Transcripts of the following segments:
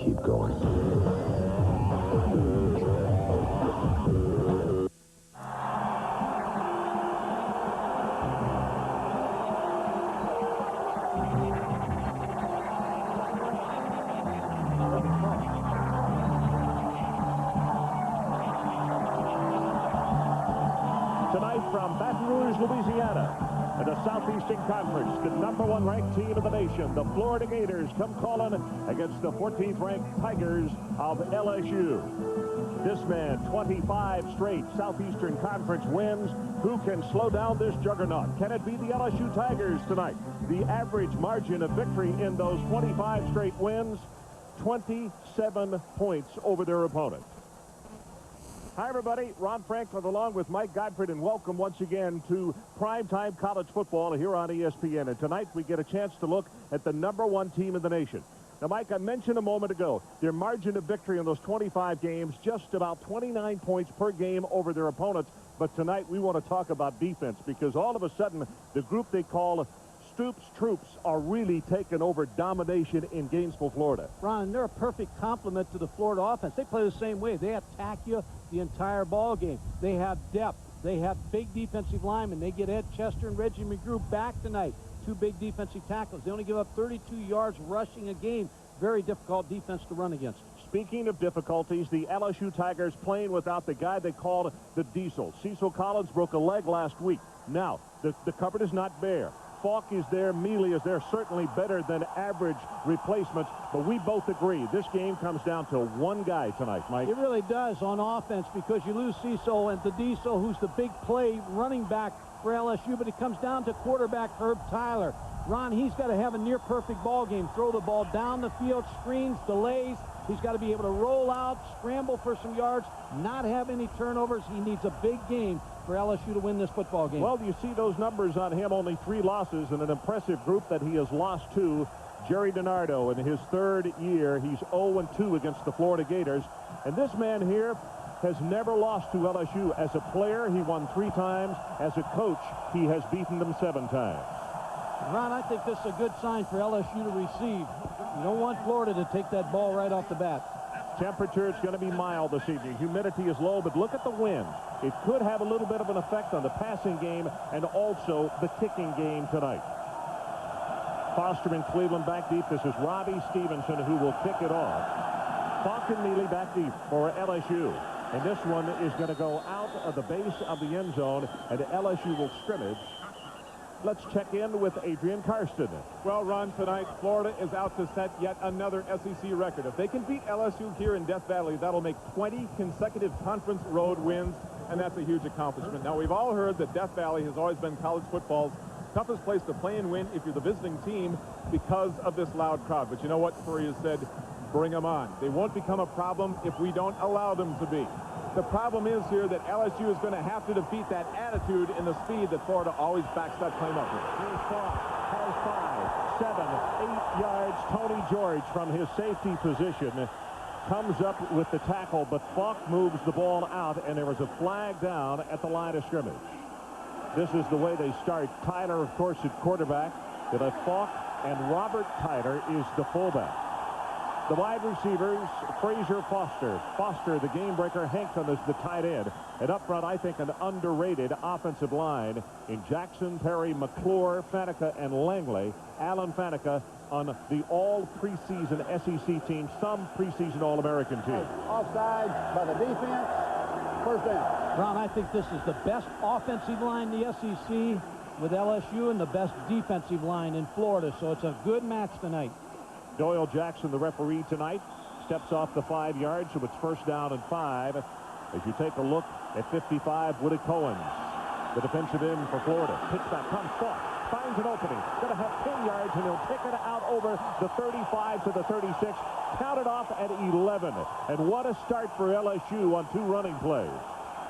keep going. Tonight from Baton Rouge, Louisiana, in the Southeastern Conference, the #1 ranked team in the nation, the Florida Gators, come calling against the 14th ranked Tigers of LSU. This man, 25 straight Southeastern Conference wins. Who can slow down this juggernaut? Can it be the LSU Tigers tonight? The average margin of victory in those 25 straight wins, 27 points over their opponent. Hi, everybody. Ron Franklin along with Mike Godfrey, and welcome once again to primetime college football here on ESPN. And tonight we get a chance to look at the #1 team in the nation. Now, Mike, I mentioned a moment ago, their margin of victory in those 25 games, just about 29 points per game over their opponents. But tonight we want to talk about defense, because all of a sudden the group they call Stoops' troops are really taking over domination in Gainesville, Florida. Ron, they're a perfect complement to the Florida offense. They play the same way. They attack you the entire ball game. They have depth. They have big defensive linemen. They get Ed Chester and Reggie McGrew back tonight. Two big defensive tackles. They only give up 32 yards rushing a game. Very difficult defense to run against. Speaking of difficulties, the LSU Tigers playing without the guy they called the Diesel. Cecil Collins broke a leg last week. Now, the cupboard is not bare. Falk is there, Mealy is there, certainly better than average replacements, but we both agree this game comes down to one guy tonight, Mike. It really does on offense, because you lose Cecil and the Diesel, who's the big play running back for LSU, but it comes down to quarterback Herb Tyler. Ron, he's got to have a near-perfect ball game, throw the ball down the field, screens, delays. He's got to be able to roll out, scramble for some yards, not have any turnovers. He needs a big game for LSU to win this football game. Well, you see those numbers on him, only 3 losses in an impressive group that he has lost to. Jerry DiNardo in his 3rd year, he's 0-2 against the Florida Gators. And this man here has never lost to LSU. As a player, he won 3 times. As a coach, he has beaten them 7 times. Ron, I think this is a good sign for LSU to receive. You don't want Florida to take that ball right off the bat. Temperature is going to be mild this evening. Humidity is low, but look at the wind. It could have a little bit of an effect on the passing game and also the kicking game tonight. Foster and Cleveland back deep. This is Robbie Stevenson who will kick it off. Falk and Mealy back deep for LSU. And this one is going to go out of the base of the end zone, and LSU will scrimmage. Let's check in with Adrian Karsten. Well, Ron, tonight Florida is out to set yet another SEC record. If they can beat LSU here in Death Valley, that'll make 20 consecutive conference road wins, and that's a huge accomplishment. Now, we've all heard that Death Valley has always been college football's toughest place to play and win if you're the visiting team because of this loud crowd. But you know what? Furry has said, bring them on. They won't become a problem if we don't allow them to be. The problem is here that LSU is going to have to defeat that attitude and the speed that Florida always backs that claim up with. Here's Falk, has 5, 7, 8 yards. Tony George from his safety position comes up with the tackle, but Falk moves the ball out, and there was a flag down at the line of scrimmage. This is the way they start. Tyler, of course, at quarterback. They have Falk, and Robert Tyler is the fullback. The wide receivers, Frazier, Foster. Foster, the game breaker. Hankton is the tight end. And up front, I think, an underrated offensive line in Jackson, Perry, McClure, Faneca, and Langley. Alan Faneca on the all-preseason SEC team, some preseason All-American team. Offside by the defense. First down. Ron, I think this is the best offensive line in the SEC with LSU and the best defensive line in Florida. So it's a good match tonight. Doyle Jackson, the referee tonight, steps off the 5 yards, so it's first down and 5. As you take a look at 55, Woody Cohen, the defensive end for Florida. Pitch back, comes Falk, finds an opening. Going to have 10 yards, and he'll kick it out over the 35 to the 36. Counted off at 11. And what a start for LSU on 2 running plays.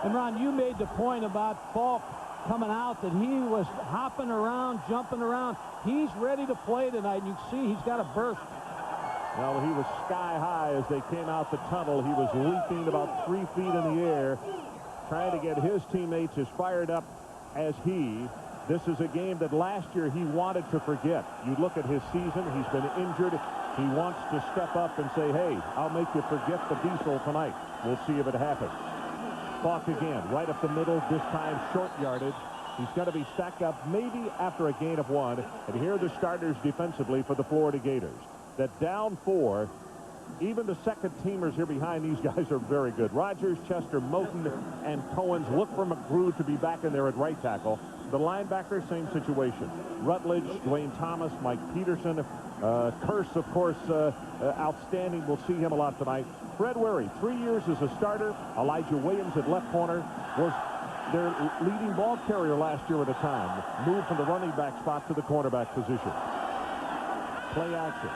And, Ron, you made the point about Falk coming out, that he was hopping around, jumping around. He's ready to play tonight, and you can see he's got a burst. Well, he was sky high as they came out the tunnel. He was leaping about 3 feet in the air, trying to get his teammates as fired up as he. This is a game that last year he wanted to forget. You look at his season, he's been injured He wants to step up and say, hey, I'll make you forget the diesel tonight. We'll see if it happens. Falk again, right up the middle, this time short yardage. He's got to be stacked up maybe after a gain of 1. And here are the starters defensively for the Florida Gators. That down 4, even the second teamers here behind these guys are very good. Rogers, Chester, Moten, and Cohens look for McGrew to be back in there at right tackle. The linebacker, same situation. Rutledge, Dwayne Thomas, Mike Peterson. Curse, of course, outstanding. We'll see him a lot tonight. Fred Wary, 3 years as a starter. Elijah Williams at left corner was their leading ball carrier last year at a time. Moved from the running back spot to the cornerback position. Play action.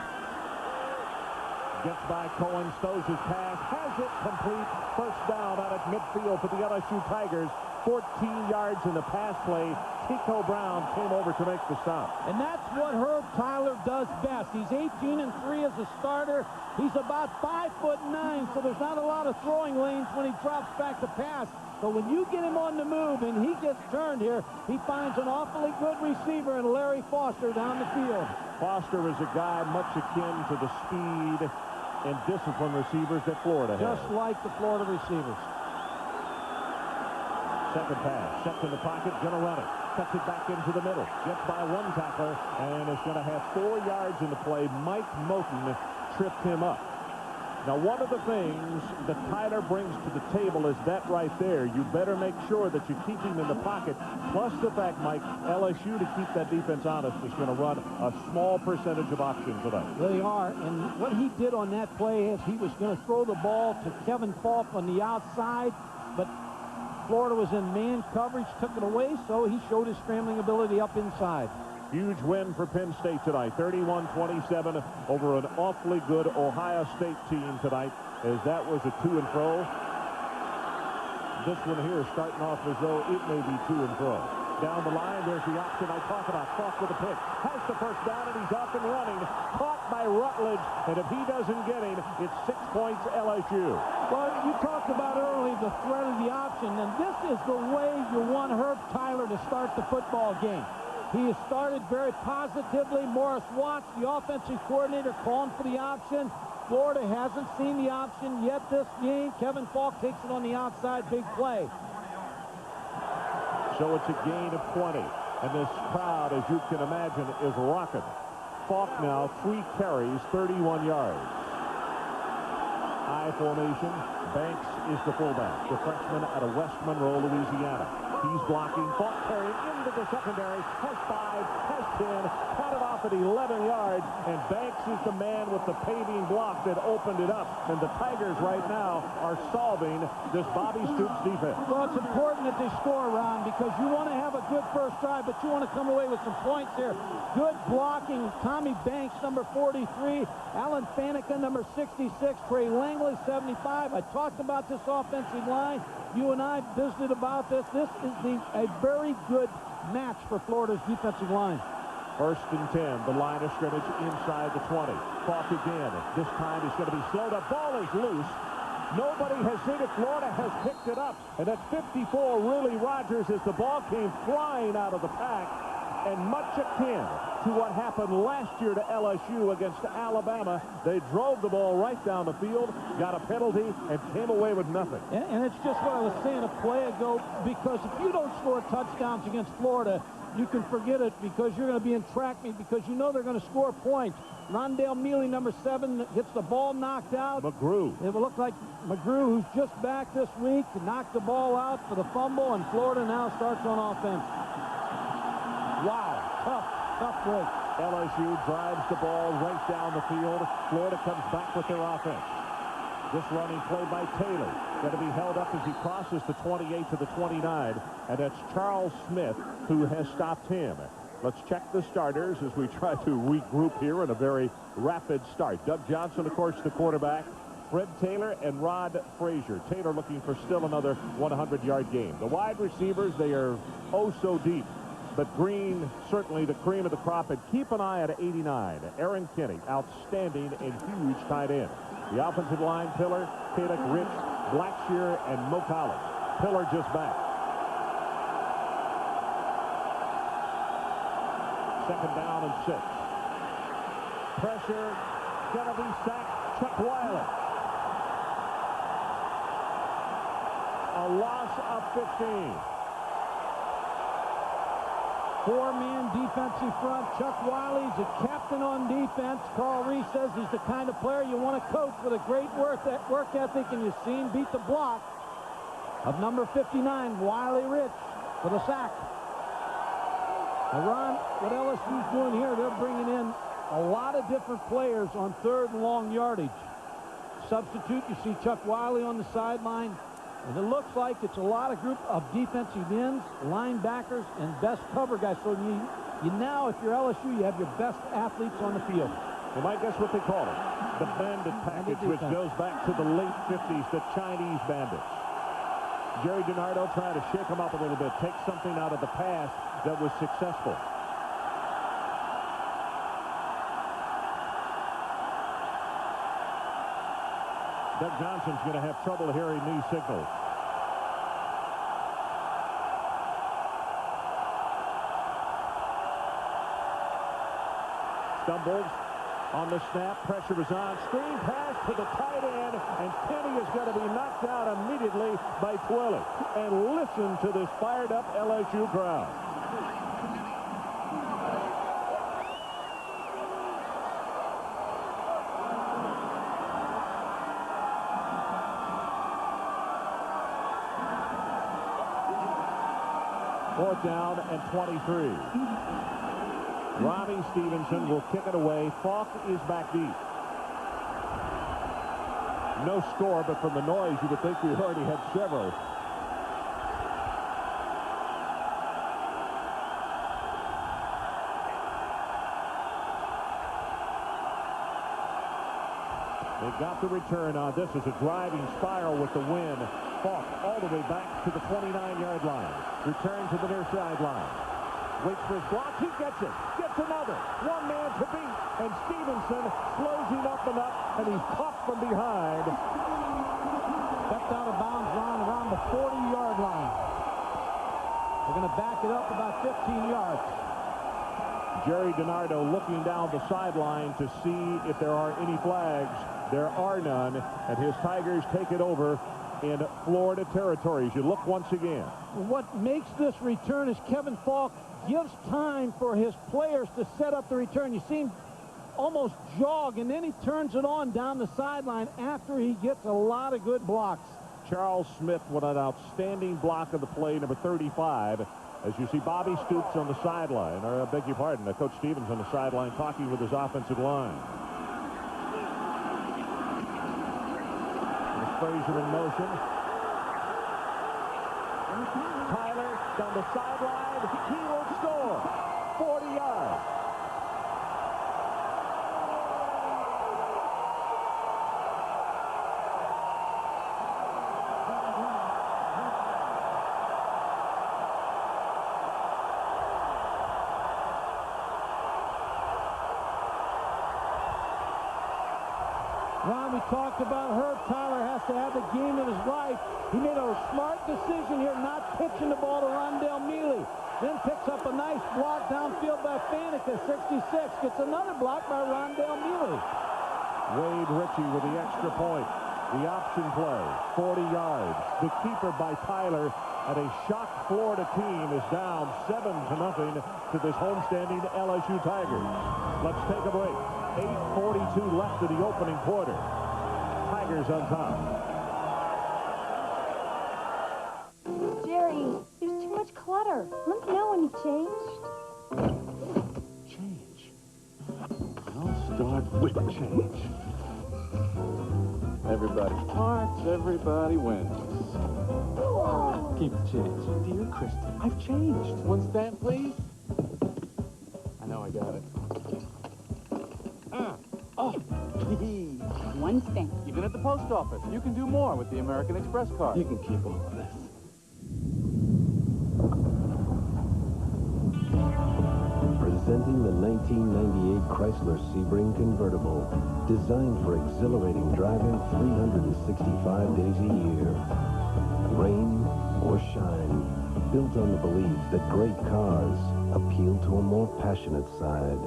Gets by Cohen, stows his pass, has it complete. First down out at midfield for the LSU Tigers. 14 yards in the pass play. Tico Brown came over to make the stop. And that's what Herb Tyler does best. He's 18-3 as a starter. He's about 5'9", so there's not a lot of throwing lanes when he drops back to pass. But when you get him on the move and he gets turned here, he finds an awfully good receiver in Larry Foster down the field. Foster is a guy much akin to the speed and disciplined receivers that Florida has. Just like the Florida receivers. Second pass, set in the pocket, gonna run it. Cuts it back into the middle. Gets by one tackler, and is gonna have 4 yards in the play. Mike Moten tripped him up. Now, one of the things that Tyler brings to the table is that right there. You better make sure that you keep him in the pocket. Plus the fact, Mike, LSU, to keep that defense honest, is going to run a small percentage of options tonight. They are. And what he did on that play is he was going to throw the ball to Kevin Falk on the outside, but Florida was in man coverage, took it away, so he showed his scrambling ability up inside. Huge win for Penn State tonight, 31-27 over an awfully good Ohio State team tonight, as that was a to and fro. This one here starting off as though it may be to and fro. Down the line, there's the option I talk about. Falk with a pick. Has the first down, and he's up and running. Caught by Rutledge, and if he doesn't get him, it's 6 points LSU. Well, you talked about early the threat of the option, and this is the way you want Herb Tyler to start the football game. He has started very positively. Morris Watts, the offensive coordinator, calling for the option. Florida hasn't seen the option yet this game. Kevin Falk takes it on the outside, big play. So it's a gain of 20. And this crowd, as you can imagine, is rocking. Falk now 3 carries, 31 yards. I formation. Banks is the fullback. The freshman out of West Monroe, Louisiana. He's blocking. Falk carrying into the secondary. Has 5, has 10. Caught it off at 11 yards. And Banks is the man with the paving block that opened it up. And the Tigers right now are solving this Bobby Stoops defense. Well, it's important that they score, Ron, because you want to have a good first drive, but you want to come away with some points here. Good blocking. Tommy Banks, number 43. Alan Faneca, number 66. Trey Langley, 75. I talked about this offensive line. You and I visited about this. This is a very good match for Florida's defensive line. 1st and 10, the line of scrimmage inside the 20. Falk again. This time he's going to be slowed up. Ball is loose. Nobody has seen it. Florida has picked it up. And that's 54, Willie Rogers, as the ball came flying out of the pack. And much akin to what happened last year to LSU against Alabama. They drove the ball right down the field, got a penalty, and came away with nothing. And it's just what I was saying a play ago, because if you don't score touchdowns against Florida, you can forget it, because you're going to be in track meet, because you know they're going to score points. Rondale Mealy, number 7, gets the ball knocked out. McGrew. It will look like McGrew, who's just back this week, knocked the ball out for the fumble, and Florida now starts on offense. Wow, tough break. LSU drives the ball right down the field. Florida comes back with their offense. This running play by Taylor. Going to be held up as he crosses the 28 to the 29. And that's Charles Smith who has stopped him. Let's check the starters as we try to regroup here in a very rapid start. Doug Johnson, of course, the quarterback. Fred Taylor and Rod Frazier. Taylor looking for still another 100-yard game. The wide receivers, they are oh so deep. But Green, certainly the cream of the crop. And keep an eye on 89. Aaron Kinney, outstanding and huge tight end. The offensive line, Pillar, Kalick, Rich, Blackshear, and Mo Collins. Pillar just back. 2nd down and 6. Pressure. going to be sacked. Chuck Wiley. A loss of 15. Four-man defensive front. Chuck Wiley's a captain on defense. Carl Reese says he's the kind of player you want to coach with a great work ethic, and you've seen beat the block of number 59, Wiley Rich, for the sack. Now, Ron, what LSU's doing here, they're bringing in a lot of different players on third and long yardage. Substitute, you see Chuck Wiley on the sideline. And it looks like it's a lot of group of defensive ends, linebackers, and best cover guys. So you now, if you're LSU, you have your best athletes on the field. You might guess what they call it. The bandit package, which goes back to the late 50s, the Chinese bandits. Jerry DiNardo trying to shake them up a little bit, take something out of the past that was successful. Doug Johnson's going to have trouble hearing these signals. Stumbles on the snap. Pressure is on. Screen pass to the tight end, and Kenny is going to be knocked out immediately by Twilly. And listen to this fired-up LSU crowd. Fourth down and 23. Robbie Stevenson will kick it away. Falk is back deep. No score, but from the noise, you would think we already had several. They got the return on this as a driving spiral with the wind. Falk all the way back to the 29-yard line. Return to the near sideline. Waits for his block. He gets it. Gets another. One man to beat. And Stevenson slows him up and up, and he's caught from behind. Stepped out of bounds around the 40-yard line. They're going to back it up about 15 yards. Jerry DiNardo looking down the sideline to see if there are any flags. There are none, and his Tigers take it over in Florida territory. As you look once again. What makes this return is Kevin Falk gives time for his players to set up the return. You see him almost jog, and then he turns it on down the sideline after he gets a lot of good blocks. Charles Smith with an outstanding block of the play, number 35. As you see Bobby Stoops on the sideline, or I beg your pardon, Coach Stevens on the sideline talking with his offensive line. Frazier in motion. Tyler down the sideline. He will score. 40 yards. Ron, we talked about Herb Tyler has to have the game of his life. He made a smart decision here not pitching the ball to Rondell Mealy. Then picks up a nice block downfield by Faneca, 66. Gets another block by Rondell Mealy. Wade Ritchie with the extra point. The option play, 40 yards. The keeper by Tyler, and a shocked Florida team is down 7-0 to this homestanding LSU Tigers. Let's take a break. 8:42 left in the opening quarter. Tigers on top. Jerry, there's too much clutter. Let me know when you've changed. Change. I'll start with change. Everybody parts, everybody wins. Whoa. Keep the change. Dear Kristen, I've changed. One stamp, please. I know I got it. Oh, One stamp. even at the post office, you can do more with the American Express card. You can keep all of this. Presenting the 1998 Chrysler Sebring convertible, designed for exhilarating driving 365 days a year. Rain or shine, built on the belief that great cars appeal to a more passionate side.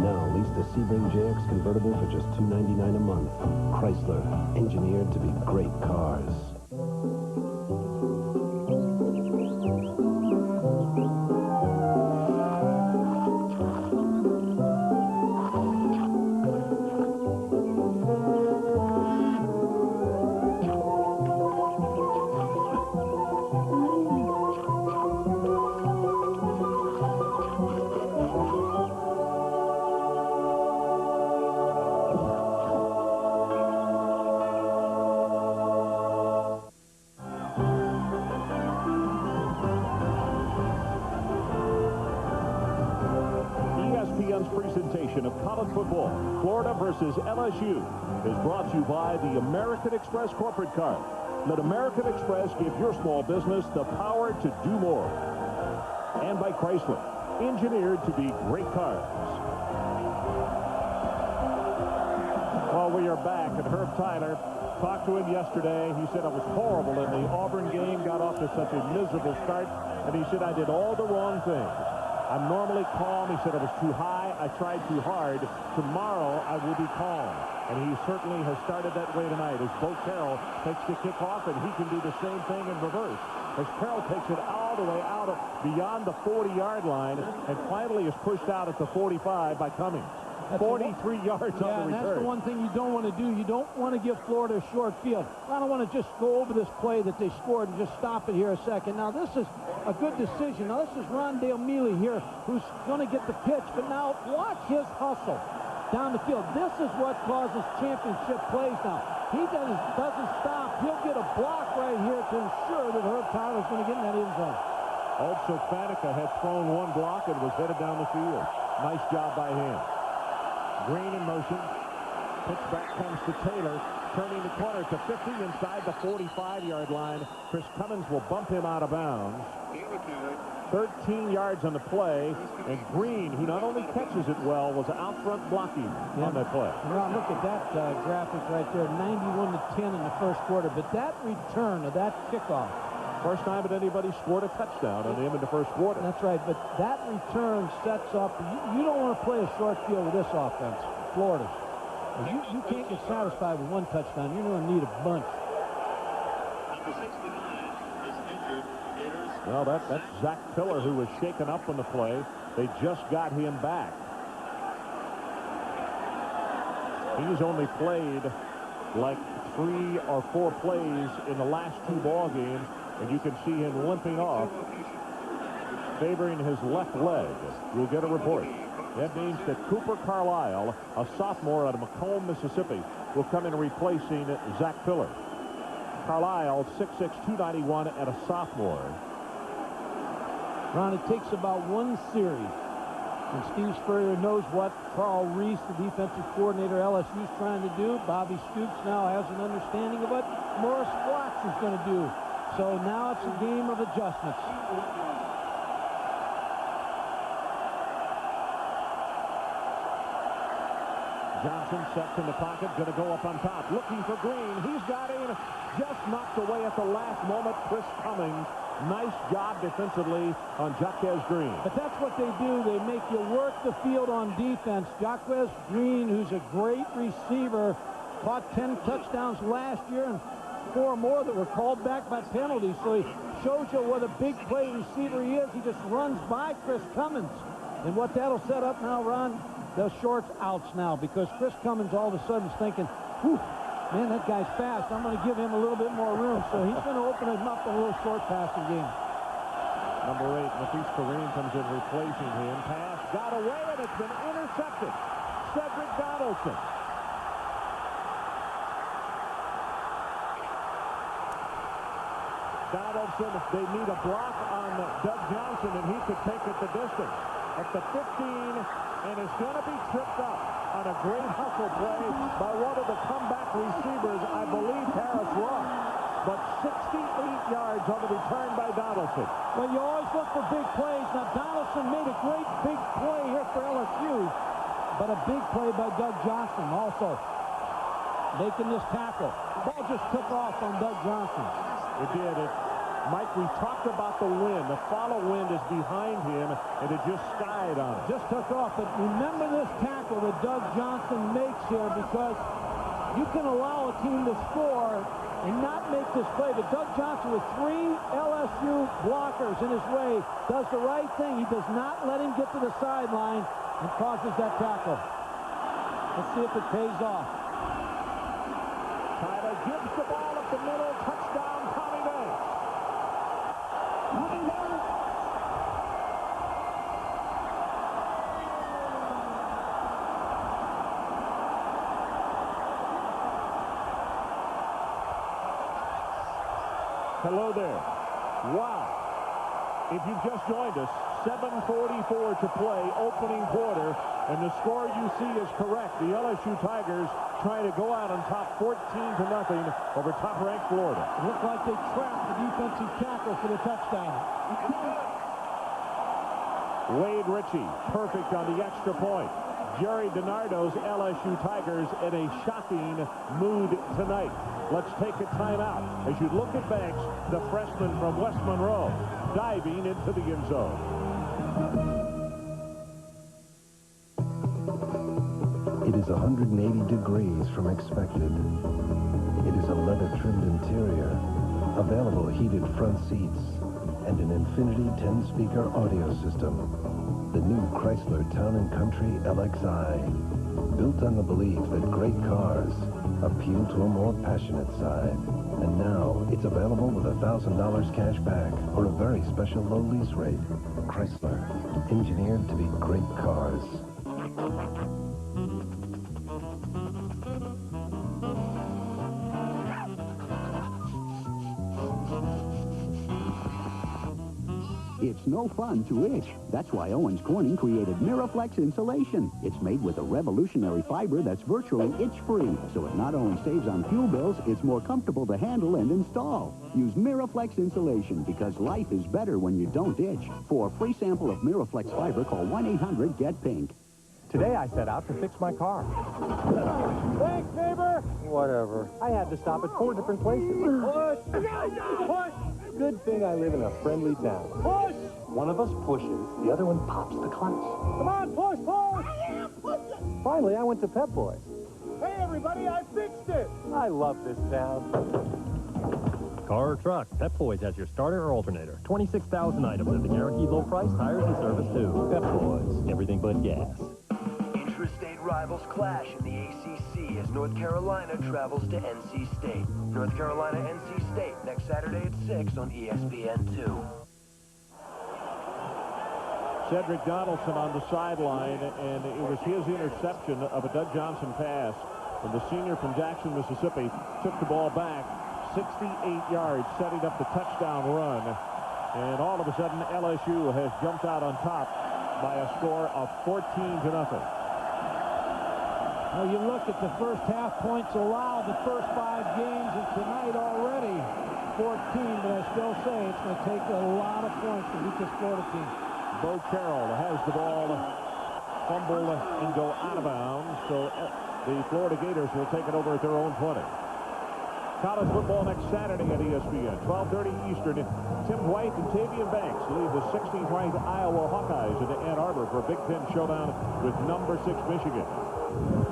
Now lease the Sebring JX convertible for just $299 a month. Chrysler, engineered to be great cars. ESPN's presentation of college football, Florida versus LSU, is brought to you by the American Express corporate card. Let American Express give your small business the power to do more. And by Chrysler, engineered to be great cars. Well, we are back, and Herb Tyler talked to him yesterday. He said it was horrible in the Auburn game, got off to such a miserable start, and he said, I did all the wrong things. I'm normally calm. He said it was too high. I tried too hard. Tomorrow, I will be calm. And he certainly has started that way tonight as Bo Carroll takes the kickoff, and he can do the same thing in reverse. As Carroll takes it all the way out beyond the 40-yard line and finally is pushed out at the 45 by Cummings. 43 yards on the return. That's the one thing you don't want to do. You don't want to give Florida a short field. I don't want to just go over this play that they scored and just stop it here a second. Now, this is a good decision. Now, this is Rondale Mealy here who's going to get the pitch. But now, watch his hustle down the field. This is what causes championship plays now. He doesn't stop. He'll get a block right here to ensure that Herb Tyler's going to get in that end zone. Also, Faneca had thrown one block and was headed down the field. Nice job by him. Green in motion. Pitch back comes to Taylor. Turning the corner to 50 inside the 45-yard line. Chris Cummins will bump him out of bounds. 13 yards on the play. And Green, who not only catches it well, was out front blocking on that play. Well, look at that graphic right there. 91-10 in the first quarter. But that return of that kickoff. First time that anybody scored a touchdown on him in the first quarter. That's right, but that return sets up. You don't want to play a short field with this offense, Florida. You can't get satisfied with one touchdown. You're going to need a bunch. Well, that's Zach Pillar, who was shaken up on the play. They just got him back. He's only played like 3 or 4 plays in the last 2 ball games. And you can see him limping off, favoring his left leg. We'll get a report. That means that Cooper Carlisle, a sophomore out of Macomb, Mississippi, will come in replacing Zach Pillar. Carlisle, 6'6", 291, and a sophomore. Ron, it takes about one series. And Steve Spurrier knows what Carl Reese, the defensive coordinator LSU, is trying to do. Bobby Stoops now has an understanding of what Morris Flax is going to do. So now it's a game of adjustments. Johnson sets in the pocket, going to go up on top, looking for Green. He's got him, just knocked away at the last moment. Chris Cummings, nice job defensively on Jaquez Green. But that's what they do. They make you work the field on defense. Jaquez Green, who's a great receiver, caught 10 touchdowns last year and 4 more that were called back by penalties. So he shows you what a big play receiver he is. He just runs by Chris Cummins. And what that'll set up now, Ron, the shorts outs now, because Chris Cummins all of a sudden is thinking, whew, man, that guy's fast. I'm going to give him a little bit more room. So he's going to open him up a little short passing game. Number 8, Matisse Kareem comes in replacing him. Pass got away, and it's been intercepted. Cedric Donaldson. Donaldson, they need a block on Doug Johnson, and he could take it the distance. At the 15, and is going to be tripped up on a great hustle play by one of the comeback receivers, I believe Harris Ross. But 68 yards on the return by Donaldson. Well, you always look for big plays. Now, Donaldson made a great big play here for LSU, but a big play by Doug Johnson also making this tackle. The ball just took off on Doug Johnson. It did. Mike, we talked about the wind. The follow wind is behind him, and it just skied on it. Just took off. But remember this tackle that Doug Johnson makes here, because you can allow a team to score and not make this play. But Doug Johnson, with 3 LSU blockers in his way, does the right thing. He does not let him get to the sideline and causes that tackle. Let's see if it pays off. Tyler gives the ball up the middle. Touchdown, Tommy Banks. Hello there. Wow. If you've just joined us, 7:44 to play, opening quarter, and the score you see is correct. The LSU Tigers trying to go out on top 14-0 over top-ranked Florida. It looked like they trapped the defensive tackle for the touchdown. Wade Ritchie, perfect on the extra point. Jerry DiNardo's LSU Tigers in a shocking mood tonight. Let's take a timeout as you look at Banks, the freshman from West Monroe, diving into the end zone. It is 180 degrees from expected. It is a leather-trimmed interior, available heated front seats, and an Infinity 10-speaker audio system. The new Chrysler Town & Country LXI, built on the belief that great cars appeal to a more passionate side. And now it's available with $1,000 cash back or a very special low lease rate. Chrysler, engineered to be great cars. It's no fun to itch. That's why Owens Corning created Miraflex Insulation. It's made with a revolutionary fiber that's virtually itch-free, so it not only saves on fuel bills, it's more comfortable to handle and install. Use Miraflex Insulation because life is better when you don't itch. For a free sample of Miraflex fiber, call 1-800-GET-PINK. Today I set out to fix my car. Thanks, neighbor. Whatever. I had to stop at 4 different places. Push! Push! Good thing I live in a friendly town. Push! One of us pushes, the other one pops the clutch. Come on, push, push! Finally, I went to Pep Boys. Hey, everybody, I fixed it! I love this town. Car or truck, Pep Boys has your starter or alternator. 26,000 items at the guaranteed low price, tires and service too. Pep Boys, everything but gas. Intrastate rivals clash in the ACC as North Carolina travels to NC State. North Carolina, NC State, next Saturday at 6 on ESPN2. Cedric Donaldson on the sideline, and it was his interception of a Doug Johnson pass. And the senior from Jackson, Mississippi, took the ball back 68 yards, setting up the touchdown run. And all of a sudden, LSU has jumped out on top by a score of 14-0. Well, you look at the first half points allowed, the first 5 games, and tonight already 14, but I still say it's going to take a lot of points to beat this Florida team. Bo Carroll has the ball, fumble, and go out of bounds. So the Florida Gators will take it over at their own 20. College football next Saturday at ESPN, 12:30 Eastern. Tim White and Tavian Banks lead the 16th-ranked Iowa Hawkeyes into Ann Arbor for a Big Ten showdown with number 6 Michigan.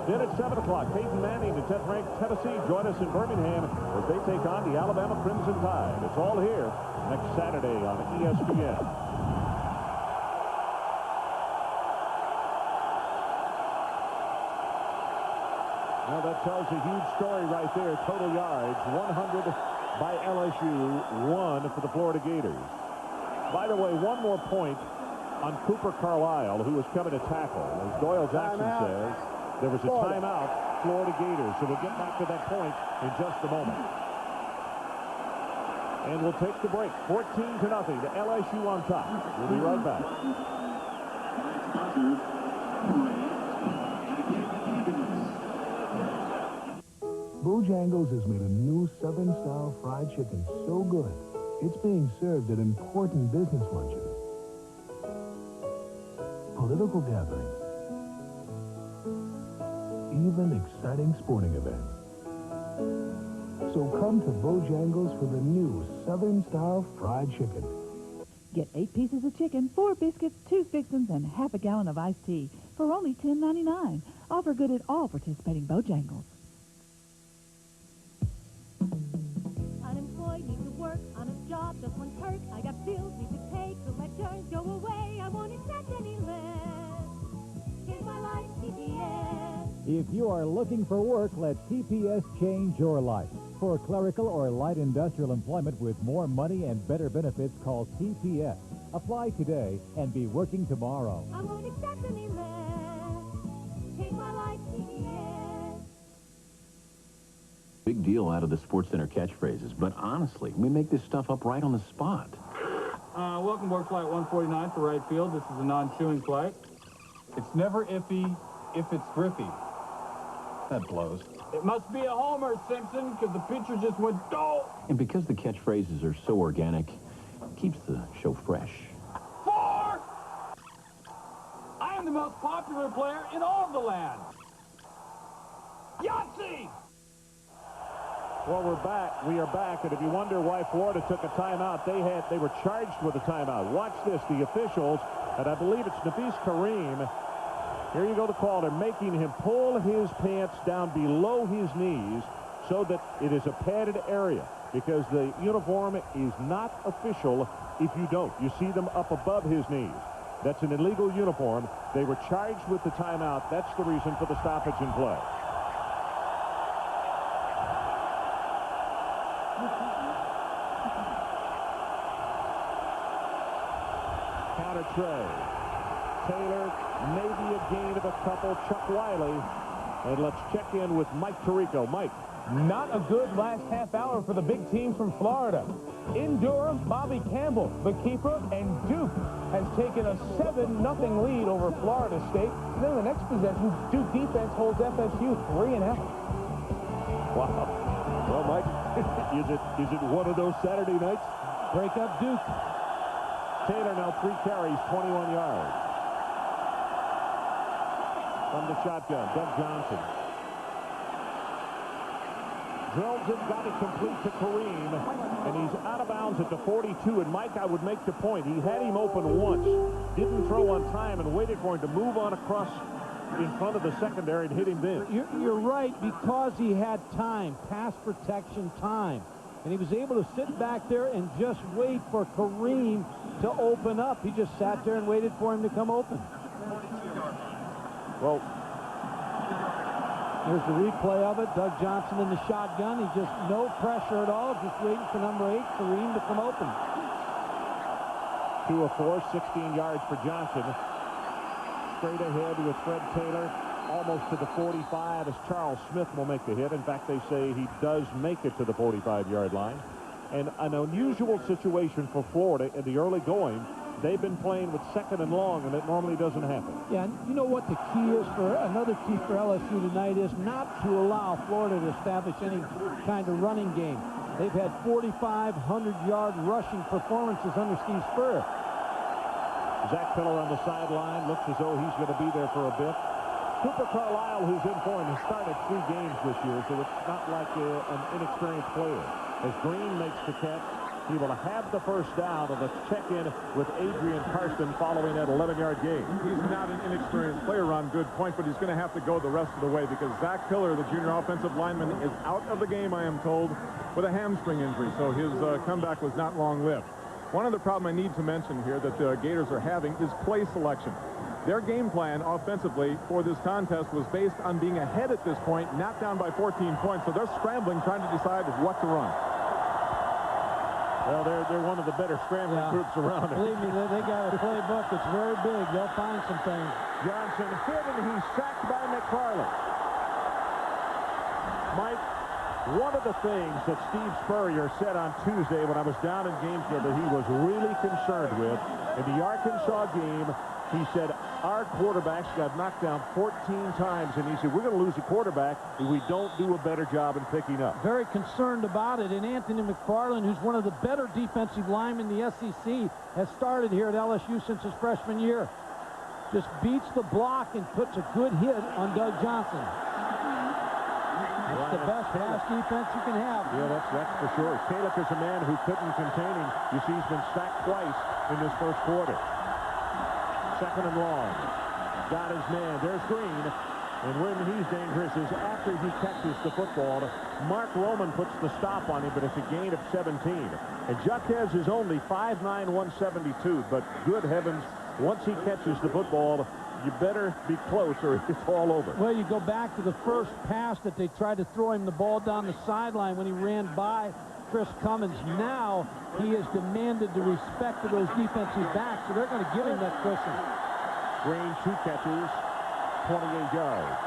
Then at 7 o'clock, Peyton Manning and 10th-ranked Tennessee join us in Birmingham as they take on the Alabama Crimson Tide. It's all here next Saturday on ESPN. Well, that tells a huge story right there. Total yards, 100 by LSU, 1 for the Florida Gators. By the way, one more point on Cooper Carlisle, who was coming to tackle. As Doyle Jackson says, there was a timeout, Florida Gators. So we'll get back to that point in just a moment. And we'll take the break. 14-0 to LSU on top. We'll be right back. Bojangles has made a new Southern-style fried chicken so good, it's being served at important business luncheons, political gatherings, even exciting sporting events. So come to Bojangles for the new Southern-style fried chicken. Get 8 pieces of chicken, 4 biscuits, 2 fixins, and half a gallon of iced tea for only $10.99. Offer good at all participating Bojangles. Unemployed, need to work, honest job, just one perk. I got bills, need to pay, so let yours go away. I won't accept any less. Here's my life, TPS. If you are looking for work, let TPS change your life. For clerical or light industrial employment with more money and better benefits, call TPS. Apply today and be working tomorrow. I won't accept any less. Change my life, TPS. Big deal out of the SportsCenter catchphrases, but honestly, we make this stuff up right on the spot. Welcome aboard Flight 149 to right field. This is a non-chewing flight. It's never iffy if it's Griffey. That blows. It must be a homer, Simpson, because the pitcher just went dough. And because the catchphrases are so organic, it keeps the show fresh. 4! I am the most popular player in all of the land. Yahtzee! Well, we're back. We are back. And if you wonder why Florida took a timeout, they were charged with a timeout. Watch this. The officials, and I believe it's Nafis Kareem. Here you go, the call. They're making him pull his pants down below his knees so that it is a padded area, because the uniform is not official if you don't. You see them up above his knees. That's an illegal uniform. They were charged with the timeout. That's the reason for the stoppage in play. Counter tray. Taylor, maybe a gain of a couple. Chuck Wiley. And let's check in with Mike Tirico. Mike. Not a good last half hour for the big teams from Florida. In Durham, Bobby Campbell, the keeper, and Duke has taken a 7-0 lead over Florida State. And then the next possession, Duke defense holds FSU 3 and out. Wow. Well, Mike, is it one of those Saturday nights? Break up Duke. Taylor now 3 carries, 21 yards. From the shotgun, Doug Johnson. Drills it, got it complete to Kareem, and he's out of bounds at the 42. And Mike, I would make the point, he had him open once, didn't throw on time, and waited for him to move on across in front of the secondary and hit him then. You're right, because he had time, pass protection time. And he was able to sit back there and just wait for Kareem to open up. He just sat there and waited for him to come open. Well, there's the replay of it. Doug Johnson in the shotgun. He just no pressure at all, just waiting for number 8, Kareem, to come open. 2 of 4, 16 yards for Johnson. Straight ahead with Fred Taylor, almost to the 45, as Charles Smith will make the hit. In fact, they say he does make it to the 45-yard line. And an unusual situation for Florida in the early going. They've been playing with second and long, and it normally doesn't happen. Yeah, and you know what the key is for another key for LSU tonight is not to allow Florida to establish any kind of running game. They've had 4,500-yard rushing performances under Steve Spurrier. Zach Pillar on the sideline, looks as though he's going to be there for a bit. Cooper Carlisle, who's in for him, has started 3 games this year, so it's not like an inexperienced player. As Green makes the catch, he will have the first down, and let's check in with Adrian Karsten following that 11-yard gain. He's not an inexperienced player, on good point, but he's going to have to go the rest of the way because Zach Pillar, the junior offensive lineman, is out of the game, I am told, with a hamstring injury, so his comeback was not long-lived. One other problem I need to mention here that the Gators are having is play selection. Their game plan offensively for this contest was based on being ahead at this point, not down by 14 points, so they're scrambling, trying to decide what to run. Well, they're one of the better scrambling groups around. Believe me, they got a playbook. It's very big. They'll find some things. Johnson hit, and he's sacked by McFarland. Mike, one of the things that Steve Spurrier said on Tuesday when I was down in Gainesville that he was really concerned with in the Arkansas game, he said, our quarterbacks got knocked down 14 times, and he said, we're going to lose a quarterback if we don't do a better job in picking up. Very concerned about it, and Anthony McFarland, who's one of the better defensive linemen in the SEC, has started here at LSU since his freshman year. Just beats the block and puts a good hit on Doug Johnson. Ryan the best pass defense you can have. Yeah, that's for sure. Kalick is a man who couldn't contain him. You see, he's been sacked twice in this first quarter. Second and long. Got his man. There's Green. And when he's dangerous is after he catches the football. Mark Roman puts the stop on him, but it's a gain of 17. And Jaquez is only 5'9", 172. But good heavens, once he catches the football, you better be close or it's all over. Well, you go back to the first pass that they tried to throw him the ball down the sideline when he ran by Chris Cummins. Now he has demanded the respect of those defensive backs, so they're going to give him that cushion. Green, 2 catches, 28 yards.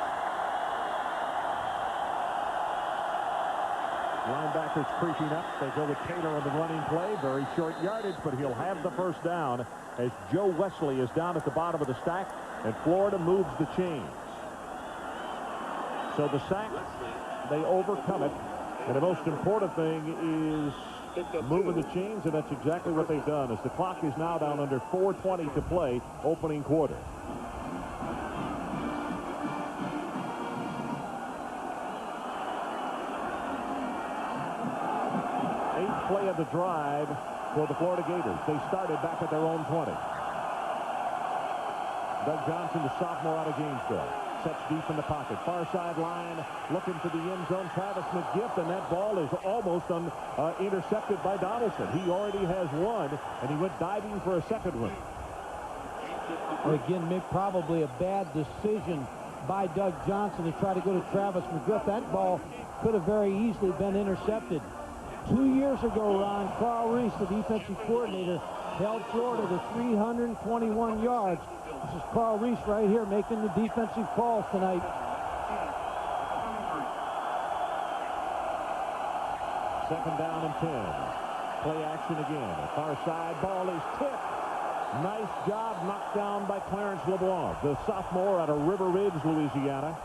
Linebackers creeping up. They go with Taylor on the running play. Very short yardage, but he'll have the first down as Joe Wesley is down at the bottom of the stack, and Florida moves the chains. So the sack, they overcome it. And the most important thing is moving the chains, and that's exactly what they've done, as the clock is now down under 4:20 to play, opening quarter. Play of the drive for the Florida Gators. They started back at their own 20. Doug Johnson, the sophomore out of Gainesville, sets deep in the pocket. Far sideline, looking for the end zone. Travis McGift, and that ball is almost intercepted by Donaldson. He already has one, and he went diving for a second one. Again, probably a bad decision by Doug Johnson to try to go to Travis McGift. That ball could have very easily been intercepted. 2 years ago, Ron, Carl Reese, the defensive coordinator, held Florida to 321 yards. This is Carl Reese right here making the defensive calls tonight. Second down and 10. Play action again. The far side ball is tipped. Nice job knocked down by Clarence LeBlanc, the sophomore out of River Ridge, Louisiana.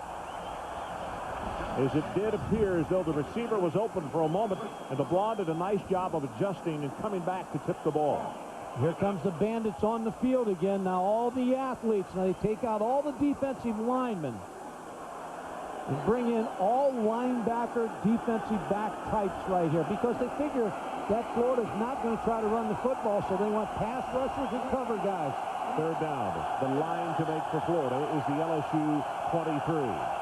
As it did appear as though the receiver was open for a moment, and LeBlanc did a nice job of adjusting and coming back to tip the ball. Here comes the Bandits on the field again. Now all the athletes. Now they take out all the defensive linemen and bring in all linebacker, defensive back types right here, because they figure that Florida's not going to try to run the football, so they want pass rushers and cover guys. Third down. The line to make for Florida is the LSU 23.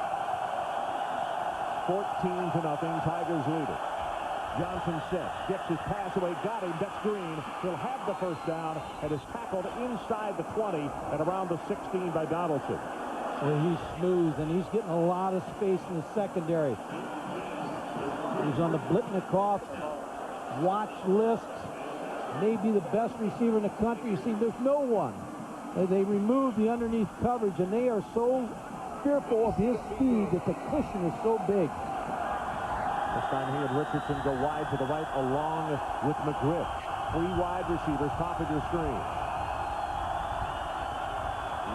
14-0, Tigers lead it. Johnson sets, gets his pass away, got him. That's Green. He'll have the first down, and is tackled inside the 20 and around the 16 by Donaldson. Well, he's smooth, and he's getting a lot of space in the secondary. He's on the Blitnikoff watch list. Maybe the best receiver in the country. You see, there's no one. They remove the underneath coverage, and they are so fearful of his speed that the cushion is so big. This time he and Richardson go wide to the right along with McGriff. 3 wide receivers, top of your screen.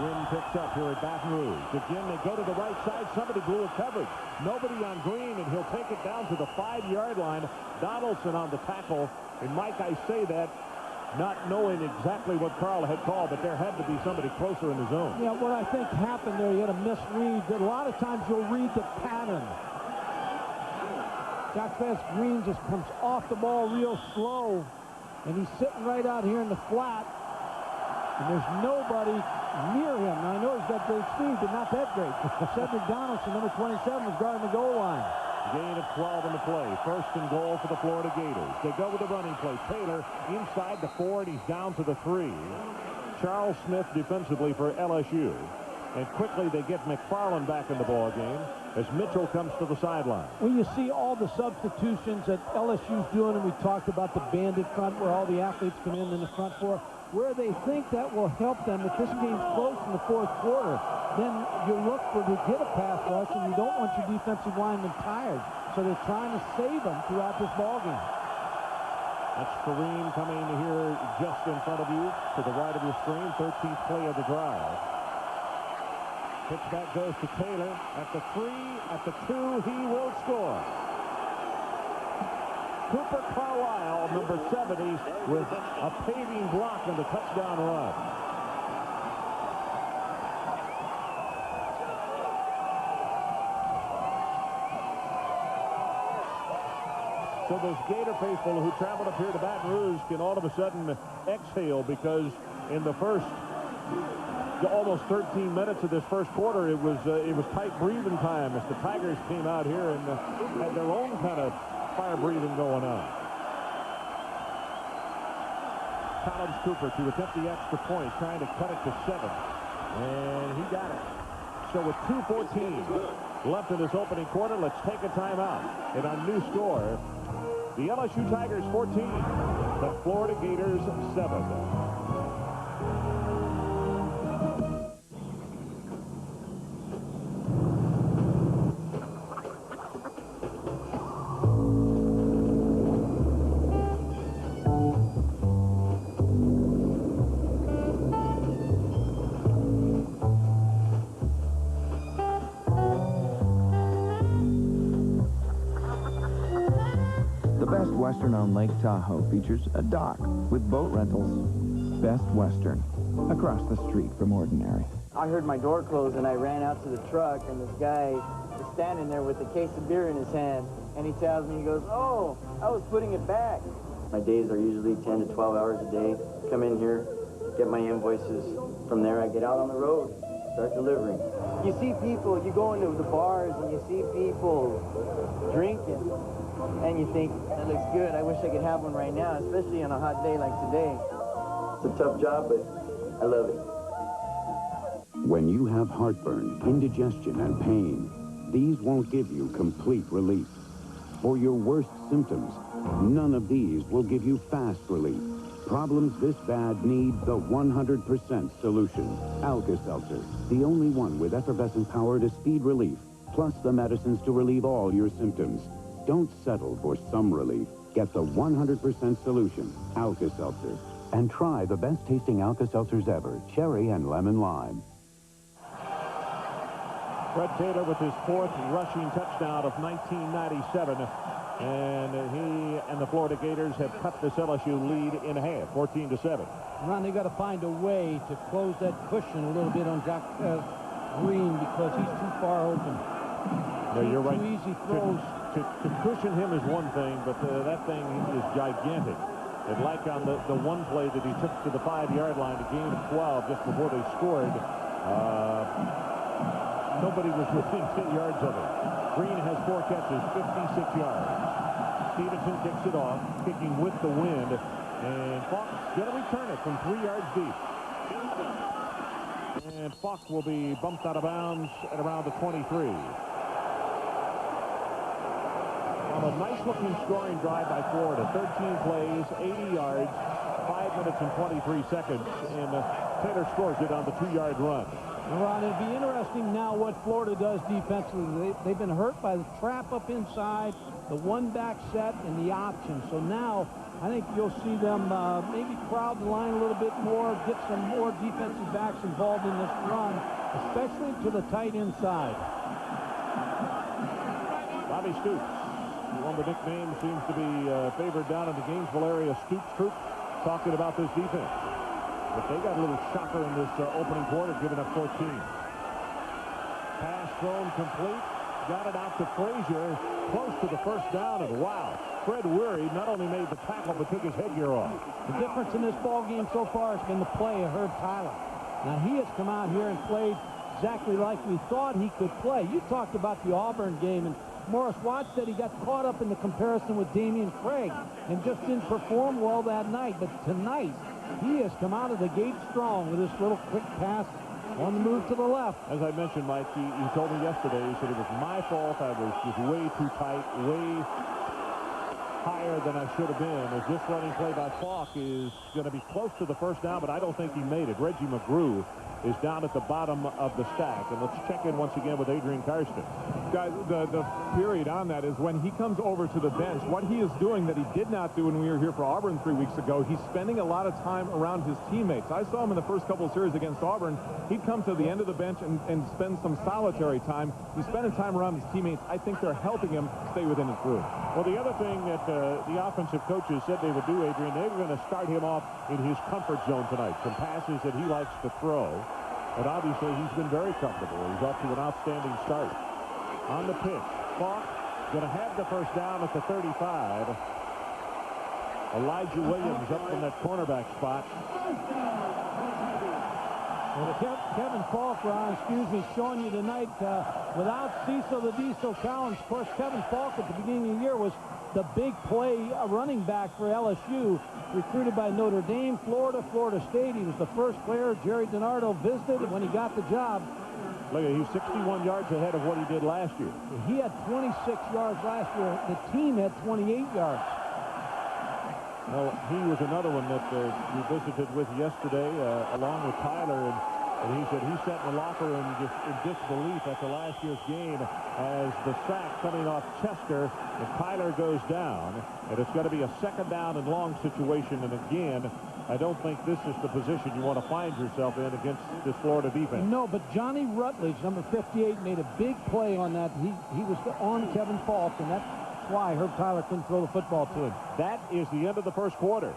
Wind picks up here at Baton Rouge. Again, they go to the right side. Somebody blew a coverage. Nobody on Green, and he'll take it down to the 5-yard line. Donaldson on the tackle. And Mike, I say that not knowing exactly what Carl had called, but there had to be somebody closer in the zone. Yeah, what I think happened there, you had a misread. A lot of times you'll read the pattern. Jaquez Green just comes off the ball real slow, and he's sitting right out here in the flat, and there's nobody near him. Now, I know he's got great speed, but not that great. Cedric Donaldson, number 27, was guarding the goal line. Gain of 12 in the play. First and goal for the Florida Gators. They go with the running play. Taylor inside the 4, and he's down to the 3. Charles Smith defensively for LSU. And quickly they get McFarland back in the ball game as Mitchell comes to the sideline. When you see all the substitutions that LSU's doing, and we talked about the bandit front where all the athletes come in the front four, where they think that will help them if this game's close in the fourth quarter, then you look to get a pass rush, and you don't want your defensive linemen tired. So they're trying to save them throughout this ball game. That's Kareem coming here just in front of you to the right of your screen. 13th play of the drive. Pitch back goes to Taylor at the 3, at the 2, he will score. Cooper Carlisle, number 70, with a paving block and the touchdown run. So those Gator faithful who traveled up here to Baton Rouge can all of a sudden exhale, because in the first almost 13 minutes of this first quarter, it was tight breathing time as the Tigers came out here and had their own kind of fire breathing going on. Collins Cooper to attempt the extra point, trying to cut it to 7, and he got it. So with 2:14 left in this opening quarter, let's take a timeout. And our new score, the LSU Tigers 14, the Florida Gators 7. Western on Lake Tahoe features a dock with boat rentals. Best Western, across the street from Ordinary. I heard my door close and I ran out to the truck, and this guy is standing there with a case of beer in his hand, and he tells me, he goes, "Oh, I was putting it back." My days are usually 10 to 12 hours a day. Come in here, get my invoices. From there, I get out on the road, start delivering. You see people, you go into the bars and you see people drinking, and you think, that looks good. I wish I could have one right now, especially on a hot day like today. It's a tough job, but I love it. When you have heartburn, indigestion, and pain, these won't give you complete relief. For your worst symptoms, none of these will give you fast relief. Problems this bad need the 100% solution. Alka-Seltzer, the only one with effervescent power to speed relief, plus the medicines to relieve all your symptoms. Don't settle for some relief. Get the 100% solution, Alka-Seltzer. And try the best-tasting Alka-Seltzers ever, cherry and lemon lime. Fred Taylor with his 4th rushing touchdown of 1997. And he and the Florida Gators have cut this LSU lead in half, 14-7. Ron, they got to find a way to close that cushion a little bit on Jack Green, because he's too far open. No, you're right. Too easy throws. To cushion him is one thing, but that thing is gigantic. And like on the one play that he took to the 5-yard line, a gain of 12 just before they scored, nobody was within 10 yards of it. Green has 4 catches, 56 yards. Stevenson kicks it off, kicking with the wind, and Falk's going to return it from 3 yards deep. And Falk will be bumped out of bounds at around the 23. A nice-looking scoring drive by Florida. 13 plays, 80 yards, 5 minutes and 23 seconds, and Taylor scores it on the 2-yard run. Ron, it'd be interesting now what Florida does defensively. They've been hurt by the trap up inside, the one-back set, and the option. So now I think you'll see them maybe crowd the line a little bit more, get some more defensive backs involved in this run, especially to the tight inside. Bobby Stoops, one of the nicknames, seems to be favored down in the Gainesville area. Stoops Troop talking about this defense. But they got a little shocker in this opening quarter, giving up 14. Pass thrown complete. Got it out to Frazier, close to the first down, and wow, Fred Weary not only made the tackle, but took his headgear off. The difference in this ball game so far has been the play of Herb Tyler. Now, he has come out here and played exactly like we thought he could play. You talked about the Auburn game, and Morris Watts said he got caught up in the comparison with Damian Craig and just didn't perform well that night. But tonight, he has come out of the gate strong with this little quick pass on the move to the left. As I mentioned, Mike, he told me yesterday, he said it was my fault. I was just way too tight, way higher than I should have been. As this running play by Falk is going to be close to the first down, but I don't think he made it. Reggie McGrew is down at the bottom of the stack. And let's check in once again with Adrian Karsten. Guys, the period on that is when he comes over to the bench, what he is doing that he did not do when we were here for Auburn 3 weeks ago, he's spending a lot of time around his teammates. I saw him in the first couple of series against Auburn. He'd come to the end of the bench and spend some solitary time. He's spending time around his teammates. I think they're helping him stay within his group. Well, the other thing that the offensive coaches said they would do, Adrian, they were going to start him off in his comfort zone tonight. Some passes that he likes to throw. And obviously, he's been very comfortable. He's off to an outstanding start. On the pitch, Falk going to have the first down at the 35. Elijah Williams up from that cornerback spot. Well, Kevin Falk, Ron, showing you tonight, without Cecil the Diesel Collins, of course, Kevin Falk at the beginning of the year was the big play running back for LSU, recruited by Notre Dame, Florida State. He was the first player Jerry DiNardo visited when he got the job. Look at, he's 61 yards ahead of what he did last year. He had 26 yards last year. The team had 28 yards. Well, he was another one that we visited with yesterday, along with Tyler, and he said he sat in the locker room just in disbelief after last year's game as the sack coming off Chester, and Tyler goes down, and it's going to be a second down and long situation. And again, I don't think this is the position you want to find yourself in against this Florida defense. No, but Johnny Rutledge, number 58, made a big play on that. He was on Kevin Falk, and that's why Herb Tyler couldn't throw the football to him. That is the end of the first quarter.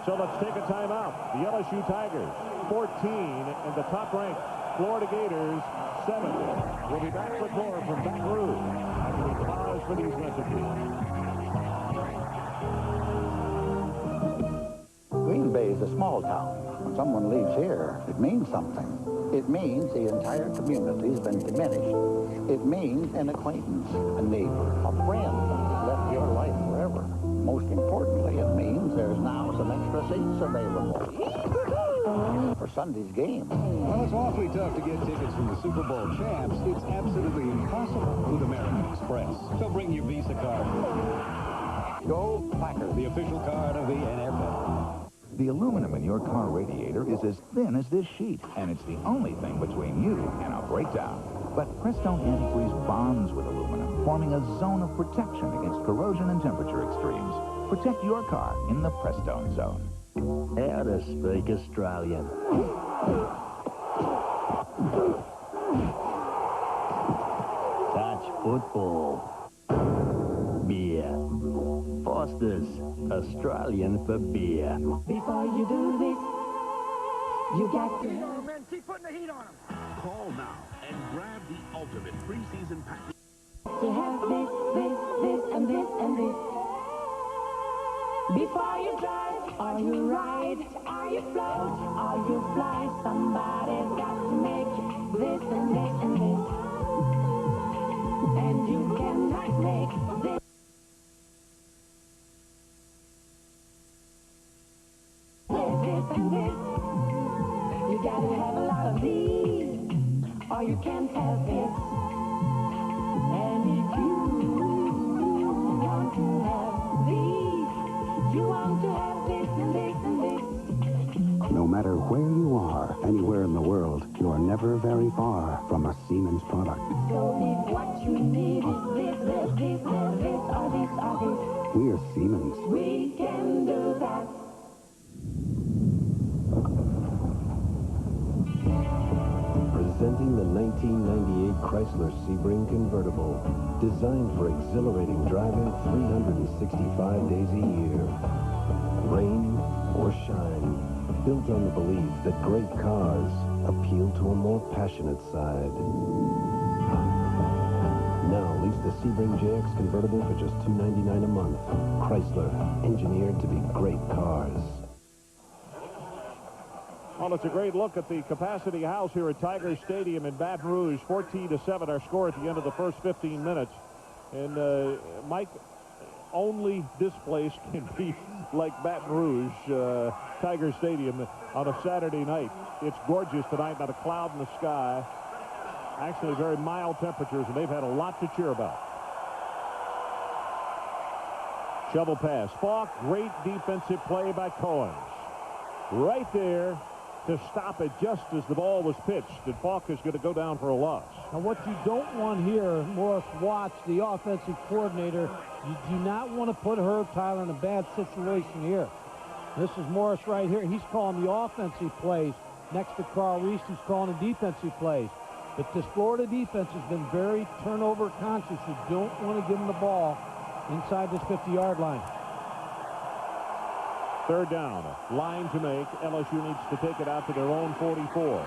So let's take a timeout. The LSU Tigers 14 and the top-ranked Florida Gators 7. We'll be back with more from Baton Rouge after we pause for these messages. Green Bay is a small town. When someone leaves here, it means something. It means the entire community has been diminished. It means an acquaintance, a neighbor, a friend has left your life forever. Most importantly, it means there's now some extra seats available for Sunday's game. Well, it's awfully tough to get tickets from the Super Bowl champs. It's absolutely impossible with American Express. So bring your Visa card. Go Packers, the official card of the NFL. The aluminum in your car radiator is as thin as this sheet, and it's the only thing between you and a breakdown. But Prestone Antifreeze bonds with aluminum, forming a zone of protection against corrosion and temperature extremes. Protect your car in the Prestone zone. How to speak Australian. Touch football. Beer. Foster's, Australian for beer. Before you do this, you got to... Men, keep putting the heat on them. Call now and grab the ultimate preseason package. You have this, and this, and this. Before you drive, or you ride, or you float, or you fly, somebody's got to make this, and this, and this. And you cannot make this. This and this. You gotta have a lot of these, or you can't have this. And if you want to have these, you want to have this and this and this. No matter where you are, anywhere in the world, you're never very far from a Siemens product. So if what you need is this, or this, or this. We're Siemens. We can do that. Presenting the 1998 Chrysler Sebring convertible, designed for exhilarating driving 365 days a year. Rain or shine, built on the belief that great cars appeal to a more passionate side. Now lease the Sebring JX convertible for just $299 a month. Chrysler, engineered to be great cars. Well, it's a great look at the capacity house here at Tiger Stadium in Baton Rouge. 14-7 our score at the end of the first 15 minutes. And, Mike, only this place can be like Baton Rouge, Tiger Stadium, on a Saturday night. It's gorgeous tonight, not a cloud in the sky. Actually, very mild temperatures, and they've had a lot to cheer about. Shovel pass. Falk, great defensive play by Cohen. Right there to stop it just as the ball was pitched, and Falk is going to go down for a loss. Now, what you don't want here, Morris Watts, the offensive coordinator, you do not want to put Herb Tyler in a bad situation here. This is Morris right here. He's calling the offensive plays. Next to Carl Reese, he's calling the defensive plays. But this Florida defense has been very turnover conscious. You don't want to give them the ball inside this 50-yard line. Third down, line to make. LSU needs to take it out to their own 44.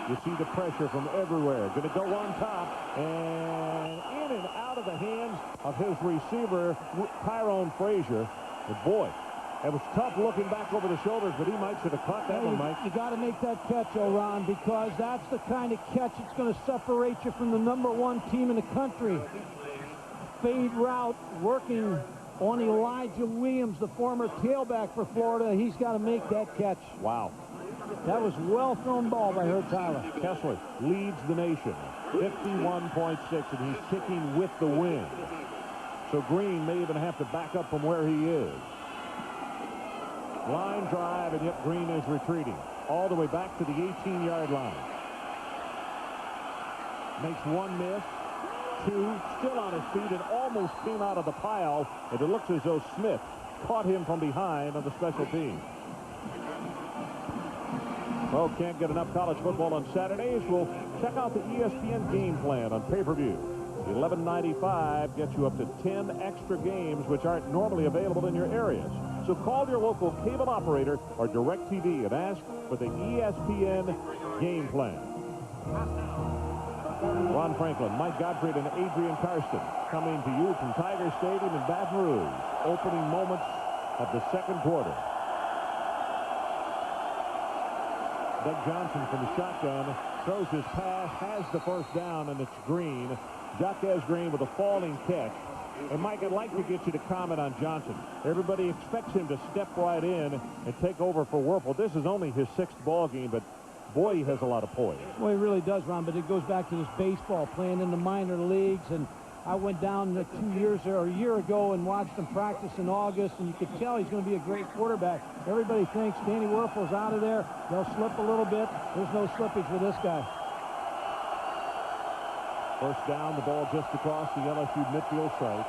You see the pressure from everywhere. Going to go on top, and in and out of the hands of his receiver, Tyrone Frazier. But boy, it was tough looking back over the shoulders, but he might should have caught that one, Mike. You got to make that catch, Ron, because that's the kind of catch that's going to separate you from the #1 team in the country. Fade route working on Elijah Williams, the former tailback for Florida. He's got to make that catch. Wow. That was well-thrown ball by Herb Tyler. Kessler leads the nation, 51.6, and he's kicking with the wind. So Green may even have to back up from where he is. Line drive, and yet Green is retreating all the way back to the 18-yard line. Makes one miss, two, still on his feet, and almost came out of the pile, and it looks as though Smith caught him from behind on the special team. Well, can't get enough college football on Saturdays. We'll check out the ESPN game plan on pay-per-view. $11.95 gets you up to 10 extra games, which aren't normally available in your areas. So call your local cable operator or DirecTV and ask for the ESPN game plan. Ron Franklin, Mike Gottfried, and Adrian Karsten coming to you from Tiger Stadium in Baton Rouge. Opening moments of the second quarter. Doug Johnson from the shotgun throws his pass, has the first down, and it's Green. Jaquez Green with a falling catch. And, Mike, I'd like to get you to comment on Johnson. Everybody expects him to step right in and take over for Werfel. This is only his 6th ball game, but, boy, he has a lot of poise. Well, he really does, Ron, but it goes back to this baseball, playing in the minor leagues. And I went down 2 years or a year ago and watched him practice in August, and you could tell he's going to be a great quarterback. Everybody thinks Danny Werfel's out of there. They'll slip a little bit. There's no slippage with this guy. First down, the ball just across the LSU midfield site.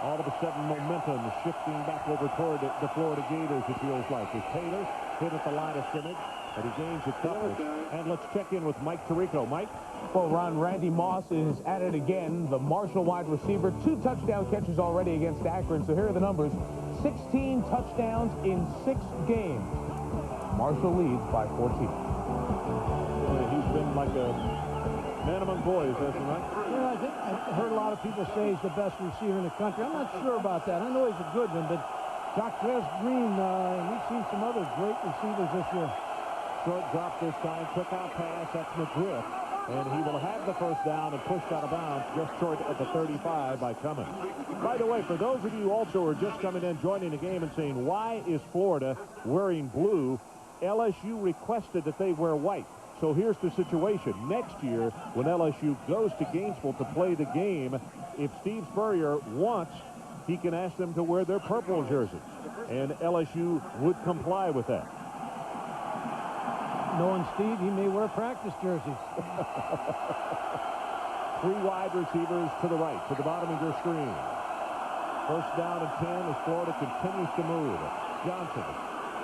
All of a sudden, momentum is shifting back over toward the Florida Gators, it feels like. As Taylor hit at the line of scrimmage, and he gains a couple. And let's check in with Mike Tirico. Mike? Well, Ron, Randy Moss is at it again. The Marshall wide receiver. 2 touchdown catches already against Akron. So here are the numbers. 16 touchdowns in 6 games. Marshall leads by 14. Boy, he's been like a man among boys, hasn't he, Mike? You know, I heard a lot of people say he's the best receiver in the country. I'm not sure about that. I know he's a good one, but Jaquez Green, we've seen some other great receivers this year. Short drop this time, quick out pass, that's McGriff. And he will have the first down and pushed out of bounds just short of the 35 by Cummins. By the way, for those of you also who are just coming in, joining the game and saying, why is Florida wearing blue? LSU requested that they wear white. So here's the situation. Next year, when LSU goes to Gainesville to play the game, if Steve Spurrier wants, he can ask them to wear their purple jerseys. And LSU would comply with that. Knowing Steve, he may wear practice jerseys. 3 wide receivers to the right, to the bottom of your screen. First down and 10 as Florida continues to move. Johnson,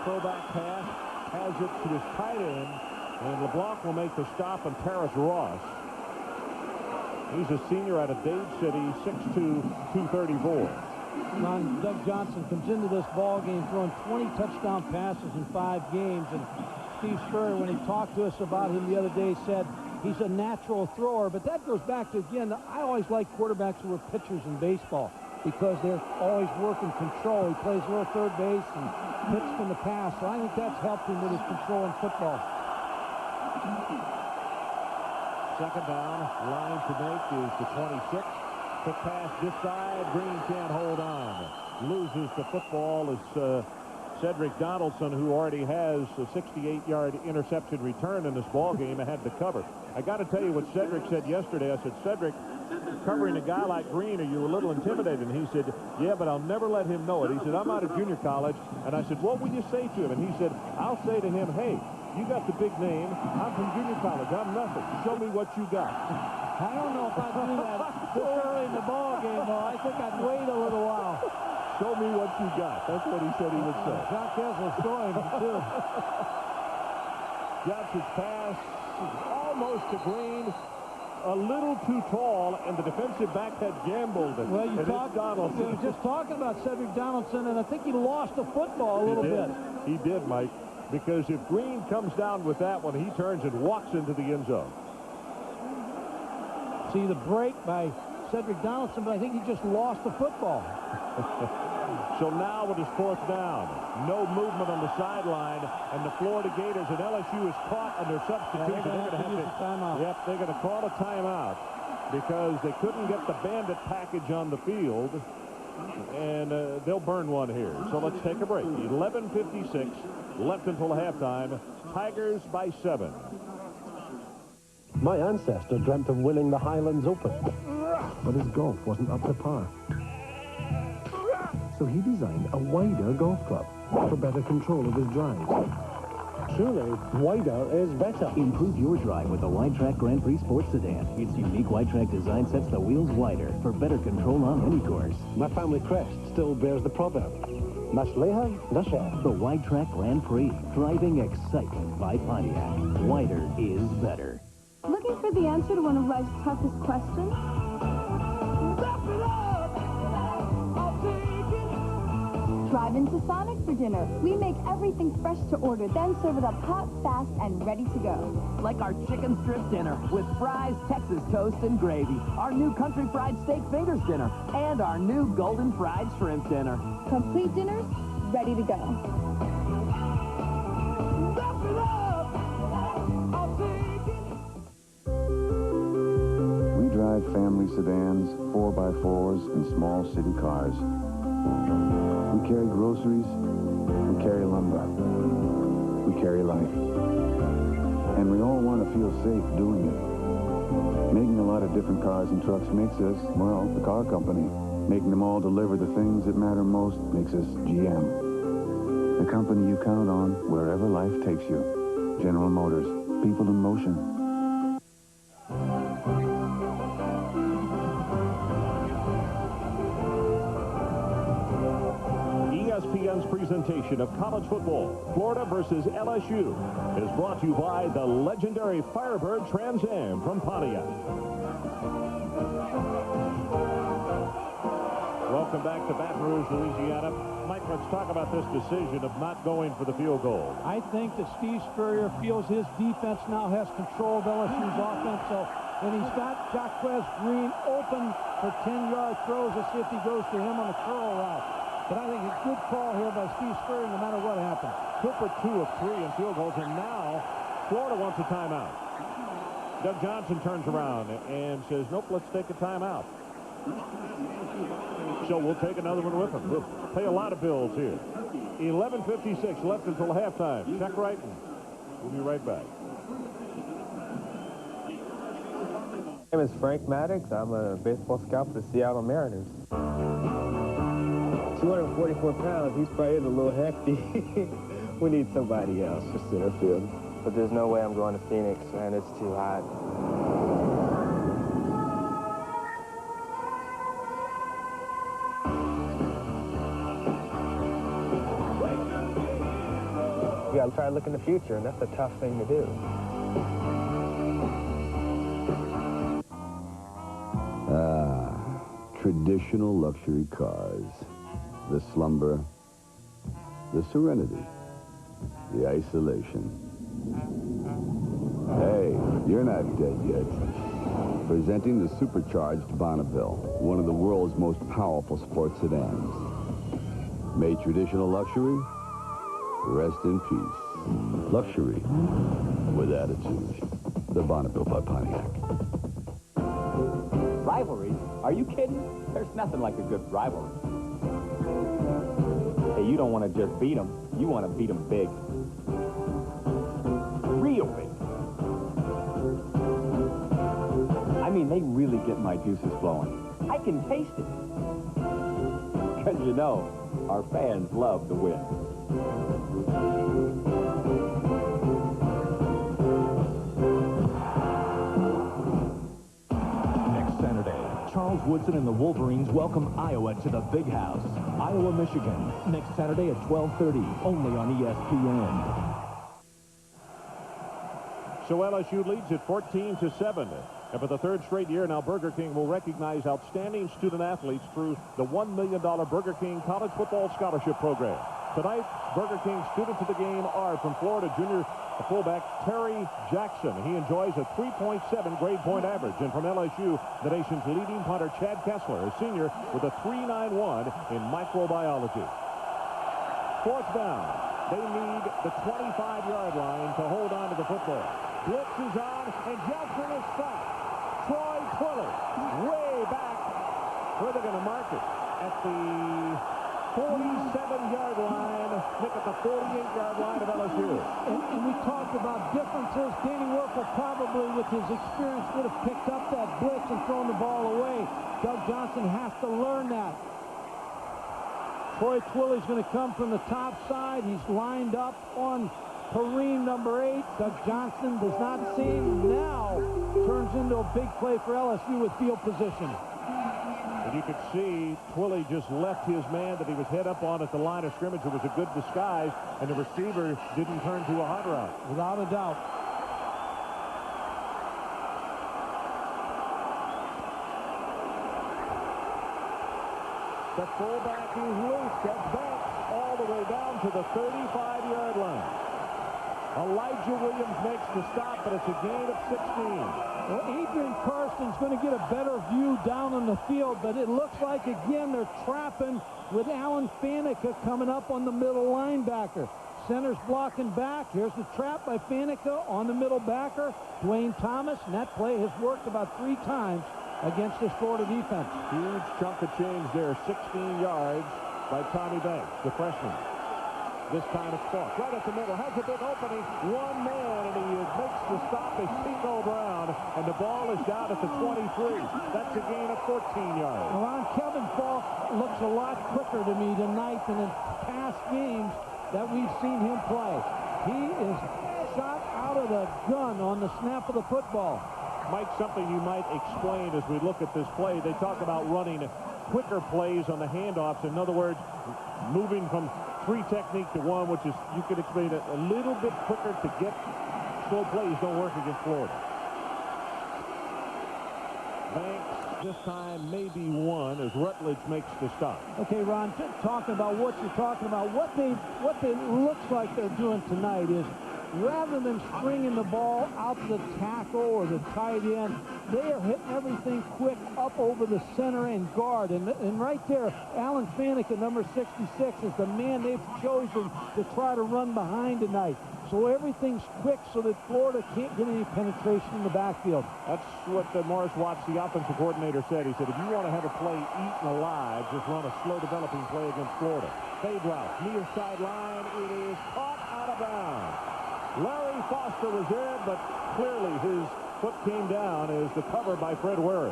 throwback pass, has it to his tight end, and LeBlanc will make the stop on Terrace Ross. He's a senior out of Dade City, 6'2", 234. Ron, Doug Johnson comes into this ball game throwing 20 touchdown passes in 5 games, and Steve Spurrier, when he talked to us about him the other day, said he's a natural thrower. But that goes back to, again, I always like quarterbacks who are pitchers in baseball because they're always working control. He plays a little third base and pitched in the past, so I think that's helped him with his control in football. Second down, line to make is the 26. Quick pass this side. Green can't hold on. Loses the football as Cedric Donaldson, who already has a 68-yard interception return in this ball game, had to cover. I got to tell you what Cedric said yesterday. I said, Cedric, covering a guy like Green, are you a little intimidated? And he said, yeah, but I'll never let him know it. He said, I'm out of junior college. And I said, what will you say to him? And he said, I'll say to him, hey, you got the big name. I'm from junior college. I'm nothing. Show me what you got. I don't know if I'd do that this early in the ball game, though. I think I'd wait a little while. Show me what you got. That's what he said he would say. Jaquez will show him, too. Johnson's pass almost to Green. A little too tall, and the defensive back had gambled. Well, you were just talking about Cedric Donaldson, and I think he lost the football a little bit. He did, Mike, because if Green comes down with that one, he turns and walks into the end zone. See the break by Cedric Donaldson, but I think he just lost the football. So now it is fourth down. No movement on the sideline, and the Florida Gators and LSU is caught under substitution. They're going to use a timeout. Yep, they're going to call a timeout because they couldn't get the bandit package on the field, and they'll burn one here. So let's take a break. 11:56 left until halftime. Tigers by 7. My ancestor dreamt of winning the Highlands Open, but his golf wasn't up to par. So he designed a wider golf club for better control of his drive. Surely, wider is better. Improve your drive with the Wide Track Grand Prix Sports Sedan. Its unique Wide Track design sets the wheels wider for better control on any course. My family crest still bears the proverb, Nashleha Nasher. The Wide Track Grand Prix. Driving excitement by Pontiac. Wider is better. Looking for the answer to one of life's toughest questions? Drive into Sonic for dinner. We make everything fresh to order, then serve it up hot, fast, and ready to go. Like our chicken strip dinner with fries, Texas toast, and gravy. Our new country fried steak fingers dinner. And our new golden fried shrimp dinner. Complete dinners, ready to go. We drive family sedans, 4x4s, and small city cars. We carry groceries, we carry lumber, we carry life. And we all want to feel safe doing it. Making a lot of different cars and trucks makes us, well, the car company. Making them all deliver the things that matter most makes us GM. The company you count on wherever life takes you. General Motors, people in motion. ESPN's presentation of college football, Florida versus LSU, is brought to you by the legendary Firebird Trans Am from Pontiac. Welcome back to Baton Rouge, Louisiana. Mike, let's talk about this decision of not going for the field goal. I think that Steve Spurrier feels his defense now has control of LSU's offense, and he's got Jaquez Green open for 10-yard throws. Let's see if he goes to him on the curl route. But I think a good call here by Steve Spurrier no matter what happens. Cooper 2 of 3 in field goals, and now Florida wants a timeout. Doug Johnson turns around and says, nope, let's take a timeout. So we'll take another one with him. We'll pay a lot of bills here. 11:56 left until halftime. Check right in. We'll be right back. My name is Frank Maddox. I'm a baseball scout for the Seattle Mariners. 244 pounds, he's probably a little hefty. We need somebody else for center field. But there's no way I'm going to Phoenix, man. It's too hot. You gotta try to look in the future, and that's a tough thing to do. Traditional luxury cars. The slumber, the serenity, the isolation. Hey, you're not dead yet. Presenting the supercharged Bonneville, one of the world's most powerful sports sedans. Made traditional luxury, rest in peace. Luxury with attitude. The Bonneville by Pontiac. Rivalry? Are you kidding? There's nothing like a good rivalry. Hey, you don't want to just beat them. You want to beat them big. Real big. I mean, they really get my juices flowing. I can taste it. Because, you know, our fans love to win. Charles Woodson and the Wolverines welcome Iowa to the Big House. Iowa, Michigan, next Saturday at 12:30, only on ESPN. So LSU leads at 14-7. And for the third straight year now, Burger King will recognize outstanding student athletes through the $1 million Burger King College Football Scholarship Program. Tonight, Burger King students of the game are from Florida junior fullback Terry Jackson. He enjoys a 3.7 grade point average. And from LSU, the nation's leading punter Chad Kessler, a senior with a 3.91 in microbiology. Fourth down. They need the 25-yard line to hold on to the football. Blitz is on, and Johnson is stopped. Troy Twiller, way back. Where they're going to mark it? At the 47-yard line, Nick, at the 48-yard line of LSU. And we talked about differences. Danny Werfel probably, with his experience, would have picked up that blitz and thrown the ball away. Doug Johnson has to learn that. Troy Twiller's going to come from the top side. He's lined up on Kareem, number 8. Doug Johnson does not see him. Now turns into a big play for LSU with field position. And you could see Twilley just left his man that he was head up on at the line of scrimmage. It was a good disguise, and the receiver didn't turn to a hot route. Without a doubt. The fullback is loose. Gets back all the way down to the 35-yard line. Elijah Williams makes the stop, but it's a gain of 16. Well, Adrian Carson's going to get a better view down on the field, but it looks like, again, they're trapping with Alan Faneca coming up on the middle linebacker. Center's blocking back. Here's the trap by Faneca on the middle backer, Dwayne Thomas, and that play has worked about 3 times against this Florida defense. Huge chunk of change there, 16 yards by Tommy Banks, the freshman. This time it's Falk, right at the middle, has a big opening, one man, and he makes the stop as Pico Brown, and the ball is down at the 23. That's a gain of 14 yards. Ron, Kevin Falk looks a lot quicker to me tonight than in past games that we've seen him play. He is shot out of the gun on the snap of the football. Mike, something you might explain as we look at this play. They talk about running quicker plays on the handoffs. In other words, moving from 3 technique to 1, which is, you could explain it a little bit quicker to get slow plays don't work against Florida. Banks this time maybe 1 as Rutledge makes the stop. Okay, Ron, talking about what you're talking about, what they looks like they're doing tonight is, rather than stringing the ball out to the tackle or the tight end, they are hitting everything quick up over the center and guard. And right there, Alan Faneca, number 66, is the man they've chosen to try to run behind tonight. So everything's quick so that Florida can't get any penetration in the backfield. That's what Morris Watts, the offensive coordinator, said. He said, if you want to have a play eaten alive, just run a slow developing play against Florida. Fade route, near sideline. It is caught out of bounds. Larry Foster was there, but clearly his foot came down as the cover by Fred Wary.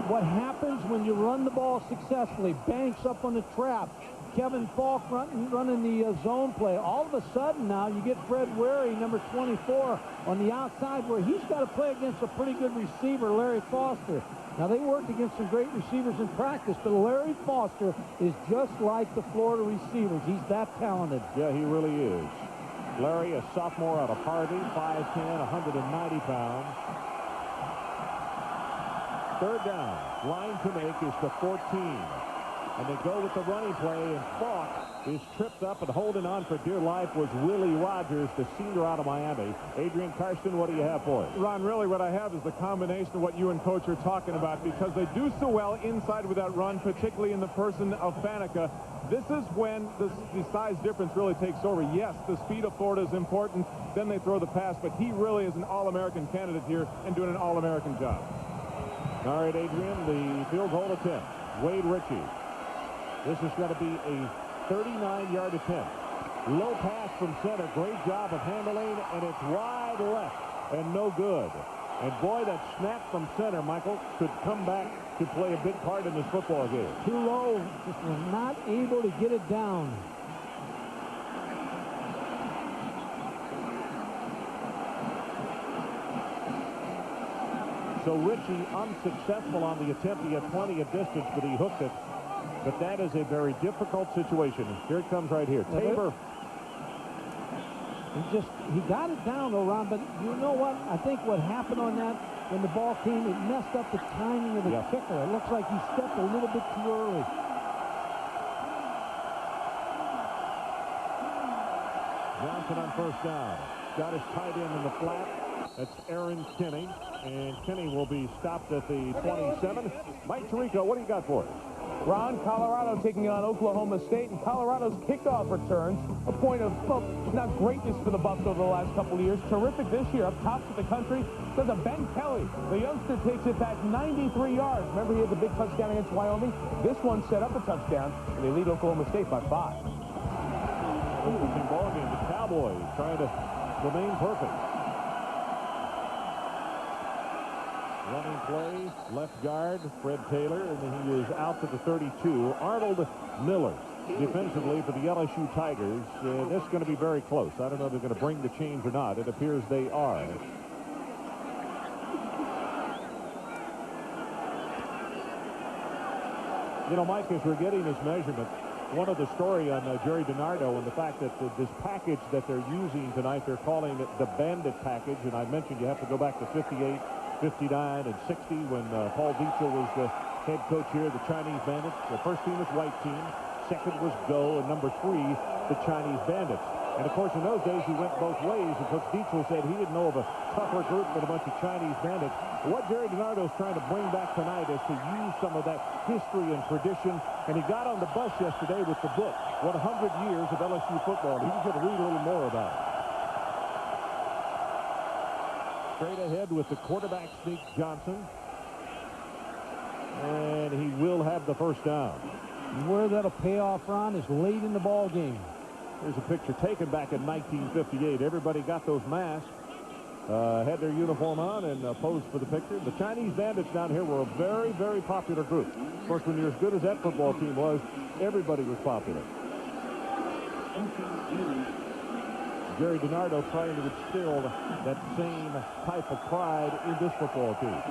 What happens when you run the ball successfully? Banks up on the trap. Kevin Falk running the zone play. All of a sudden now you get Fred Wary, number 24, on the outside where he's got to play against a pretty good receiver, Larry Foster. Now, they worked against some great receivers in practice, but Larry Foster is just like the Florida receivers. He's that talented. Yeah, he really is. Larry, a sophomore out of Harvey, 5'10", 190 pounds. Third down. Line to make is the 14. And they go with the running play, and Falk is tripped up, and holding on for dear life was Willie Rogers, the senior out of Miami. Adrian Karsten, what do you have for us? Ron, really what I have is the combination of what you and Coach are talking about, because they do so well inside with that run, particularly in the person of Faneca. This is when the size difference really takes over. Yes, the speed of Florida is important. Then they throw the pass, but he really is an All-American candidate here and doing an All-American job. All right, Adrian, the field goal attempt. Wade Ritchie. This is going to be a 39-yard attempt. Low pass from center. Great job of handling, and it's wide left and no good. And boy, that snap from center, Michael, could come back to play a big part in this football game. Too low. Just was not able to get it down. So Ritchie unsuccessful on the attempt. He had plenty of distance, but he hooked it. But that is a very difficult situation. Here it comes right here. Tabor. He got it down, though, Ron, but you know what? I think what happened on that, when the ball came, it messed up the timing of the kicker. It looks like he stepped a little bit too early. Johnson on first down. Got his tight end in the flat. That's Aaron Kinney. And Kinney will be stopped at the 27. Mike Tirico, what do you got for us? Ron, Colorado taking on Oklahoma State, and Colorado's kickoff returns a point of, well, not greatness for the Bucs over the last couple of years. Terrific this year, up tops of the country because of Ben Kelly. The youngster takes it back 93 yards. Remember, he had the big touchdown against Wyoming? This one set up a touchdown, and they lead Oklahoma State by 5. Interesting ball game. The Cowboys trying to remain perfect. Running play, left guard, Fred Taylor, and then he is out to the 32. Arnold Miller defensively for the LSU Tigers. This is going to be very close. I don't know if they're going to bring the change or not. It appears they are. You know, Mike, as we're getting this measurement, one of the story on Jerry DiNardo and the fact that this package that they're using tonight, they're calling it the Bandit package, and I mentioned you have to go back to 58, 59, and 60 when Paul Dietzel was the head coach here, the Chinese Bandits. The first team was white team, second was Go, and number 3, the Chinese Bandits. And, of course, in those days, he went both ways, and Coach Dietzel said he didn't know of a tougher group than a bunch of Chinese bandits. What Jerry DiNardo is trying to bring back tonight is to use some of that history and tradition, and he got on the bus yesterday with the book, 100 Years of LSU Football. He's going to read a little more about it. Straight ahead with the quarterback sneak Johnson, and he will have the first down. Where that'll pay off, Ron, is late in the ball game. Here's a picture taken back in 1958. Everybody got those masks, had their uniform on, and posed for the picture. The Chinese Bandits down here were a very, very popular group. Of course, when you're as good as that football team was, everybody was popular. Jerry DiNardo trying to instill that same type of pride in this football team.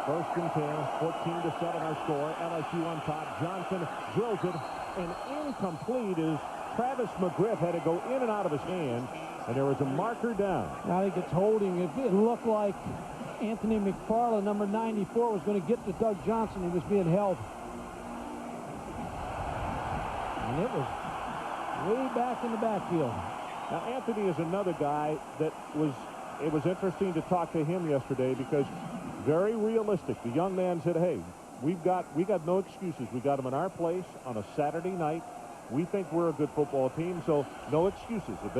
First and 10, 14-7 our score. LSU on top. Johnson drills it, and incomplete as Travis McGriff had to go in and out of his hand, and there was a marker down. I think it's holding. It looked like Anthony McFarland, number 94, was going to get to Doug Johnson. He was being held. And it was way back in the backfield. Now, Anthony is another guy that it was interesting to talk to him yesterday because very realistic. The young man said, hey, we got no excuses. We got them in our place on a Saturday night. We think we're a good football team, so no excuses. If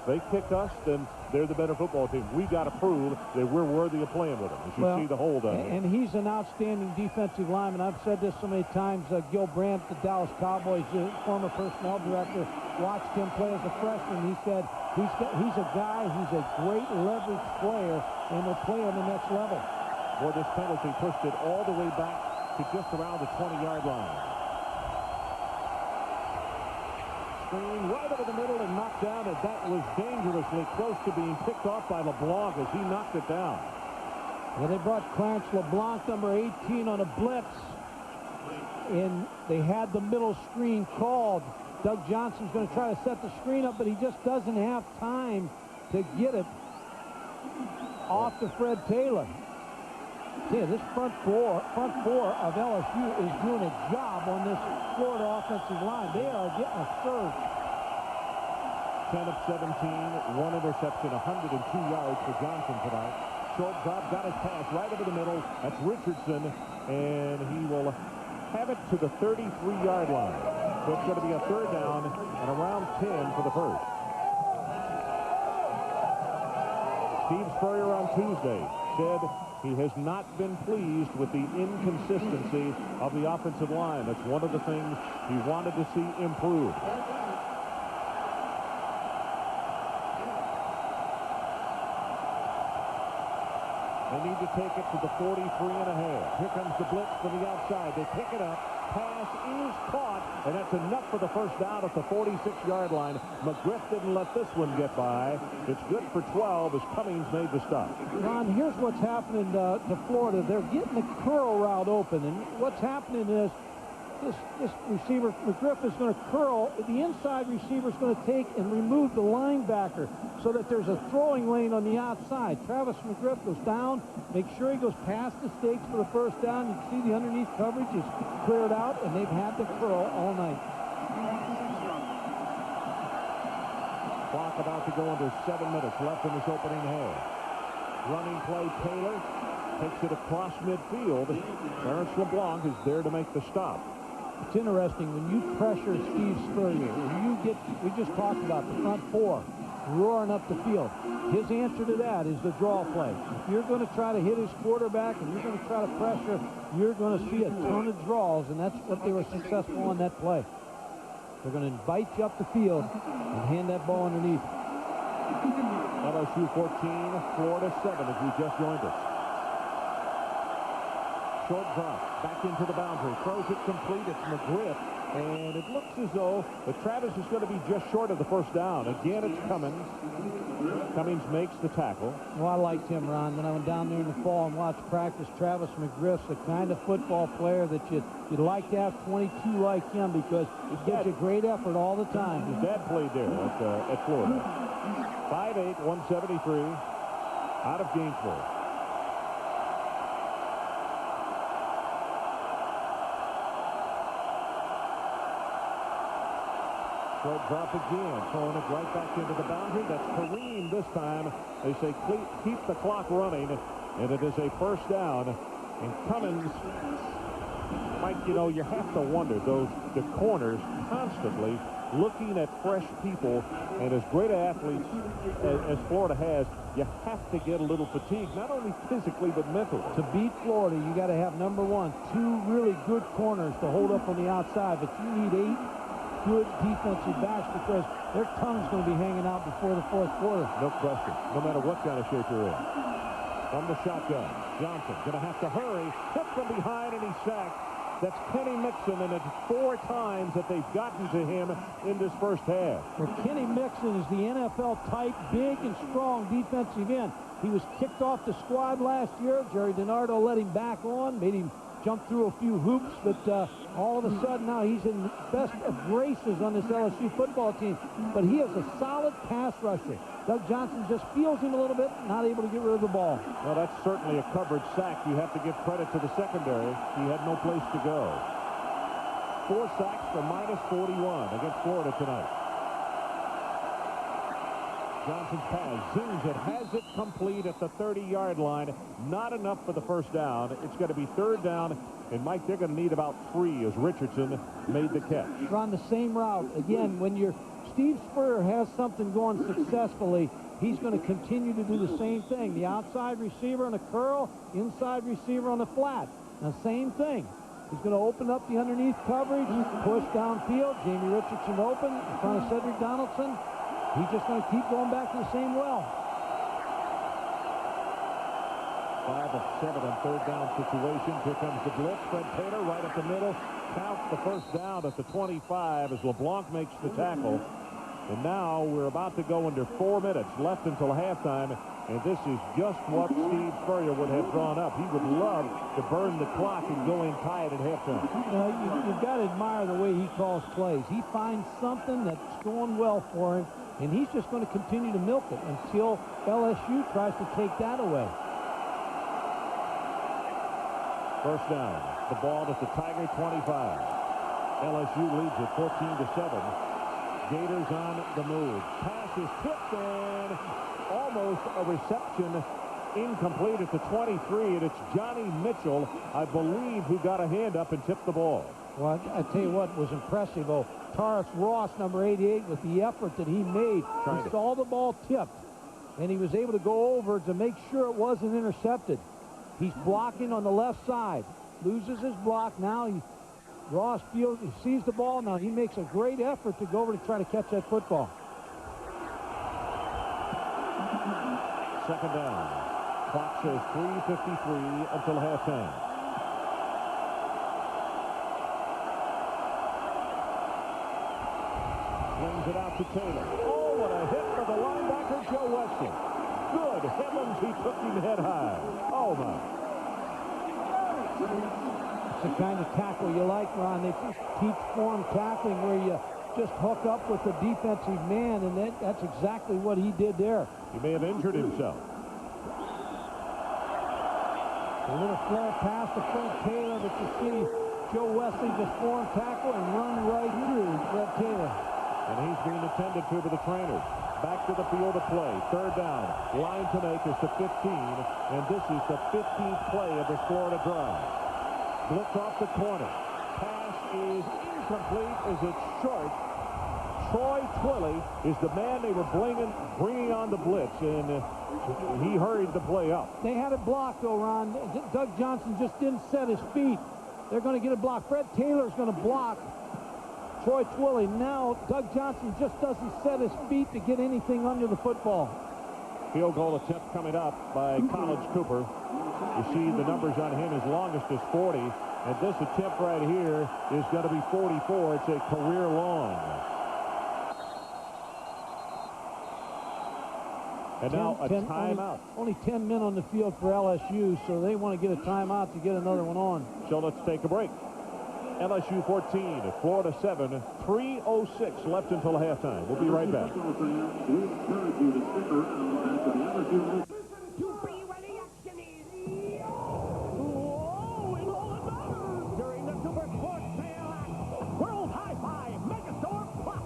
they kick us, then they're the better football team. We got to prove that we're worthy of playing with them. As you see the hold on. And he's an outstanding defensive lineman. I've said this so many times. Gil Brandt, the Dallas Cowboys, former personnel director, watched him play as a freshman. He said he's a guy. He's a great leverage player, and will play on the next level. Boy, this penalty pushed it all the way back to just around the 20-yard line. Screen right over the middle and knocked down, and that was dangerously close to being picked off by LeBlanc as he knocked it down. Well, they brought Clarence LeBlanc, number 18, on a blitz, and they had the middle screen called. Doug Johnson's going to try to set the screen up, but he just doesn't have time to get it off to Fred Taylor. Yeah, this front four of LSU is doing a job on this Florida offensive line. They are getting a surge. 10 of 17, one interception, 102 yards for Johnson tonight. Short drop, got his pass right over the middle. That's Richardson, and he will have it to the 33-yard line. So it's going to be a third down and around 10 for the first. Steve Spurrier on Tuesday said he has not been pleased with the inconsistency of the offensive line. That's one of the things he wanted to see improved. They need to take it to the 43.5. Here comes the blitz from the outside. They pick it up. Pass is caught, and that's enough for the first down at the 46-yard line. McGriff didn't let this one get by. It's good for 12 as Cummings made the stop. Ron, here's what's happening to Florida. They're getting the curl route open, and what's happening is this receiver, McGriff, is going to curl. The inside receiver is going to take and remove the linebacker so that there's a throwing lane on the outside. Travis McGriff goes down, make sure he goes past the stakes for the first down. You can see the underneath coverage is cleared out, and they've had to curl all night. Clock about to go under 7 minutes left in this opening half. Running play, Taylor takes it across midfield. Clarence LeBlanc is there to make the stop. It's interesting when you pressure Steve Spurrier, when you get, we just talked about the front four roaring up the field. His answer to that is the draw play. If you're going to try to hit his quarterback and you're going to try to pressure, you're going to see a ton of draws, and that's what they were successful on that play. They're going to invite you up the field and hand that ball underneath. LSU 14, Florida 7 as we just joined us. Short drop, back into the boundary, throws it complete, it's McGriff, and it looks as though the Travis is going to be just short of the first down. Again, it's Cummins. Cummins makes the tackle. Well, I liked him, Ron. When I went down there in the fall and watched practice, Travis McGriff's the kind of football player that you'd like to have 22 like him because he gives you great effort all the time. His dad played there at Florida. 5'8", 173, out of Gainesville. Short drop again, throwing it right back into the boundary. That's Kareem this time. They say keep the clock running, and it is a first down. And Cummins, Mike, you know, you have to wonder, the corners constantly looking at fresh people, and as great athletes as Florida has, you have to get a little fatigued, not only physically but mentally. To beat Florida, you got to have, number one, 2 really good corners to hold up on the outside, but you need 8 good defensive backs because their tongue's going to be hanging out before the fourth quarter. No question, no matter what kind of shape you're in. From the shotgun, Johnson going to have to hurry, hit from behind, and he's sacked. That's Kenny Mixon, and it's 4 times that they've gotten to him in this first half. Well, Kenny Mixon is the NFL type, big and strong defensive end. He was kicked off the squad last year. Jerry DiNardo let him back on, made him jump through a few hoops, but all of a sudden now he's in the best of graces on this LSU football team. But he is a solid pass rusher. Doug Johnson just feels him a little bit, not able to get rid of the ball. Well, that's certainly a coverage sack. You have to give credit to the secondary. He had no place to go. 4 sacks for -41 against Florida tonight. Johnson's pass, zooms it, has it complete at the 30-yard line. Not enough for the first down. It's going to be 3rd down, and Mike, they're going to need about 3 as Richardson made the catch. Run the same route. Again, when Steve Spurrier has something going successfully, he's going to continue to do the same thing. The outside receiver on the curl, inside receiver on the flat. Now, same thing. He's going to open up the underneath coverage, push downfield. Jamie Richardson open in front of Cedric Donaldson. He's just going to keep going back to the same well. 5 of 7 on 3rd down situations. Here comes the blitz. Fred Taylor right up the middle. Counts the first down at the 25 as LeBlanc makes the tackle. And now we're about to go under 4 minutes left until halftime. And this is just what Steve Spurrier would have drawn up. He would love to burn the clock and go in tied at halftime. You've got to admire the way he calls plays. He finds something that's going well for him, and he's just going to continue to milk it until LSU tries to take that away. First down. The ball at the Tiger 25. LSU leads it 14-7. Gators on the move. Pass is tipped and almost a reception incomplete at the 23, and it's Johnny Mitchell, I believe, who got a hand up and tipped the ball. Well, I tell you what was impressive, though. Taurus Ross, number 88, with the effort that he made. He saw the ball tipped, and he was able to go over to make sure it wasn't intercepted. He's blocking on the left side. Loses his block. Now Ross feels, he sees the ball. Now he makes a great effort to go over to try to catch that football. 2nd down. Clock says 3:53 until halftime. Swings it out to Taylor. Oh, what a hit for the linebacker, Joe Weston. Good heavens, he took him head high. Oh, my. That's the kind of tackle you like, Ron. They just teach form tackling where you just hook up with the defensive man, and that's exactly what he did there. He may have injured himself. A little flare pass to Fred Taylor, but you see Joe Wesley just form tackle and run right through Fred Taylor. And he's being attended to by the trainers. Back to the field of play. Third down. Line to make is the 15, and this is the 15th play of this Florida drive. Blitz off the corner. Pass is incomplete as it's short. Troy Twilley is the man they were bringing on the blitz, and he hurried the play up. They had it blocked, though, Ron. Doug Johnson just didn't set his feet. They're going to get it blocked. Fred Taylor's going to block Troy Twilley. Now, Doug Johnson just doesn't set his feet to get anything under the football. Field goal attempt coming up by Collins Cooper. You see the numbers on him. His longest is 40. And this attempt right here is going to be 44. It's a career long. And now a timeout. Only 10 men on the field for LSU, so they want to get a timeout to get another one on. So let's take a break. LSU 14, Florida 7, 3:06 left until halftime. We'll be right back. During the Super Sports Sale at World Hi-Fi Megastore Plus.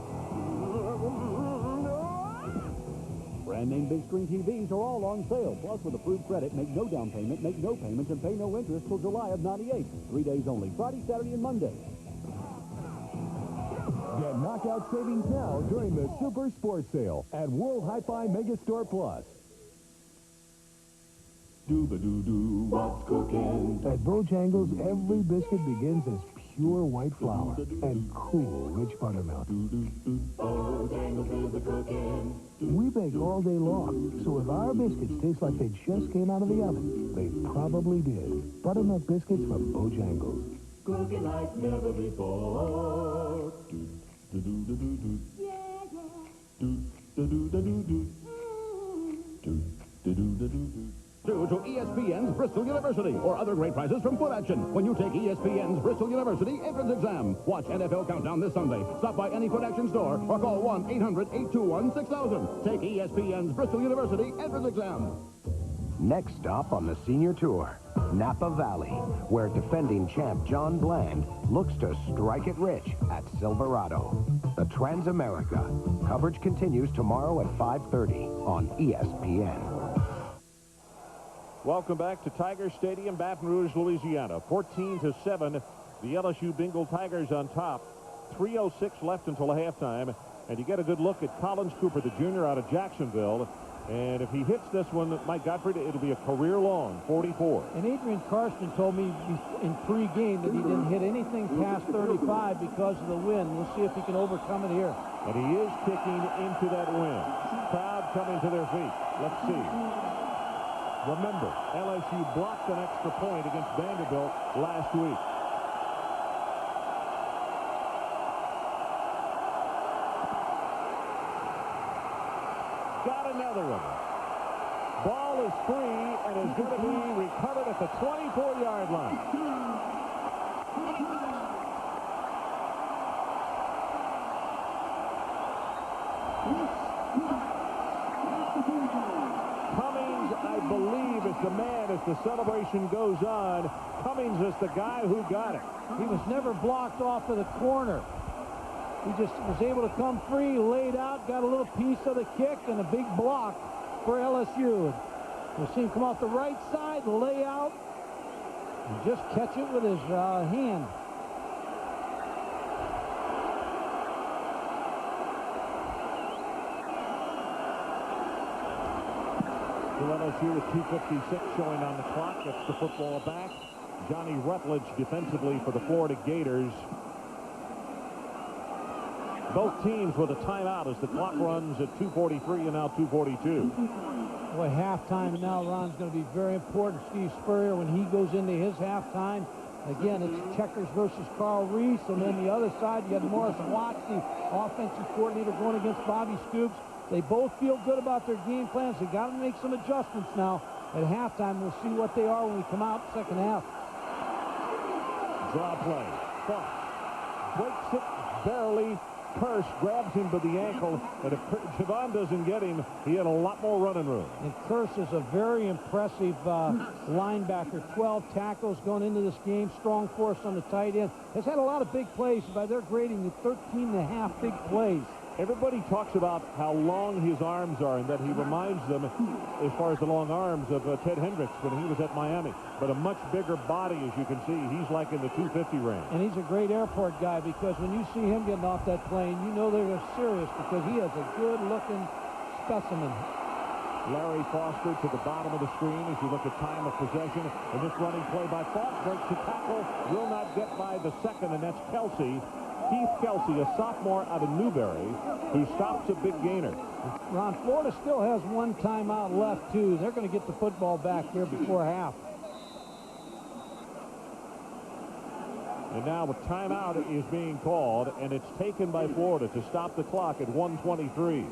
Brand name big screen TVs are all on sale. Plus, with approved credit, make no down payment, make no payments, and pay no interest till July of '98. 3 days only, Friday, Saturday, and Monday. Get knockout savings now during the Super Sports Sale at World Hi-Fi Megastore Plus. Doo-ba-doo-doo, what's cooking? At Bojangles, every biscuit begins as pure white flour and cool, rich buttermilk. Bojangles do the cooking. We bake all day long, so if our biscuits taste like they just came out of the oven, they probably did. Buttermilk biscuits from Bojangles. Cooking like never before. Due to ESPN's Bristol University or other great prizes from Foot Action when you take ESPN's Bristol University entrance exam. Watch NFL Countdown this Sunday. Stop by any Foot Action store or call 1-800-821-6000. Take ESPN's Bristol University entrance exam. Next stop on the senior tour, Napa Valley, where defending champ John Bland looks to strike it rich at Silverado. The Transamerica. Coverage continues tomorrow at 5:30 on ESPN. Welcome back to Tiger Stadium, Baton Rouge, Louisiana. 14-7, the LSU Bengal Tigers on top. 3:06 left until halftime, and you get a good look at Collins Cooper, the junior out of Jacksonville. And if he hits this one, Mike Gottfried, it'll be a career-long 44. And Adrian Karsten told me in pre-game that he didn't hit anything past 35 because of the wind. We'll see if he can overcome it here. And he is kicking into that wind. Crowd coming to their feet. Let's see. Remember, LSU blocked an extra point against Vanderbilt last week. Got another one. Ball is free and is going to be recovered at the 24-yard line. Cummings, I believe, is the man as the celebration goes on. Cummings is the guy who got it. He was never blocked off of the corner. He just was able to come free, laid out, got a little piece of the kick, and a big block for LSU. We'll see him come off the right side, lay out, and just catch it with his hand. LSU with 2:56 showing on the clock. Gets the football back. Johnny Rutledge defensively for the Florida Gators. Both teams with a timeout as the clock runs at 2:43 and now 2:42. Boy, halftime now, Ron's going to be very important. Steve Spurrier, when he goes into his halftime, again, it's Checkers versus Carl Reese, and then the other side, you got Morris Watts, the offensive coordinator, going against Bobby Stoops. They both feel good about their game plans. They got to make some adjustments now at halftime. We'll see what they are when we come out second half. Draw play. Falk breaks it barely. Kearse grabs him by the ankle, and if Javon doesn't get him, he had a lot more running room. And Kearse is a very impressive linebacker. 12 tackles going into this game. Strong force on the tight end. Has had a lot of big plays. By their grading, 13.5 big plays. Everybody talks about how long his arms are and that he reminds them, as far as the long arms, of Ted Hendricks when he was at Miami. But a much bigger body, as you can see. He's like in the 250 range. And he's a great airport guy, because when you see him getting off that plane, you know they're serious, because he has a good-looking specimen. Larry Foster to the bottom of the screen as you look at time of possession. And this running play by Falk breaks the tackle, will not get by the second, and that's Kelsey. Keith Kelsey, a sophomore out of Newberry, who stops a big gainer. Ron, Florida still has one timeout left, too. They're going to get the football back here before half. And now a timeout is being called, and it's taken by Florida to stop the clock at 1:23.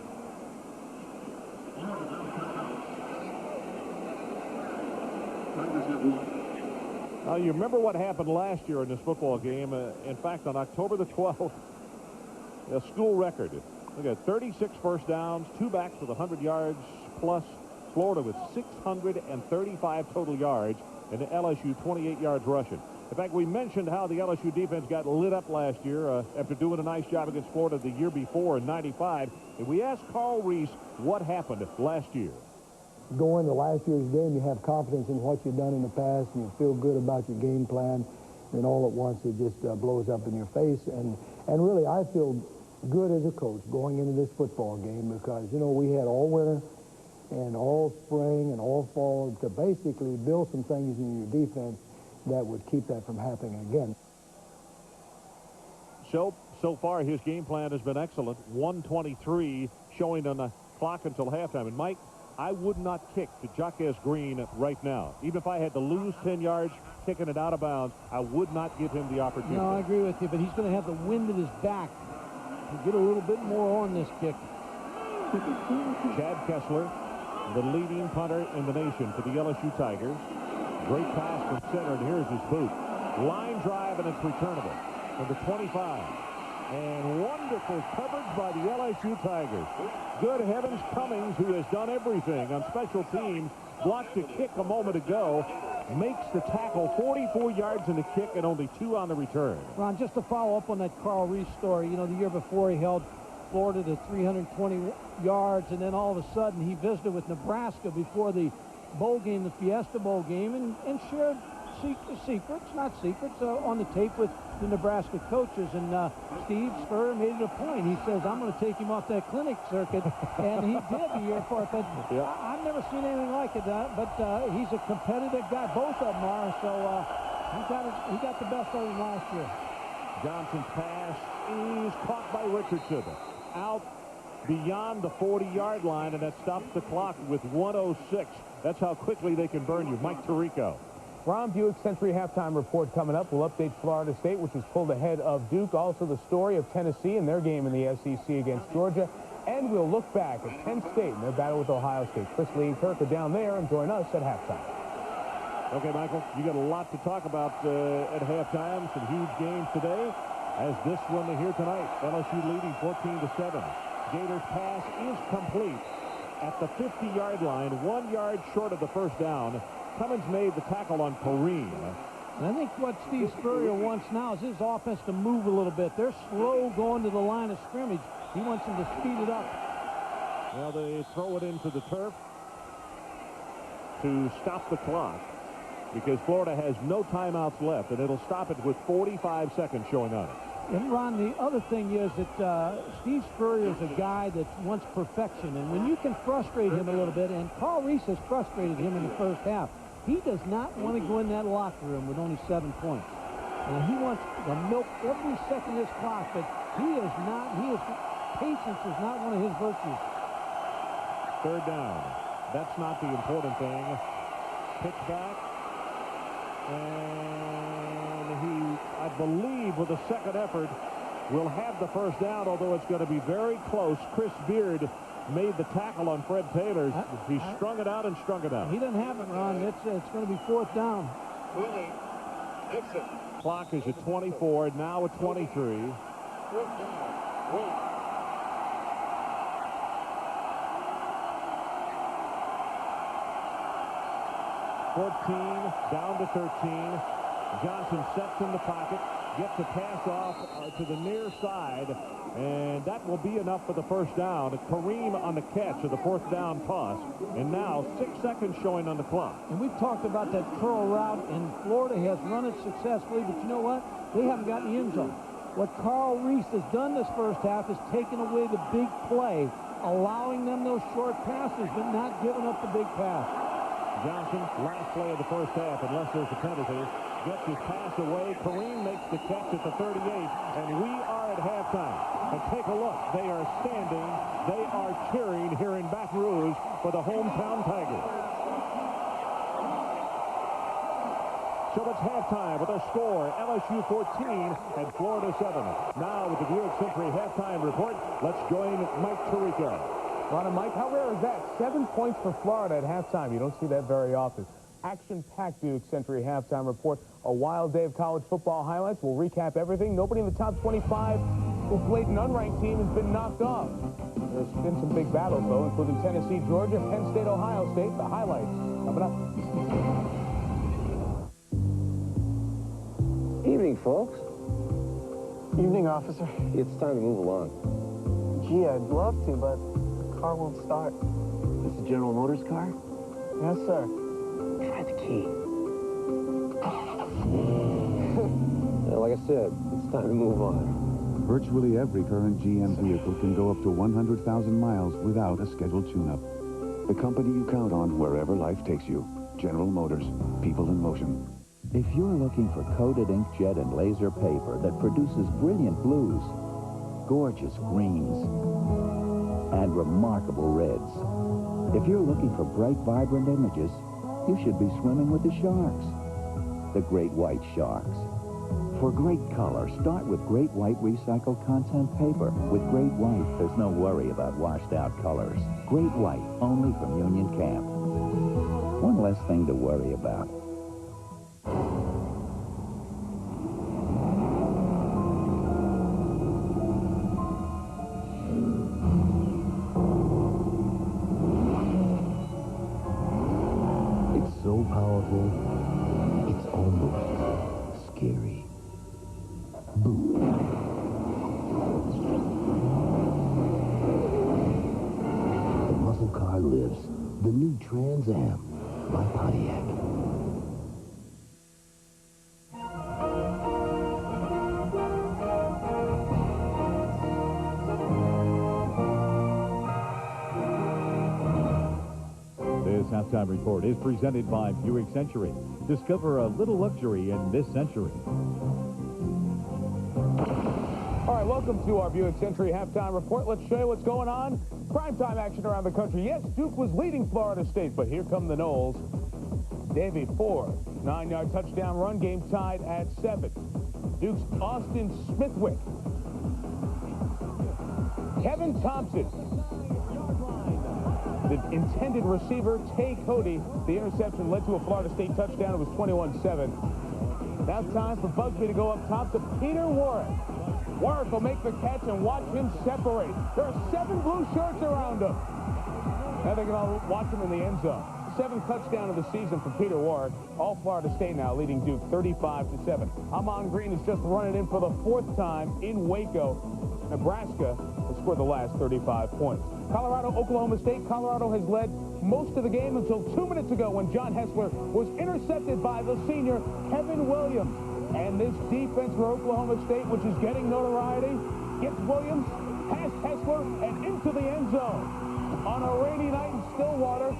Now, you remember what happened last year in this football game. In fact, on October the 12th, a school record. Look at 36 first downs, 2 backs with 100 yards, plus Florida with 635 total yards, and the LSU 28 yards rushing. In fact, we mentioned how the LSU defense got lit up last year after doing a nice job against Florida the year before in '95. And we asked Carl Reese what happened last year. Go into last year's game, you have confidence in what you've done in the past, and you feel good about your game plan, and all at once it just blows up in your face. And really, I feel good as a coach going into this football game, because, you know, we had all winter and all spring and all fall to basically build some things in your defense that would keep that from happening again. So far, his game plan has been excellent. 1:23 showing on the clock until halftime. And, Mike, I would not kick to Jaquez Green right now. Even if I had to lose 10 yards kicking it out of bounds, I would not give him the opportunity. No, I agree with you, but he's going to have the wind at his back to get a little bit more on this kick. Chad Kessler, the leading punter in the nation for the LSU Tigers. Great pass from center, and here's his boot. Line drive, and it's returnable from the 25. And wonderful coverage by the LSU Tigers. Good heavens, Cummings, who has done everything on special teams, blocked a kick a moment ago, makes the tackle, 44 yards in the kick and only 2 on the return. Ron, just to follow up on that Carl Reese story, you know, the year before he held Florida to 320 yards, and then all of a sudden he visited with Nebraska before the bowl game, the Fiesta Bowl game, and shared secrets, not secrets, on the tape with the Nebraska coaches. And Steve Spurrier made it a point. He says, I'm going to take him off that clinic circuit, and he did the year before. But yeah. I've never seen anything like it, but he's a competitive guy. Both of them are, so he got the best of him last year. Johnson's pass is caught by Richardson. Out beyond the 40-yard line, and that stops the clock with 1:06. That's how quickly they can burn you. Mike Tirico. Ron Buick's Century Halftime Report coming up. We'll update Florida State, which is pulled ahead of Duke. Also the story of Tennessee and their game in the SEC against Georgia. And we'll look back at Penn State and their battle with Ohio State. Chris Lee and Kirk are down there, and join us at halftime. Okay, Michael, you got a lot to talk about at halftime. Some huge games today, as this one here tonight. LSU leading 14-7. Gators pass is complete at the 50-yard line, 1 yard short of the first down. Cummins made the tackle on Kareem. And I think what Steve Spurrier wants now is his offense to move a little bit. They're slow going to the line of scrimmage. He wants them to speed it up. Well, they throw it into the turf to stop the clock, because Florida has no timeouts left, and it'll stop it with 45 seconds showing on it. And, Ron, the other thing is that Steve Spurrier is a guy that wants perfection. And when you can frustrate him a little bit, and Carl Reese has frustrated him in the first half, he does not want to go in that locker room with only 7 points. And he wants to milk every second of this clock, but patience is not one of his virtues. Third down. That's not the important thing. Pitch back. And he, I believe, with a second effort, will have the first down, although it's going to be very close. Chris Beard made the tackle on Fred Taylor. He strung it out and strung it out. He doesn't have it, Ron. It's going to be 4th down. Clock is at 24, now at 23. 14 down to 13. Johnson sets in the pocket, gets a pass off to the near side, and that will be enough for the first down. Kareem on the catch of the fourth down toss, and now 6 seconds showing on the clock. And we've talked about that curl route, and Florida has run it successfully, but you know what? They haven't gotten the end zone. What Carl Reese has done this first half is taken away the big play, allowing them those short passes, but not giving up the big pass. Johnson, last play of the first half, unless there's a penalty, gets his pass away. Kareem makes the catch at the 38, and we are at halftime. And take a look. They are standing. They are cheering here in Baton Rouge for the hometown Tigers. So it's halftime with a score, LSU 14 and Florida 7. Now with the Buick Century halftime report, let's join Mike Tirico. Ron and Mike, how rare is that? 7 points for Florida at halftime. You don't see that very often. Action-packed Buick Century halftime report. A wild day of college football highlights. We'll recap everything. Nobody in the top 25 who played an unranked team has been knocked off. There's been some big battles, though, including Tennessee, Georgia, Penn State, Ohio State. The highlights coming up. Evening, folks. Evening, officer. It's time to move along. Gee, I'd love to, but the car won't start. This is General Motors car? Yes, sir. Try the key. Like I said, it's time to move on. Virtually every current GM vehicle can go up to 100,000 miles without a scheduled tune-up. The company you count on wherever life takes you. General Motors. People in motion. If you're looking for coated inkjet and laser paper that produces brilliant blues, gorgeous greens, and remarkable reds, if you're looking for bright, vibrant images, you should be swimming with the sharks, the great white sharks. For great color, start with Great White recycled content paper. With Great White, there's no worry about washed-out colors. Great White, only from Union Camp. One less thing to worry about. It's so powerful, it's almost scary. Boom. The muscle car lives. The new Trans Am by Pontiac. This halftime report is presented by Buick Century. Discover a little luxury in this century. All right, welcome to our Buick Century halftime report. Let's show you what's going on. Primetime action around the country. Yes, Duke was leading Florida State, but here come the Noles. Davey Ford, 9-yard touchdown run, game tied at 7. Duke's Austin Smithwick. Kevin Thompson. The intended receiver, Tay Cody. The interception led to a Florida State touchdown. It was 21-7. Now time for Busby to go up top to Peter Warwick. Warwick will make the catch and watch him separate. There are 7 blue shirts around him. Now they're going to watch him in the end zone. 7th touchdown of the season for Peter Warwick. All Florida State now leading Duke 35-7. Amon Green has just run it in for the 4th time in Waco. Nebraska has scored the last 35 points. Colorado, Oklahoma State. Colorado has led most of the game until 2 minutes ago when John Hessler was intercepted by the senior Kevin Williams. And this defense for Oklahoma State, which is getting notoriety, gets Williams past Hessler and into the end zone. On a rainy night in Stillwater,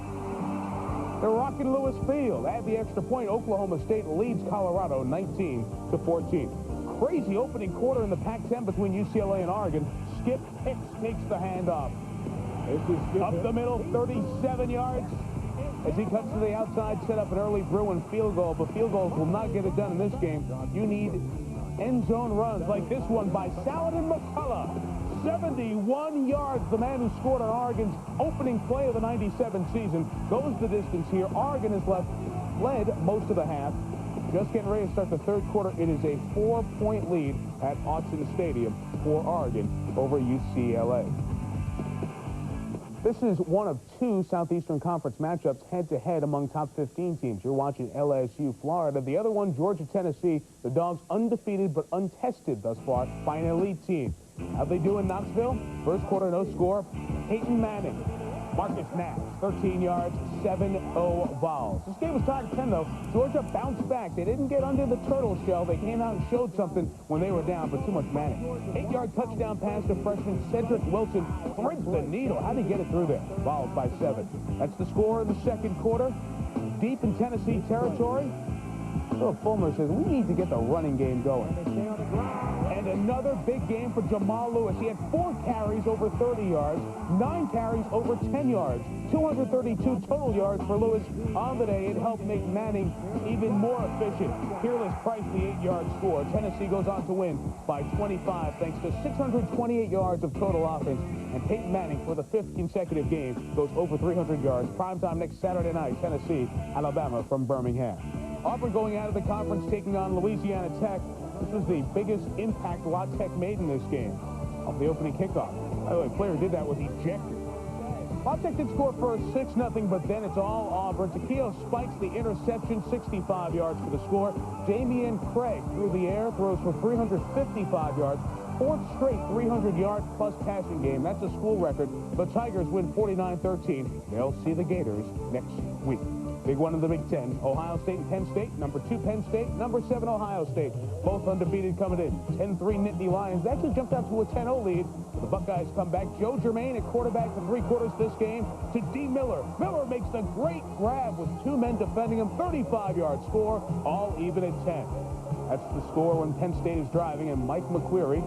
they're rocking Lewis Field. Add the extra point. Oklahoma State leads Colorado 19-14. Crazy opening quarter in the Pac-10 between UCLA and Oregon. Skip Hicks takes the handoff. Up the middle, 37 yards. As he cuts to the outside, set up an early Bruin field goal. But field goals will not get it done in this game. You need end zone runs like this one by Saladin McCullough. 71 yards. The man who scored on Oregon's opening play of the 97 season goes the distance here. Oregon has led most of the half. just getting ready to start the third quarter. It is a 4-point lead at Autzen Stadium for Oregon over UCLA. This is one of two Southeastern Conference matchups head-to-head among top 15 teams. You're watching LSU, Florida. The other one, Georgia, Tennessee. The Dogs undefeated but untested thus far by an elite team. How'd they do in Knoxville? First quarter, no score. Peyton Manning. Marcus Nash, 13 yards, 7-0 balls. This game was tied at 10, though. Georgia bounced back. They didn't get under the turtle shell. They came out and showed something when they were down, but too much Manning. 8-yard touchdown pass to freshman Cedric Wilson. Threads the needle. How'd he get it through there? Vols by 7. That's the score in the second quarter. Deep in Tennessee territory. Phil Fulmer says, we need to get the running game going. And another big game for Jamal Lewis. He had 4 carries over 30 yards, 9 carries over 10 yards, 232 total yards for Lewis on the day. It helped make Manning even more efficient. Peerless Price, the 8-yard score. Tennessee goes on to win by 25 thanks to 628 yards of total offense. And Peyton Manning, for the 5th consecutive game, goes over 300 yards. Primetime next Saturday night, Tennessee, Alabama from Birmingham. Auburn going out of the conference, taking on Louisiana Tech. This was the biggest impact La Tech made in this game of the opening kickoff. By the way, the player did that was ejected. La Tech did score first 6-0, but then it's all Auburn. Takeo spikes the interception, 65 yards for the score. Damian Craig through the air, throws for 355 yards. 4th straight 300-yard plus passing game. That's a school record. The Tigers win 49-13. They'll see the Gators next week. Big one in the Big Ten. Ohio State and Penn State. Number 2 Penn State. Number 7 Ohio State. Both undefeated coming in. 10-3 Nittany Lions. They actually jumped out to a 10-0 lead. The Buckeyes come back. Joe Germain at quarterback for 3 quarters this game to D. Miller. Miller makes the great grab with 2 men defending him. 35-yard score. All even at 10. That's the score when Penn State is driving, and Mike McQuarrie.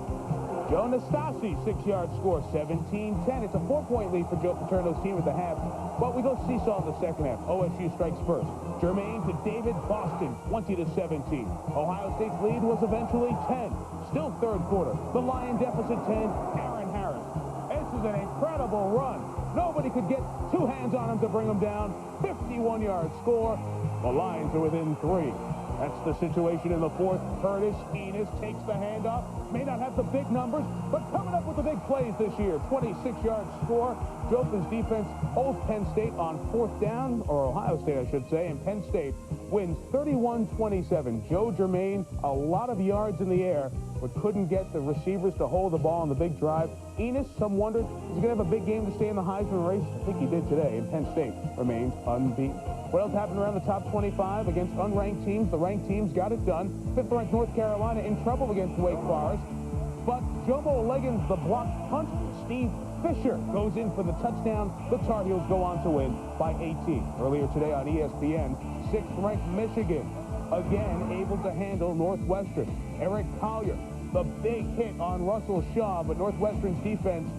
Joe Nastasi, 6-yard score, 17-10. It's a 4-point lead for Joe Paterno's team at the half. But we go seesaw in the second half. OSU strikes first. Germain to David Boston, 20-17. Ohio State's lead was eventually 10. Still third quarter. The Lion deficit 10. Aaron Harris. This is an incredible run. Nobody could get 2 hands on him to bring him down. 51-yard score. The Lions are within 3. That's the situation in the fourth. Curtis Enos takes the handoff. May not have the big numbers, but coming up with the big plays this year. 26-yard score. Jopa's defense holds Penn State on 4th down, or Ohio State, I should say, and Penn State wins 31-27. Joe Germain, a lot of yards in the air, but couldn't get the receivers to hold the ball on the big drive. Enos, some wondered, is he going to have a big game to stay in the Heisman race? I think he did today, and Penn State remains unbeaten. What else happened around the top 25 against unranked teams? The ranked teams got it done. 5th-ranked North Carolina in trouble against Wake Forest. But Jomo Leggins, the blocked punt. Steve Fisher goes in for the touchdown. The Tar Heels go on to win by 18. Earlier today on ESPN, 6th-ranked Michigan, again able to handle Northwestern. Eric Collier, the big hit on Russell Shaw, but Northwestern's defense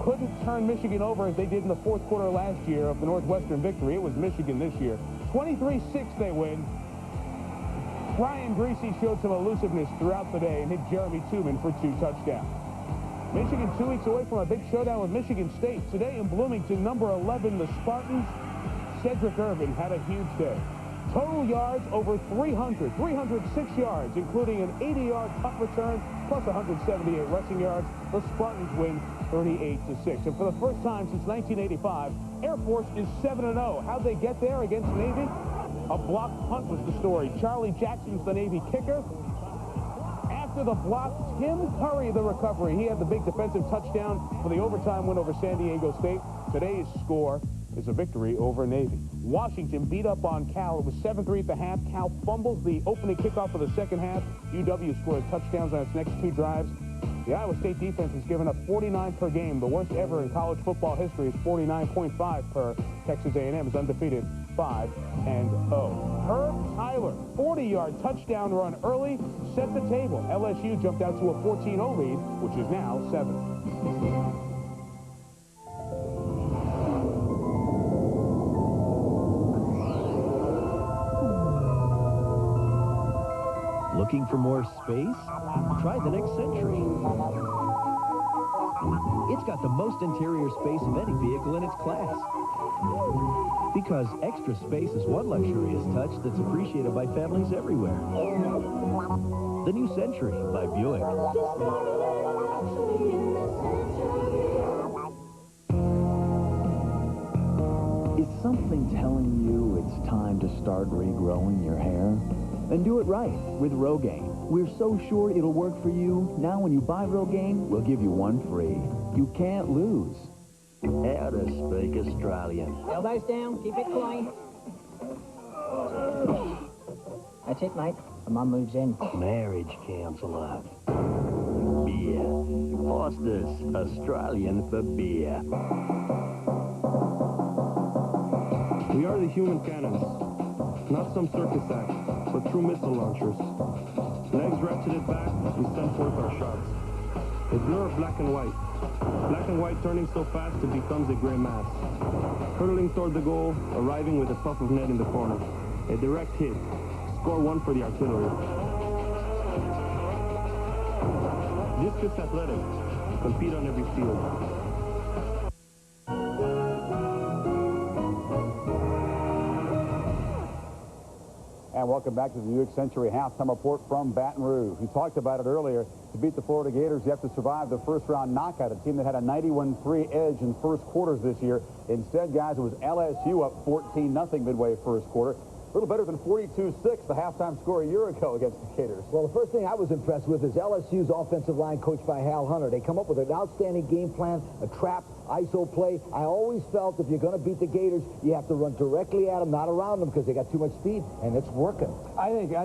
couldn't turn Michigan over as they did in the 4th quarter last year of the Northwestern victory. It was Michigan this year. 23-6 they win. Brian Greasy showed some elusiveness throughout the day and hit Jeremy Tooman for 2 touchdowns. Michigan 2 weeks away from a big showdown with Michigan State. Today in Bloomington, number 11, the Spartans. Cedric Irvin had a huge day. Total yards over 300, 306 yards, including an 80-yard punt return, plus 178 rushing yards. The Spartans win 38-6. And for the first time since 1985, Air Force is 7-0. How'd they get there against Navy? A blocked punt was the story. Charlie Jackson's the Navy kicker. After the block, Tim Curry, the recovery. He had the big defensive touchdown for the overtime win over San Diego State. Today's score is a victory over Navy. Washington beat up on Cal. It was 7-3 at the half. Cal fumbles the opening kickoff of the second half. UW scores touchdowns on its next 2 drives. The Iowa State defense has given up 49 per game. The worst ever in college football history is 49.5 per. Texas A&M is undefeated 5-0. Herb Tyler, 40-yard touchdown run early, set the table. LSU jumped out to a 14-0 lead, which is now 7. Looking for more space? Try the next Century. It's got the most interior space of any vehicle in its class. Because extra space is one luxurious touch that's appreciated by families everywhere. The new Century by Buick. Is something telling you it's time to start regrowing your hair? Then do it right with Rogaine. We're so sure it'll work for you. Now when you buy Rogaine, we'll give you one free. You can't lose. How to speak Australian. Elbows down, keep it clean. That's it, mate. The mum moves in. Marriage counsellor. Beer. Foster's Australian for beer. We are the human cannons. Not some circus act, but true missile launchers. Legs ratcheted back, we send forth our shots. A blur of black and white. Black and white turning so fast it becomes a gray mass. Hurtling toward the goal, arriving with a puff of net in the corner. A direct hit. Score 1 for the artillery. Discus athletic. Compete on every field. And welcome back to the Buick Century halftime report from Baton Rouge. We talked about it earlier. To beat the Florida Gators, you have to survive the first-round knockout, a team that had a 91-3 edge in first quarters this year. Instead, guys, it was LSU up 14-0 midway first quarter. A little better than 42-6, the halftime score a year ago against the Gators. Well, the first thing I was impressed with is LSU's offensive line coached by Hal Hunter. They come up with an outstanding game plan, a trap, ISO play. I always felt if you're going to beat the Gators, you have to run directly at them, not around them, because they got too much speed, and it's working. I think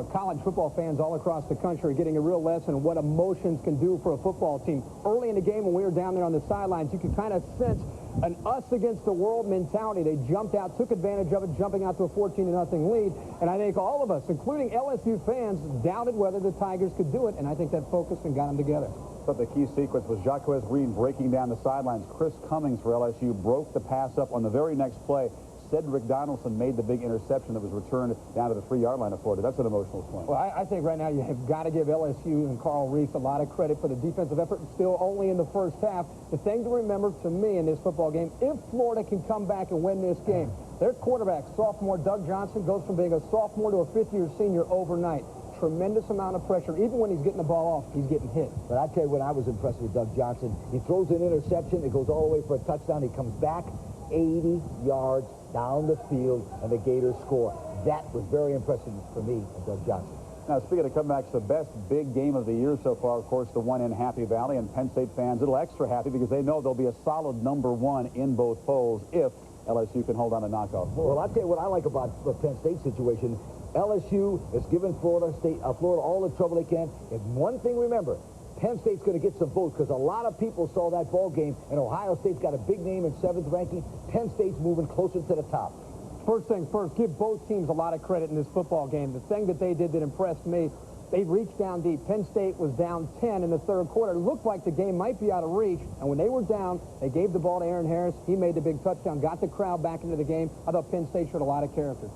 college football fans all across the country are getting a real lesson of what emotions can do for a football team. Early in the game, when we were down there on the sidelines, you could kind of sense an us-against-the-world mentality. They jumped out, took advantage of it, jumping out to a 14-0 lead. And I think all of us, including LSU fans, doubted whether the Tigers could do it, and I think that focused and got them together. But the key sequence was Jacquez Green breaking down the sidelines. Chris Cummings for LSU broke the pass up on the very next play. Cedric Donaldson made the big interception that was returned down to the 3-yard line of Florida. That's an emotional swing. Well, I think right now you have got to give LSU and Carl Reese a lot of credit for the defensive effort. Still only in the first half. The thing to remember to me in this football game, if Florida can come back and win this game, their quarterback, sophomore Doug Johnson, goes from being a sophomore to a fifth-year senior overnight. Tremendous amount of pressure. Even when he's getting the ball off, he's getting hit. But I tell you what, I was impressed with Doug Johnson. He throws an interception. It goes all the way for a touchdown. He comes back 80 yards down the field, and the Gators score. That was very impressive for me and Doug Johnson. Now, speaking of comebacks, the best big game of the year so far, of course, the one in Happy Valley, and Penn State fans a little extra happy because they know there'll be a solid #1 in both polls if LSU can hold on to knockout. Well, I'll tell you what I like about the Penn State situation. LSU has given Florida all the trouble they can. And one thing, remember, Penn State's going to get some votes because a lot of people saw that ball game, and Ohio State's got a big name in 7th ranking. Penn State's moving closer to the top. First things first, give both teams a lot of credit in this football game. The thing that they did that impressed me, they reached down deep. Penn State was down 10 in the third quarter. It looked like the game might be out of reach, and when they were down, they gave the ball to Aaron Harris. He made the big touchdown, got the crowd back into the game. I thought Penn State showed a lot of character.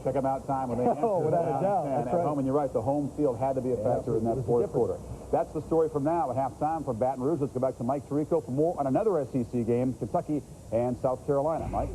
Check them out time when they enter without a doubt. at home, and you're right, the home field had to be a factor in that fourth quarter. That's the story from now at halftime from Baton Rouge. Let's go back to Mike Tirico for more on another SEC game, Kentucky and South Carolina. Mike?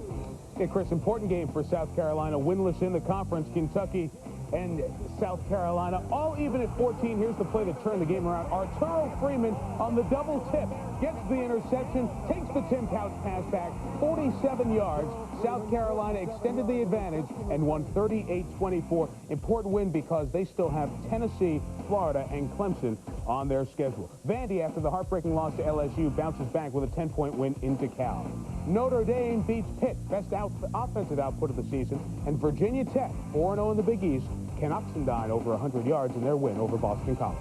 Yeah, Chris, important game for South Carolina. Winless in the conference, Kentucky and South Carolina, all even at 14. Here's the play that turned the game around. Arturo Freeman on the double tip, gets the interception, takes the Tim Couch pass back, 47 yards. South Carolina extended the advantage and won 38-24. Important win because they still have Tennessee, Florida, and Clemson on their schedule. Vandy, after the heartbreaking loss to LSU, bounces back with a 10-point win in DeKalb. Notre Dame beats Pitt, best offensive output of the season, and Virginia Tech, 4-0 in the Big East, can Oxendine over 100 yards in their win over Boston College.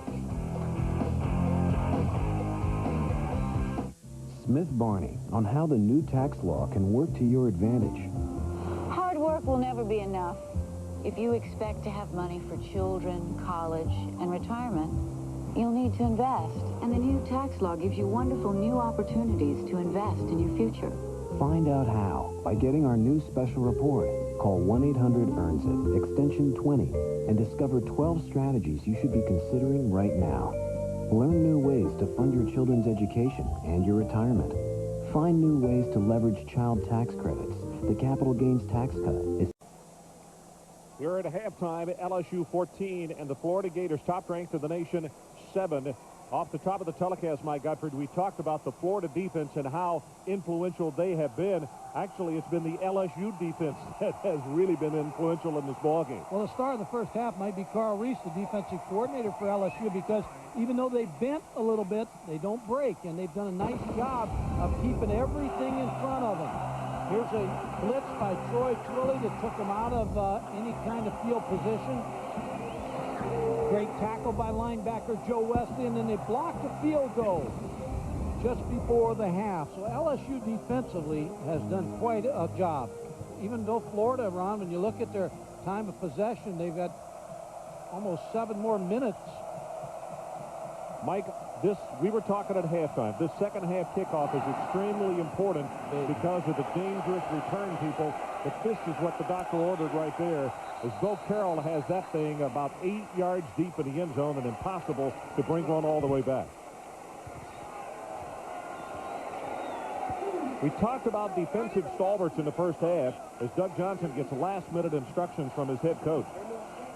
Smith Barney on how the new tax law can work to your advantage. Hard work will never be enough. If you expect to have money for children, college, and retirement, you'll need to invest. And the new tax law gives you wonderful new opportunities to invest in your future. Find out how by getting our new special report. Call 1-800-EARNS-IT, extension 20, and discover 12 strategies you should be considering right now. Learn new ways to fund your children's education and your retirement. Find new ways to leverage child tax credits. The capital gains tax cut is... We're at halftime, LSU 14, and the Florida Gators, top ranked in the nation, 7. Off the top of the telecast, Mike Gutford, we talked about the Florida defense and how influential they have been. Actually, it's been the LSU defense that has really been influential in this ballgame. Well, the star of the first half might be Carl Reese, the defensive coordinator for LSU, because even though they bent a little bit, they don't break, and they've done a nice job of keeping everything in front of them. Here's a blitz by Troy Twilley that took him out of any kind of field position. Great tackle by linebacker Joe Wesley, and then they blocked a field goal just before the half. So LSU defensively has done quite a job. Even though Florida, Ron, when you look at their time of possession, they've got almost 7 more minutes. Mike, we were talking at halftime. This second half kickoff is extremely important because of the dangerous return people. But this is what the doctor ordered right there, as Bo Carroll has that thing about 8 yards deep in the end zone and impossible to bring one all the way back. We talked about defensive stalwarts in the first half as Doug Johnson gets last-minute instructions from his head coach.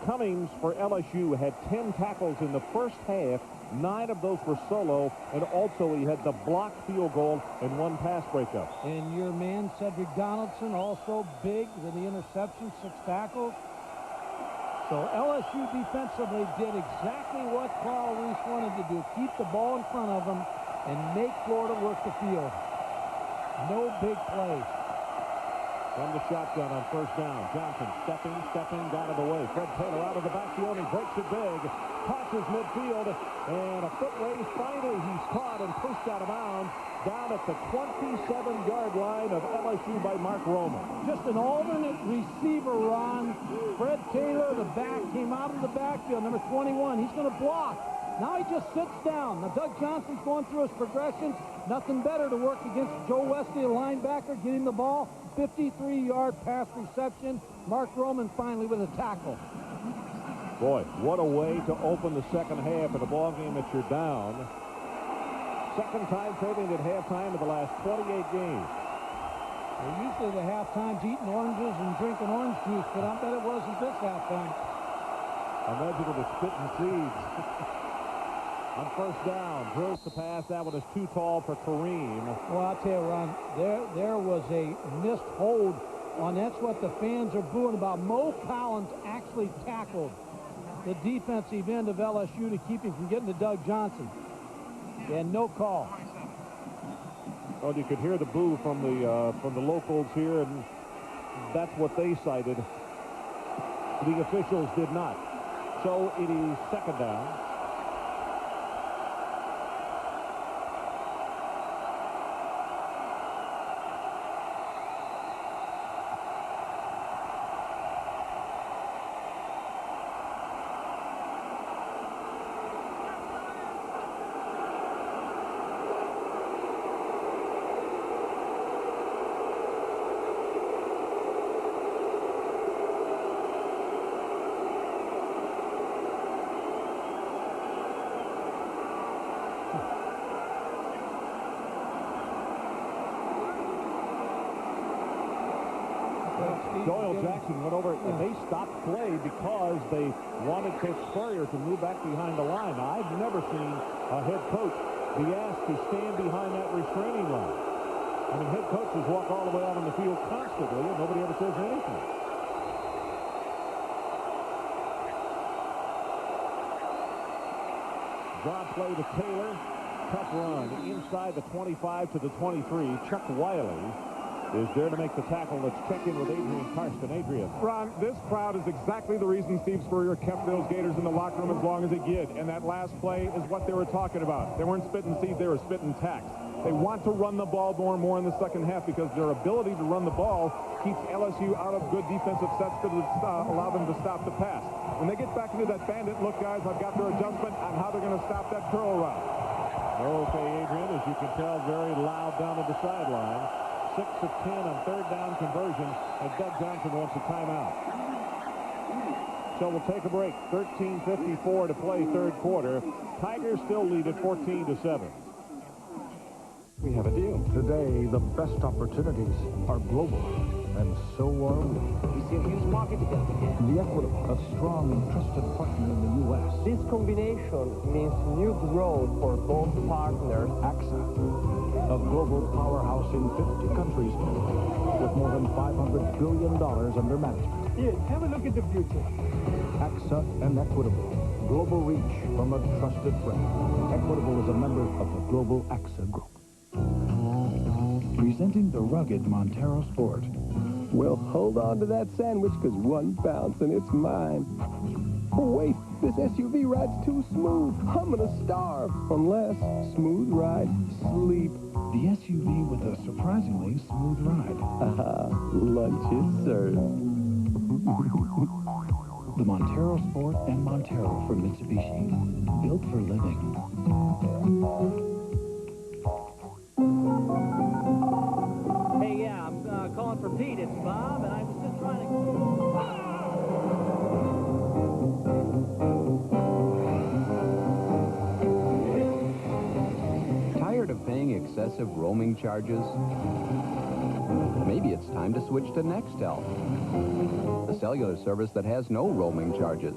Cummings for LSU had 10 tackles in the first half. 9 of those were solo, and also he had the blocked field goal and 1 pass breakup. And your man, Cedric Donaldson, also big with the interception, 6 tackles. So LSU defensively did exactly what Carl Reese wanted to do, keep the ball in front of them and make Florida work the field. No big plays. From the shotgun on first down. Johnson stepping out of the way. Fred Taylor out of the backfield. He breaks it big. Passes midfield. And a foot race. Finally, he's caught and pushed out of bounds down at the 27-yard line of LSU by Mark Roman. Just an alternate receiver, Ron. Fred Taylor, the back, came out of the backfield. Number 21. He's going to block. Now he just sits down. Now Doug Johnson's going through his progressions. Nothing better to work against Joe Wesley, a linebacker, getting the ball. 53-yard pass reception. Mark Roman finally with a tackle. Boy, what a way to open the second half of the ball game that you're down. Second time trailing at halftime of the last 28 games. Well, usually the halftime's eating oranges and drinking orange juice, but I bet it wasn't this halftime. Imagine it was spitting seeds. On first down, drills the pass. That one is too tall for Kareem. Well, I'll tell you, Ron, there was a missed hold on. That's what the fans are booing about. Mo Collins actually tackled the defensive end of LSU to keep him from getting to Doug Johnson. And no call. Well, you could hear the boo from the locals here, and that's what they cited. The officials did not. So it is second down. Doyle Jackson went over, and they stopped play because they wanted Coach Spurrier to move back behind the line. Now, I've never seen a head coach be asked to stand behind that restraining line. I mean, head coaches walk all the way out on the field constantly, and nobody ever says anything. Draw play to Taylor. Tough run inside the 25 to the 23. Chuck Wiley is there to make the tackle. Let's check in with Adrian Karsten. Adrian. Ron, this crowd is exactly the reason Steve Spurrier kept those Gators in the locker room as long as he did. And that last play is what they were talking about. They weren't spitting seeds, they were spitting tacks. They want to run the ball more and more in the second half because their ability to run the ball keeps LSU out of good defensive sets that would allow them to stop the pass. When they get back into that bandit look, guys, I've got their adjustment on how they're going to stop that curl route. Okay, Adrian, as you can tell, very loud down at the sideline. 6 of 10 on third down conversion, and Doug Johnson wants a timeout. So we'll take a break. 13:54 to play third quarter. Tigers still lead at 14-7. we have a deal. Today, the best opportunities are global, and so are we. We see a huge market together again. The Equitable, a strong and trusted partner in the U.S. This combination means new growth for both partners. AXA, a global powerhouse in 50 countries with more than $500 billion under management. Here, have a look at the future. AXA and Equitable, global reach from a trusted friend. Equitable is a member of the global AXA Group. Presenting the rugged Montero Sport. Well, hold on to that sandwich, because one bounce and it's mine. Oh, wait, this SUV ride's too smooth. I'm gonna starve. Unless smooth ride, sleep. The SUV with a surprisingly smooth ride. Lunch is served. The Montero Sport and Montero from Mitsubishi. Built for living. Hey, yeah, I'm calling for Pete. It's Bob, and I was just trying to... Tired of paying excessive roaming charges? Maybe it's time to switch to Nextel, the cellular service that has no roaming charges.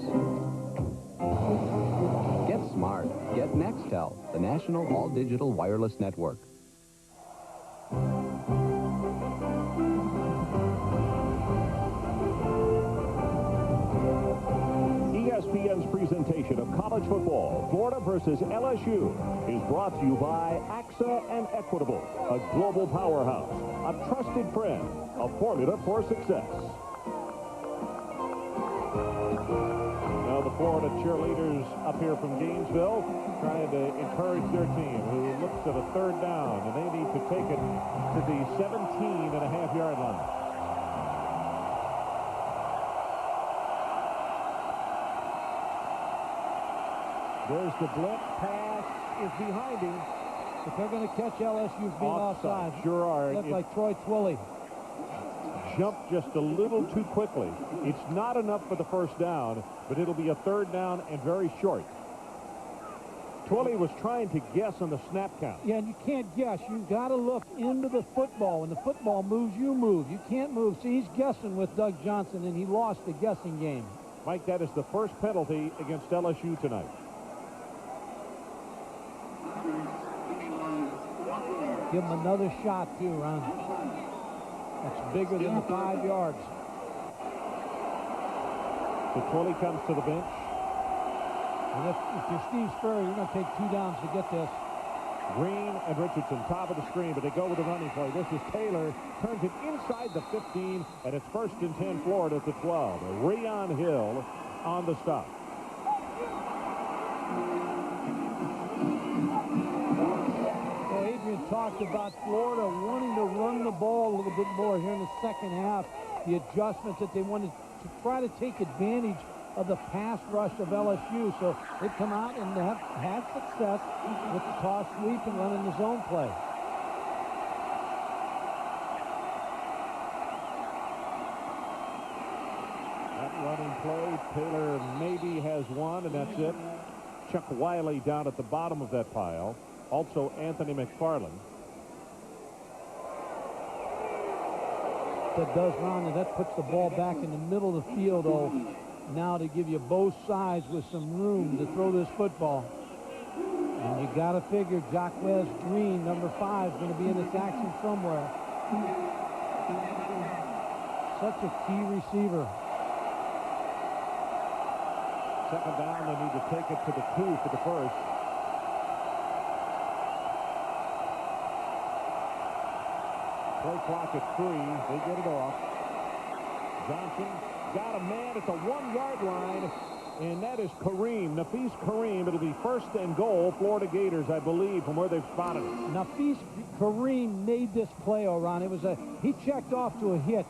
Get smart. Get Nextel, the national all-digital wireless network. ESPN's presentation of college football, Florida versus LSU, is brought to you by AXA and Equitable, a global powerhouse, a trusted friend, a formula for success. Now the Florida cheerleaders up here from Gainesville trying to encourage their team, who looks at a third down, and they need to take it to the 17.5-yard line. There's the blitz. Pass is behind him. If they're going to catch LSU being offside. Sure are. Look like Troy Twilley. Jumped just a little too quickly. It's not enough for the first down, but it'll be a third down and very short. Twilley was trying to guess on the snap count. Yeah, and you can't guess. You've got to look into the football. When the football moves, you move. You can't move. See, he's guessing with Doug Johnson, and he lost the guessing game. Mike, that is the first penalty against LSU tonight. Give him another shot, too, Ron. That's bigger than the 5 yards. So Twilley comes to the bench. And if you're Steve Spurrier, you're going to take 2 downs to get this. Green and Richardson, top of the screen, but they go with the running play. This is Taylor, turns it inside the 15, and it's 1st and 10, Florida at the 12. Rion Hill on the stop. Talked about Florida wanting to run the ball a little bit more here in the second half. The adjustments that they wanted to try to take advantage of the pass rush of LSU. So they've come out and have had success with the toss sweep and running the zone play. That running play, Taylor maybe has one, and that's it. Chuck Wiley down at the bottom of that pile. Also, Anthony McFarland. That does, Ron, and that puts the ball back in the middle of the field, though, now to give you both sides with some room to throw this football. And you got to figure Jacquez Green, number 5, is going to be in this action somewhere. Such a key receiver. Second down, they need to take it to the 2 for the first. Play clock at 3. They get it off. Johnson got a man at the 1-yard line, and that is Kareem, Nafis Kareem. It'll be 1st and goal, Florida Gators, I believe, from where they've spotted it. Nafis Kareem made this play, Ron. It was he checked off to a hitch,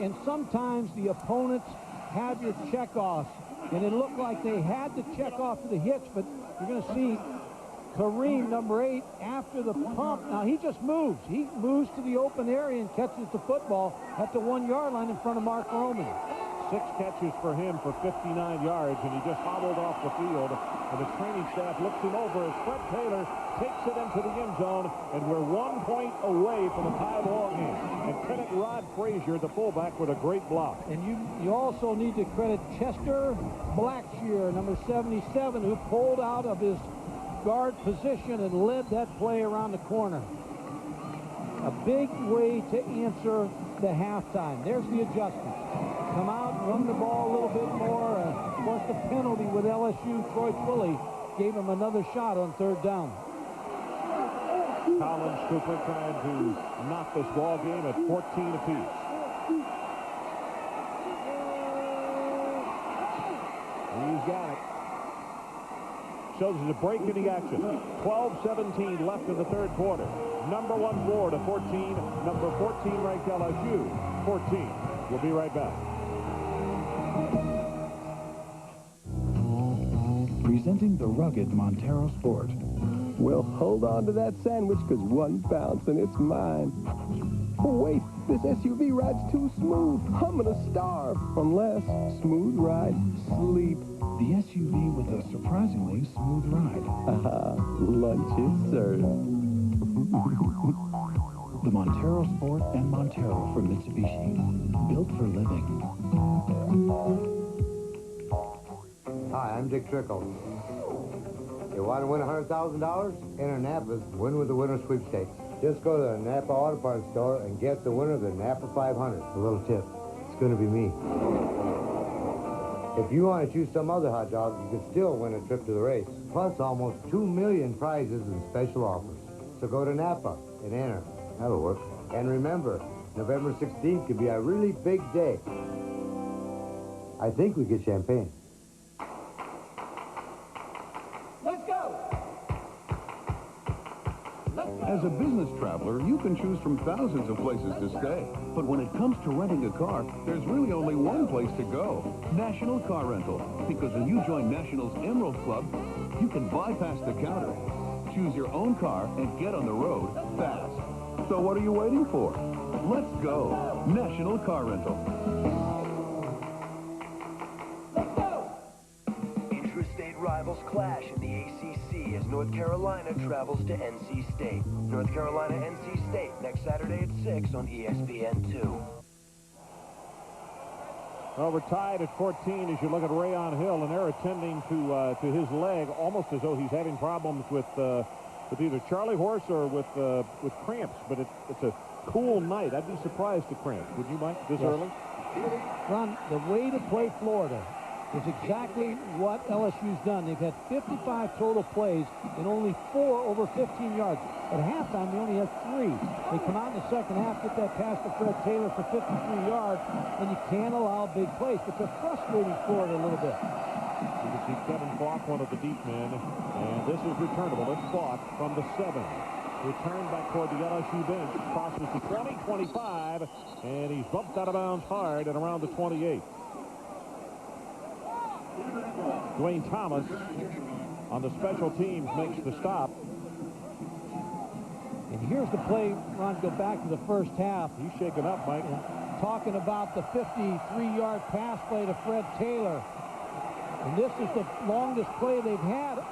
and sometimes the opponents have your check-offs, and it looked like they had to check off to the hitch, but you're going to see Kareem, number 8, after the pump. Now, he just moves. He moves to the open area and catches the football at the 1-yard line in front of Mark Roman. 6 catches for him for 59 yards, and he just hobbled off the field And the training staff looks him over as Fred Taylor takes it into the end zone, and we're 1 point away from a tie ball game. And credit Rod Frazier, the fullback, with a great block. And you also need to credit Chester Blackshear, number 77, who pulled out of his guard position and led that play around the corner. A big way to answer the halftime. There's the adjustment. Come out, run the ball a little bit more. Of course, the penalty with LSU, Troy Twilley, gave him another shot on third down. Collins Cooper trying to knock this ball game at 14 apiece. He's got it. Shows us a break in the action. 12-17 left in the third quarter. Number 1 Florida 14. Number 14 ranked LSU 14. We'll be right back. Presenting the rugged Montero Sport. Well, hold on to that sandwich, because one bounce and it's mine. Oh, wait, this SUV ride's too smooth. I'm gonna starve. Unless smooth ride, sleep. The SUV with a surprisingly smooth ride. Lunch is served. The Montero Sport and Montero from Mitsubishi. Built for living. Hi, I'm Dick Trickle. You want to win $100,000? Enter Napa's Win with the Winner sweepstakes. Just go to the Napa Auto Parts store and get the winner of the Napa 500. A little tip. It's going to be me. If you want to choose some other hot dog, you can still win a trip to the race. Plus almost 2 million prizes and special offers. So go to Napa and enter. That'll work. And remember, November 16th could be a really big day. I think we get champagne. As a business traveler, you can choose from thousands of places to stay. But when it comes to renting a car, there's really only one place to go. National Car Rental. Because when you join National's Emerald Club, you can bypass the counter, choose your own car, and get on the road fast. So what are you waiting for? Let's go. National Car Rental. Interstate rivals clash in the ACC as North Carolina travels to NC State. North Carolina, NC State, next Saturday at 6 on ESPN2. Well, we're tied at 14 as you look at Rayon Hill, and they're attending to his leg almost as though he's having problems with either Charlie horse or with cramps. But it's a cool night. I'd be surprised to cramp. Would you, Mike, this early? Ron, the way to play Florida is exactly what LSU's done. They've had 55 total plays and only 4 over 15 yards. At halftime, they only had 3. They come out in the second half, get that pass to Fred Taylor for 53 yards, and you can't allow big plays. But they're frustrating Florida a little bit. You can see Kevin Falk, one of the deep men, and this is returnable. It's Falk from the 7. Returned back toward the LSU bench, crosses the 20-25, and he's bumped out of bounds hard at around the 28. Dwayne Thomas on the special teams makes the stop. And here's the play, Ron, go back to the first half. He's shaking up, Mike. Talking about the 53-yard pass play to Fred Taylor. And this is the longest play they've had.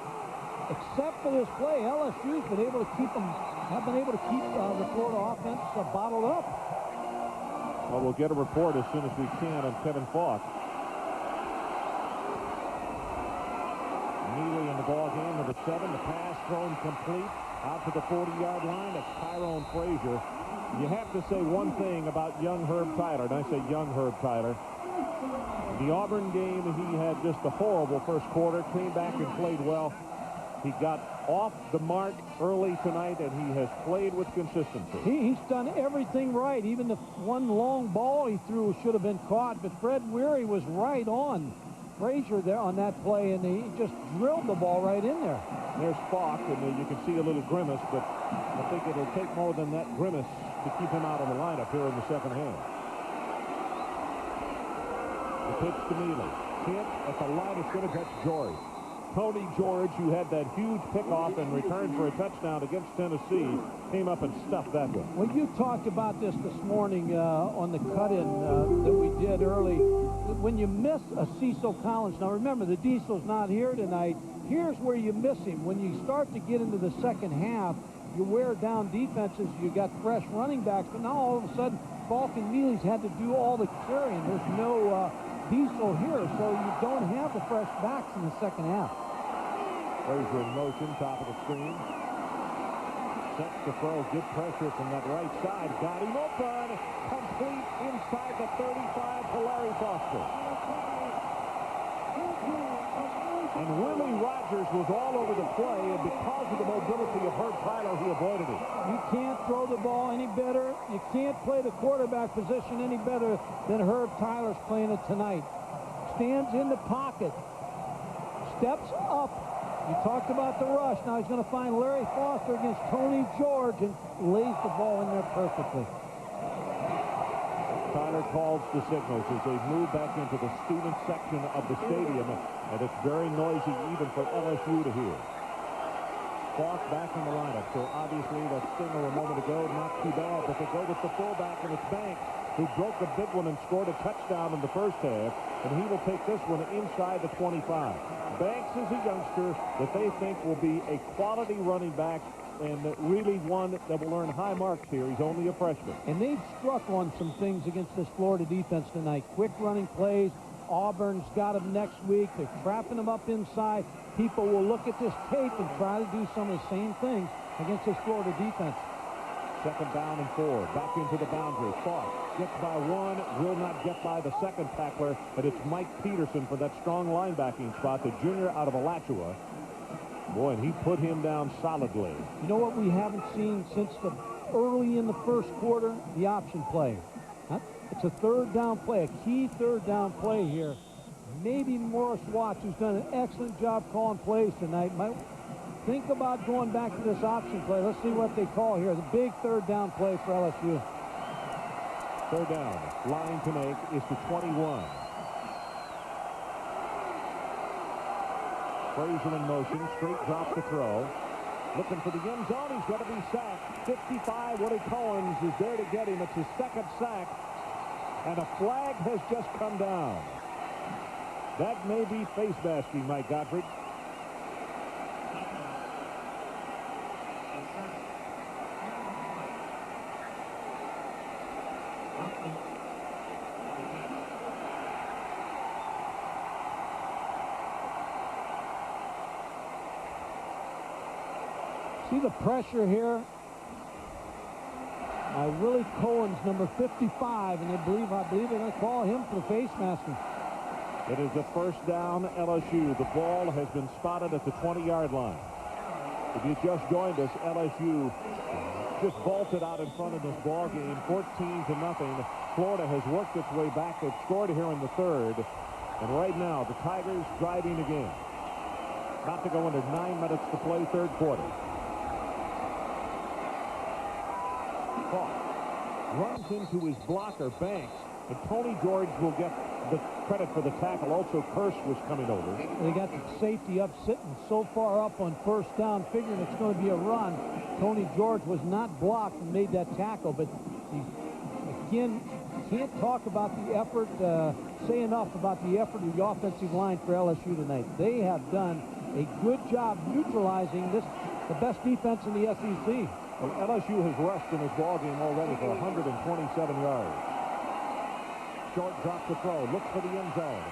Except for this play, LSU's been able to keep the Florida offense bottled up. Well, we'll get a report as soon as we can on Kevin Falk. Neely in the ball game, number 7. The pass thrown complete out to the 40-yard line. That's Tyrone Frazier. You have to say one thing about young Herb Tyler, and I say young Herb Tyler. The Auburn game, he had just a horrible first quarter, came back and played well. He got off the mark early tonight, and he has played with consistency. He's done everything right. Even the one long ball he threw should have been caught, but Fred Weary was right on Frazier there on that play, and he just drilled the ball right in there. There's Falk, and you can see a little grimace, but I think it'll take more than that grimace to keep him out of the lineup here in the second half. The pitch to Neely. Hit at the line of scrimmage. That's George. Tony George, who had that huge pickoff and returned for a touchdown against Tennessee, came up and stuffed that one. Well, you talked about this morning on the cut-in that we did early. When you miss a Cecil Collins, now remember, the Diesel's not here tonight, Here's where you miss him. When you start to get into the second half, you wear down defenses. You got fresh running backs, but now all of a sudden, Falk and Mealy's had to do all the carrying. There's no Diesel here, so you don't have the fresh backs in the second half. Frazier in motion, top of the screen. Sets to throw, good pressure from that right side. Got him open. Complete inside the 35 to Larry Foster. And Willie Rogers was all over the play, and because of the mobility of Herb Tyler, he avoided it. You can't throw the ball any better. You can't play the quarterback position any better than Herb Tyler's playing it tonight. Stands in the pocket. Steps up. You talked about the rush. Now he's going to find Larry Foster against Tony George and lays the ball in there perfectly. Tyler calls the signals as they move back into the student section of the stadium, and it's very noisy even for LSU to hear. Falk back in the lineup, so obviously that stinger a moment ago, not too bad, but they go with the fullback, and it's Banks, who broke a big one and scored a touchdown in the first half, and he will take this one inside the 25. Banks is a youngster that they think will be a quality running back, and really one that will earn high marks here. He's only a freshman. And they've struck on some things against this Florida defense tonight. Quick running plays. Auburn's got him next week. They're trapping him up inside. People will look at this tape and try to do some of the same things against this Florida defense. Second down and 4. Back into the boundary. Falk gets by one, will not get by the second tackler, but it's Mike Peterson for that strong linebacking spot, the junior out of Alachua. Boy, and he put him down solidly. You know what we haven't seen since the early in the first quarter? The option play. It's a third down play, a key third down play here. Maybe Morris Watts, who's done an excellent job calling plays tonight, might think about going back to this option play. Let's see what they call here. The big third down play for LSU. Third down, line to make is the 21. Frazier in motion, straight drop to throw. Looking for the end zone, he's going to be sacked. 55, Woody Cohens is there to get him. It's his second sack, and a flag has just come down. That may be face masking, Mike Gottfried. See the pressure here? Willie Cohen's number 55, and I believe they're going to call him for face masking. It is a first down, LSU. The ball has been spotted at the 20-yard line. If you just joined us, LSU just vaulted out in front of this ball game, 14-0. Florida has worked its way back. They've scored here in the third, and right now the Tigers driving again. About to go into 9 minutes to play third quarter. Falk runs into his blocker, Banks, and Tony George will get the credit for the tackle. Also, Kirsch was coming over. They got the safety up, sitting so far up on first down, figuring it's going to be a run. Tony George was not blocked and made that tackle, but again, can't talk about the effort, say enough about the effort of the offensive line for LSU tonight. They have done a good job neutralizing the best defense in the SEC. Well, LSU has rushed in this ballgame already for 127 yards. Short drop to throw. Looks for the end zone.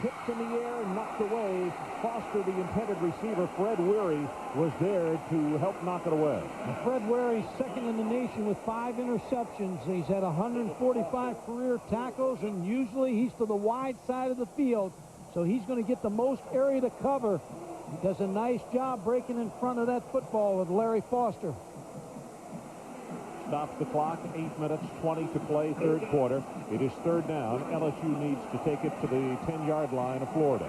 Tipped in the air, knocked away. Foster, the intended receiver, Fred Weary, was there to help knock it away. And Fred Weary, second in the nation with 5 interceptions. He's had 145 career tackles, and usually he's to the wide side of the field, so he's going to get the most area to cover. He does a nice job breaking in front of that football with Larry Foster. Stops the clock, 8 minutes, 20 to play, third quarter. It is third down. LSU needs to take it to the 10-yard line of Florida.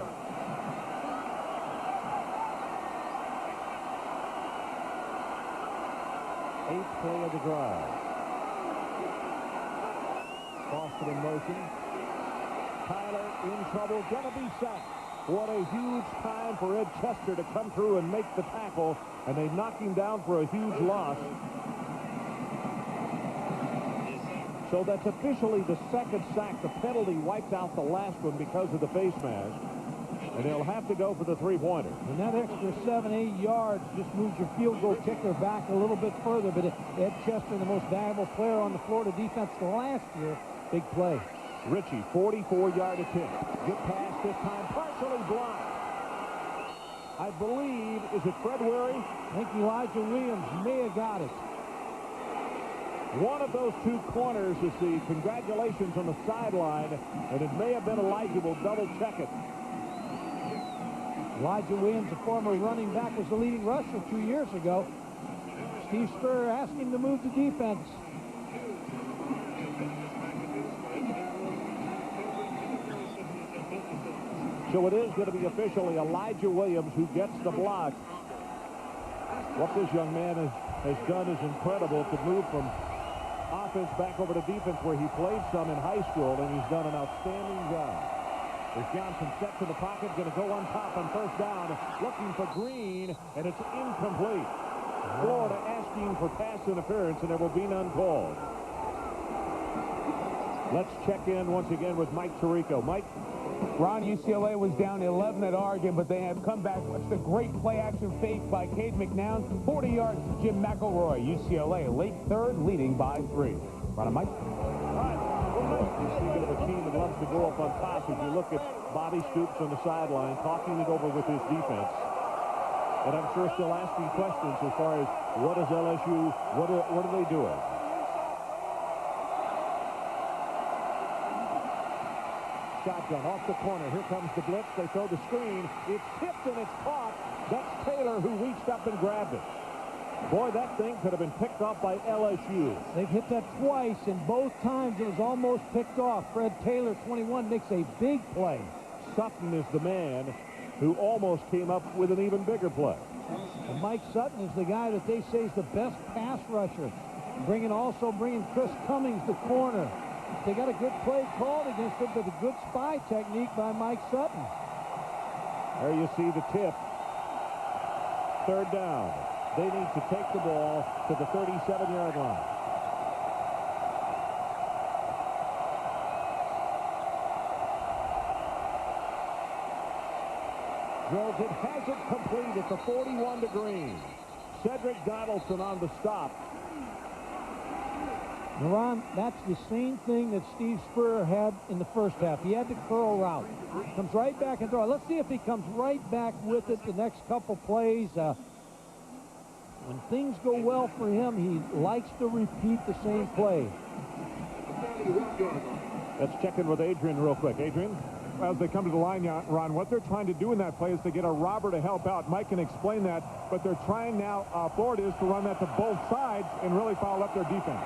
Eighth play of the drive. Foster in motion. Tyler in trouble, gonna be sacked. What a huge time for Ed Chester to come through and make the tackle, and they knock him down for a huge loss. So that's officially the second sack. The penalty wiped out the last one because of the face mask. and they'll have to go for the three-pointer. And that extra 7-8 yards just moves your field goal kicker back a little bit further. But Ed Chester, the most valuable player on the Florida defense last year, big play. Ritchie, 44-yard attempt. Good pass this time, partially blocked. I believe, is it Fred Weary? I think Elijah Williams may have got it. One of those two corners is the congratulations on the sideline, and it may have been Elijah. We'll double-check it. Elijah Williams, a former running back, was the leading rusher 2 years ago. Steve Spurrier asked him to move the defense. So it is going to be officially Elijah Williams who gets the block. What this young man has done is incredible, to move from offense back over to defense, where he played some in high school, and he's done an outstanding job. There's Johnson set to the pocket, going to go on top on first down, looking for Green, and it's incomplete. Florida asking for pass interference, and there will be none called. Let's check in once again with Mike Tirico. Mike? Ron, UCLA was down 11 at Oregon, but they have come back. Watch the great play-action fake by Cade McNown. 40 yards to Jim McElroy. UCLA late third, leading by 3. Ron and Mike. Speaking of a team that loves to go up on top, if you look at Bobby Stoops on the sideline, talking it over with his defense, and I'm sure still asking questions as far as what is LSU, what are they doing? Shotgun off the corner. Here comes the blitz. They throw the screen. It's tipped and it's caught. That's Taylor who reached up and grabbed it. Boy, that thing could have been picked off by LSU. They've hit that twice, and both times it was almost picked off. Fred Taylor, 21, makes a big play. Sutton is the man who almost came up with an even bigger play. And Mike Sutton is the guy that they say is the best pass rusher. Also bringing Chris Cummings to corner. They got a good play called against it, but a good spy technique by Mike Sutton. There you see the tip. Third down. They need to take the ball to the 37-yard line. Drills it, has it complete at the 41 to Green. Cedric Donaldson on the stop. Ron, that's the same thing that Steve Spurrier had in the first half. He had the curl route. Comes right back and throw. Let's see if he comes right back with it the next couple plays. When things go well for him, he likes to repeat the same play. Let's check in with Adrian real quick. Adrian? As they come to the line, Ron, what they're trying to do in that play is to get a robber to help out. Mike can explain that, but they're trying now, Florida is to run that to both sides and really foul up their defense.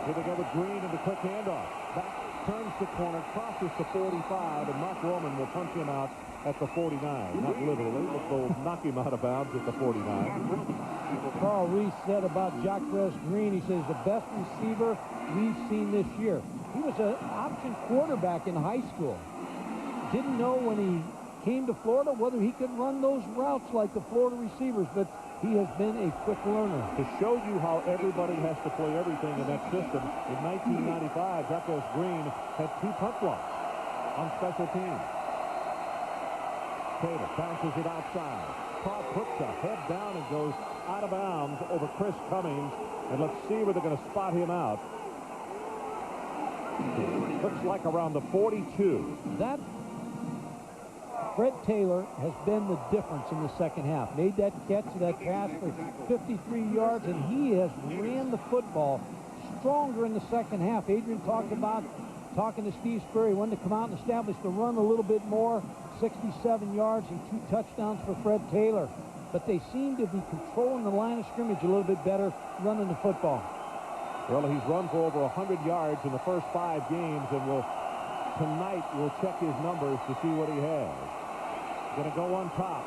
Here they go with Green and the quick handoff. Back, turns the corner, crosses the 45, and Mark Roman will punch him out at the 49. Not literally, but they'll knock him out of bounds at the 49. Carl Reese said about Jacquez Green, he says the best receiver we've seen this year. He was an option quarterback in high school. Didn't know when he came to Florida whether he could run those routes like the Florida receivers, but he has been a quick learner. To show you how everybody has to play everything in that system, in 1995, Jacquez Green had 2 punt blocks on special teams. Taylor bounces it outside. Carl puts a head down and goes out of bounds over Chris Cummings. And let's see where they're going to spot him out. Looks like around the 42. That Fred Taylor has been the difference in the second half. Made that catch, that pass for 53 yards, and he has ran the football stronger in the second half. Adrian talked about talking to Steve Spurrier, wanted to come out and establish the run a little bit more. 67 yards and 2 touchdowns for Fred Taylor. But they seem to be controlling the line of scrimmage a little bit better, running the football. Well, he's run for over 100 yards in the first 5 games, and tonight we'll check his numbers to see what he has. Going to go on top.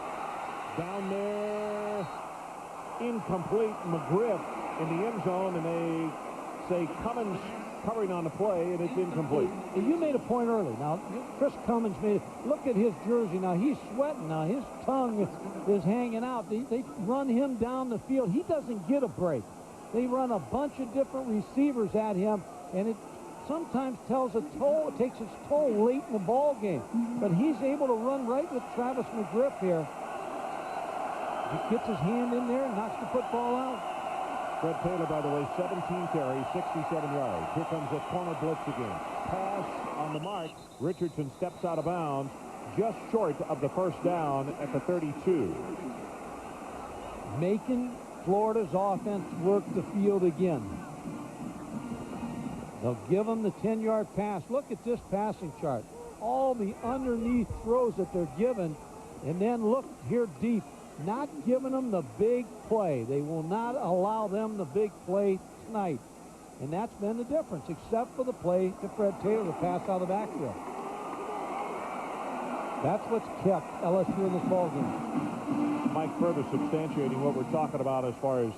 Down there, incomplete. McGriff in the end zone, and they say Cummins covering on the play, and it's incomplete. You made a point early. Now, Chris Cummins made it. Look at his jersey. Now, he's sweating. Now, his tongue is hanging out. They run him down the field. He doesn't get a break. They run a bunch of different receivers at him, and it sometimes takes its toll late in the ball game. But he's able to run right with Travis McGriff here. He gets his hand in there and knocks the football out. Fred Taylor, by the way, 17 carries, 67 yards. Here comes a corner blitz again. Pass on the mark. Richardson steps out of bounds, just short of the first down at the 32. Making Florida's offense work the field again. They'll give them the 10-yard pass. Look at this passing chart. All the underneath throws that they're given. And then look here deep. Not giving them the big play. They will not allow them the big play tonight. And that's been the difference, except for the play to Fred Taylor, the pass out of the backfield. That's what's kept LSU in this ballgame. Mike, further substantiating what we're talking about as far as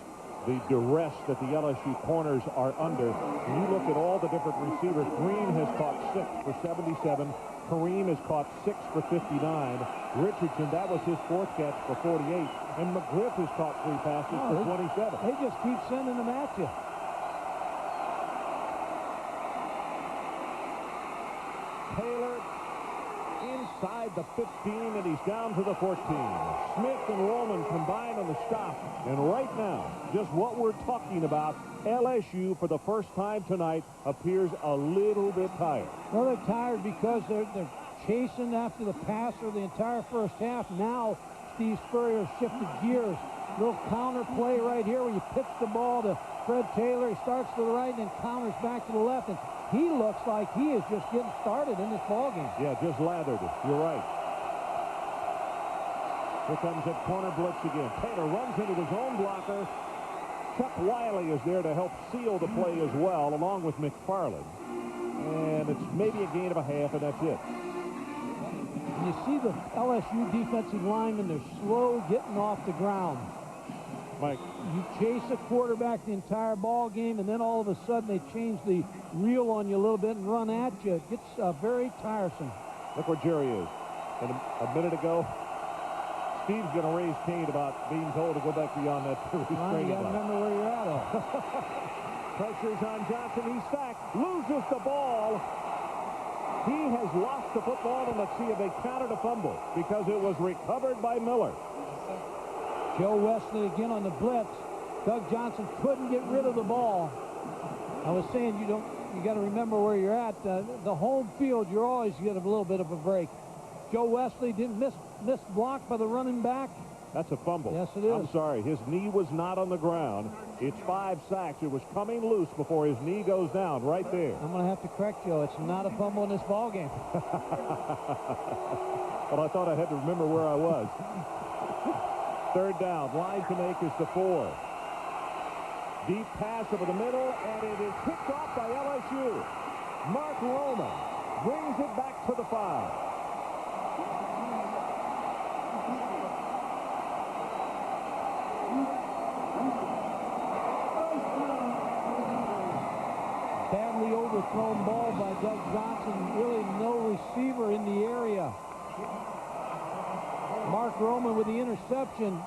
the duress that the LSU corners are under. When you look at all the different receivers, Green has caught 6 for 77. Kareem has caught 6 for 59. Richardson, that was his 4th catch for 48. And McGriff has caught 3 passes for 27. They just keep sending them at you. Taylor inside the 15, and he's down to the 14. Smith and Roman combined on the stop. And right now, just what we're talking about, LSU for the first time tonight appears a little bit tired. Well, they're tired because they're chasing after the passer the entire first half. Now Steve Spurrier shifted gears. Little counter play right here where you pitch the ball to Fred Taylor. He starts to the right and then counters back to the left. And he looks like he is just getting started in this ballgame. Yeah, just lathered. You're right. Here comes that corner blitz again. Taylor runs into his own blocker. Chuck Wiley is there to help seal the play as well, along with McFarland. And it's maybe a gain of a half, and that's it. And you see the LSU defensive linemen, they're slow getting off the ground. Mike, you chase a quarterback the entire ball game, and then all of a sudden they change the reel on you a little bit and run at you. It gets very tiresome. Look where Jerry is. And a minute ago, Steve's going to raise Cain about being told to go back beyond that restraining line. You got to remember where you're at. Pressure's on Johnson. He's sacked. Loses the ball. He has lost the football, and let's see if they counted a fumble because it was recovered by Miller. Joe Wesley again on the blitz. Doug Johnson couldn't get rid of the ball. I was saying you got to remember where you're at. The home field, you're always get a little bit of a break. Joe Wesley didn't miss block by the running back. That's a fumble. Yes, it is. I'm sorry. His knee was not on the ground. It's 5 sacks. It was coming loose before his knee goes down right there. I'm going to have to correct you. It's not a fumble in this ball game. Well, I thought I had to remember where I was. 3rd down. Line to make is the 4. Deep pass over the middle, and it is picked off by LSU. Mark Roman brings it back to the 5. Badly overthrown ball by Doug Johnson. Really no receiver in the area. Mark Roman with the interception.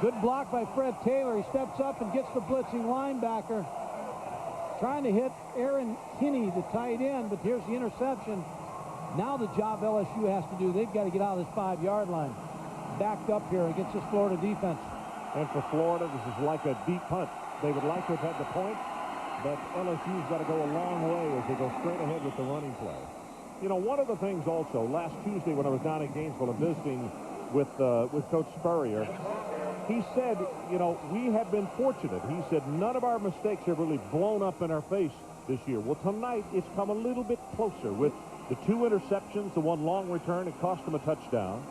Good block by Fred Taylor. He steps up and gets the blitzing linebacker. Trying to hit Aaron Kinney, the tight end, but here's the interception. Now the job LSU has to do, they've got to get out of this 5-yard line. Backed up here against this Florida defense. And for Florida, this is like a deep punt. They would like to have had the point, but LSU's got to go a long way as they go straight ahead with the running play. You know, one of the things also, last Tuesday when I was down in Gainesville and visiting with Coach Spurrier, he said, you know, we have been fortunate. He said none of our mistakes have really blown up in our face this year. Well, tonight it's come a little bit closer with the 2 interceptions, the 1 long return. It cost them a touchdown.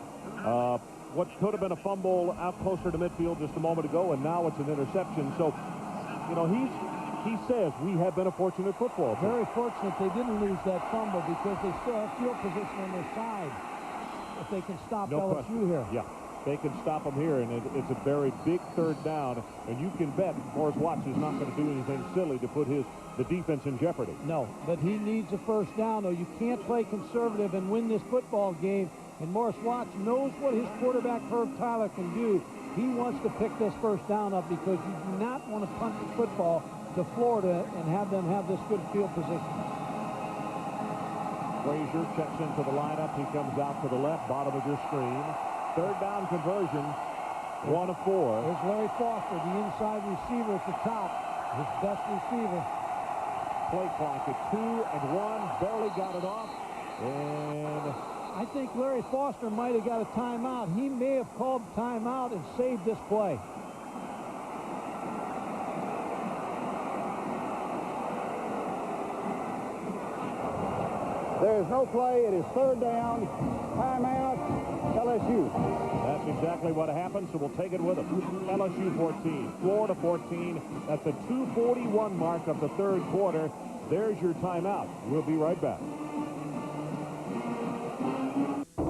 What could have been a fumble out closer to midfield just a moment ago, and now it's an interception. So, you know, he says we have been a fortunate football team. Very fortunate they didn't lose that fumble because they still have field position on their side. If they can stop LSU here. Yeah, they can stop them here, and it's a very big 3rd down. And you can bet Morris Watts is not going to do anything silly to put the defense in jeopardy. No, but he needs a 1st down, though. You can't play conservative and win this football game. And Morris Watts knows what his quarterback, Herb Tyler, can do. He wants to pick this 1st down up because you do not want to punt the football to Florida and have them have this good field position. Frazier checks into the lineup. He comes out to the left, bottom of your screen. Third down conversion, 1 of 4. There's Larry Foster, the inside receiver at the top, his best receiver. Play clock at 2 and 1, barely got it off, and I think Larry Foster might have got a timeout. He may have called timeout and saved this play. There's no play. It is third down. Timeout. LSU. that's exactly what happened, so we'll take it with them. LSU 14, Florida 14. That's a 2:41 mark of the third quarter. There's your timeout. We'll be right back.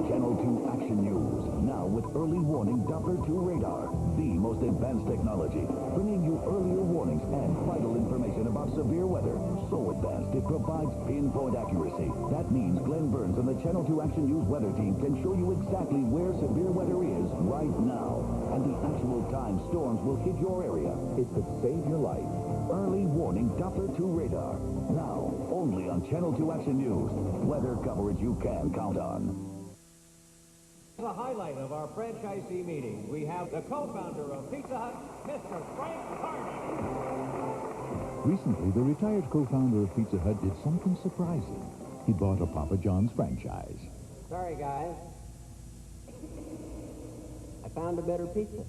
Channel 2 Action News, now with early warning Doppler 2 radar, the most advanced technology, bringing you earlier warnings and vital information about severe weather. So advanced, it provides pinpoint accuracy. That means Glenn Burns and the Channel 2 Action News weather team can show you exactly where severe weather is right now, and the actual time storms will hit your area. It could save your life. Early warning Doppler 2 radar, now only on Channel 2 Action News. Weather coverage you can count on. As a highlight of our franchisee meeting, we have the co-founder of Pizza Hut, Mr. Frank Carney. Recently, the retired co-founder of Pizza Hut did something surprising. He bought a Papa John's franchise. Sorry, guys. I found a better pizza.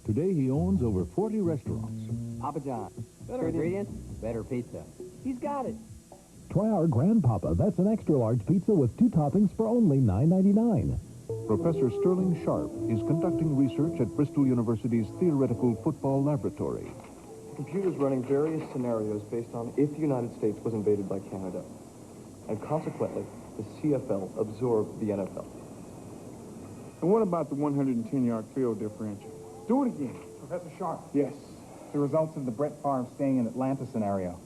Today, he owns over 40 restaurants. Papa John's. Better ingredients, better pizza. He's got it. Try our Grandpapa. That's an extra-large pizza with 2 toppings for only $9.99. Professor Sterling Sharp is conducting research at Bristol University's Theoretical Football Laboratory. The computer's running various scenarios based on if the United States was invaded by Canada. And consequently, the CFL absorbed the NFL. And what about the 110-yard field differential? Do it again. Professor Sharp. Yes. The results of the Brett Favre staying in Atlanta scenario.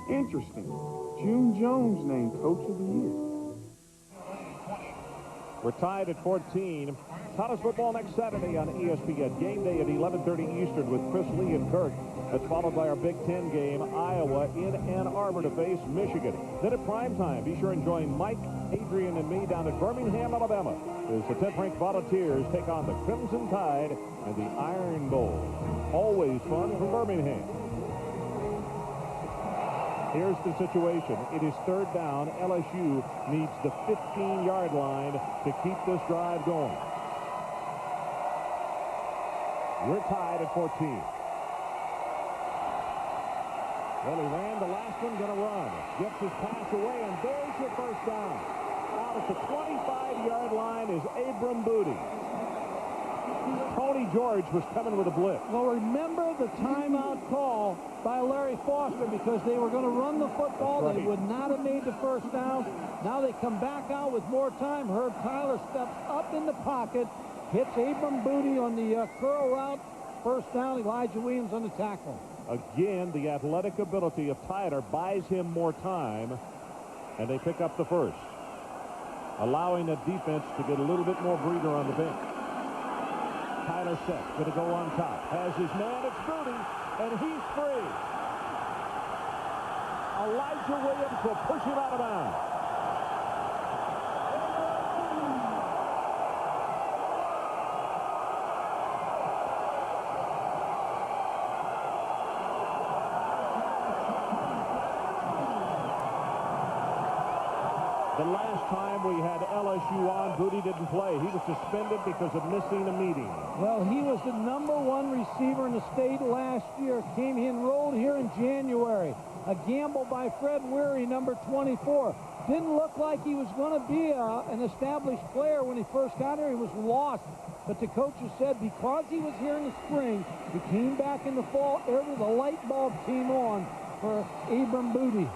Interesting. June Jones named Coach of the Year. We're tied at 14. College football next Saturday on ESPN. Game day at 11:30 Eastern with Chris Lee and Kirk. That's followed by our Big Ten game, Iowa in Ann Arbor to face Michigan. Then at primetime, be sure and join Mike, Adrian, and me down at Birmingham, Alabama, as the 10th-ranked Volunteers take on the Crimson Tide and the Iron Bowl. Always fun from Birmingham. Here's the situation. It is third down. LSU needs the 15-yard line to keep this drive going. We're tied at 14. Well, he ran the last one, going to run. Gets his pass away, and there's your first down. Out at the 25-yard line is Abram Booty. Tony George was coming with a blitz. Well, remember the timeout call by Larry Foster because they were going to run the football. Right. They would not have made the first down. Now they come back out with more time. Herb Tyler steps up in the pocket, hits Abram Booty on the curl route. First down, Elijah Williams on the tackle. Again, the athletic ability of Tyler buys him more time, and they pick up the first, allowing the defense to get a little bit more breather on the bench. Tyler set, going to go on top. Has his man, it's Booty, and he's free. Elijah Williams will push him out of bounds. The last time we had LSU on, Booty didn't play. He was suspended because of missing a meeting. Well, he was the #1 receiver in the state last year. Came enrolled here in January. A gamble by Fred Weary, number 24. Didn't look like he was going to be an established player when he first got here. He was lost. But the coaches said because he was here in the spring, he came back in the fall, the light bulb came on for Abram Booty.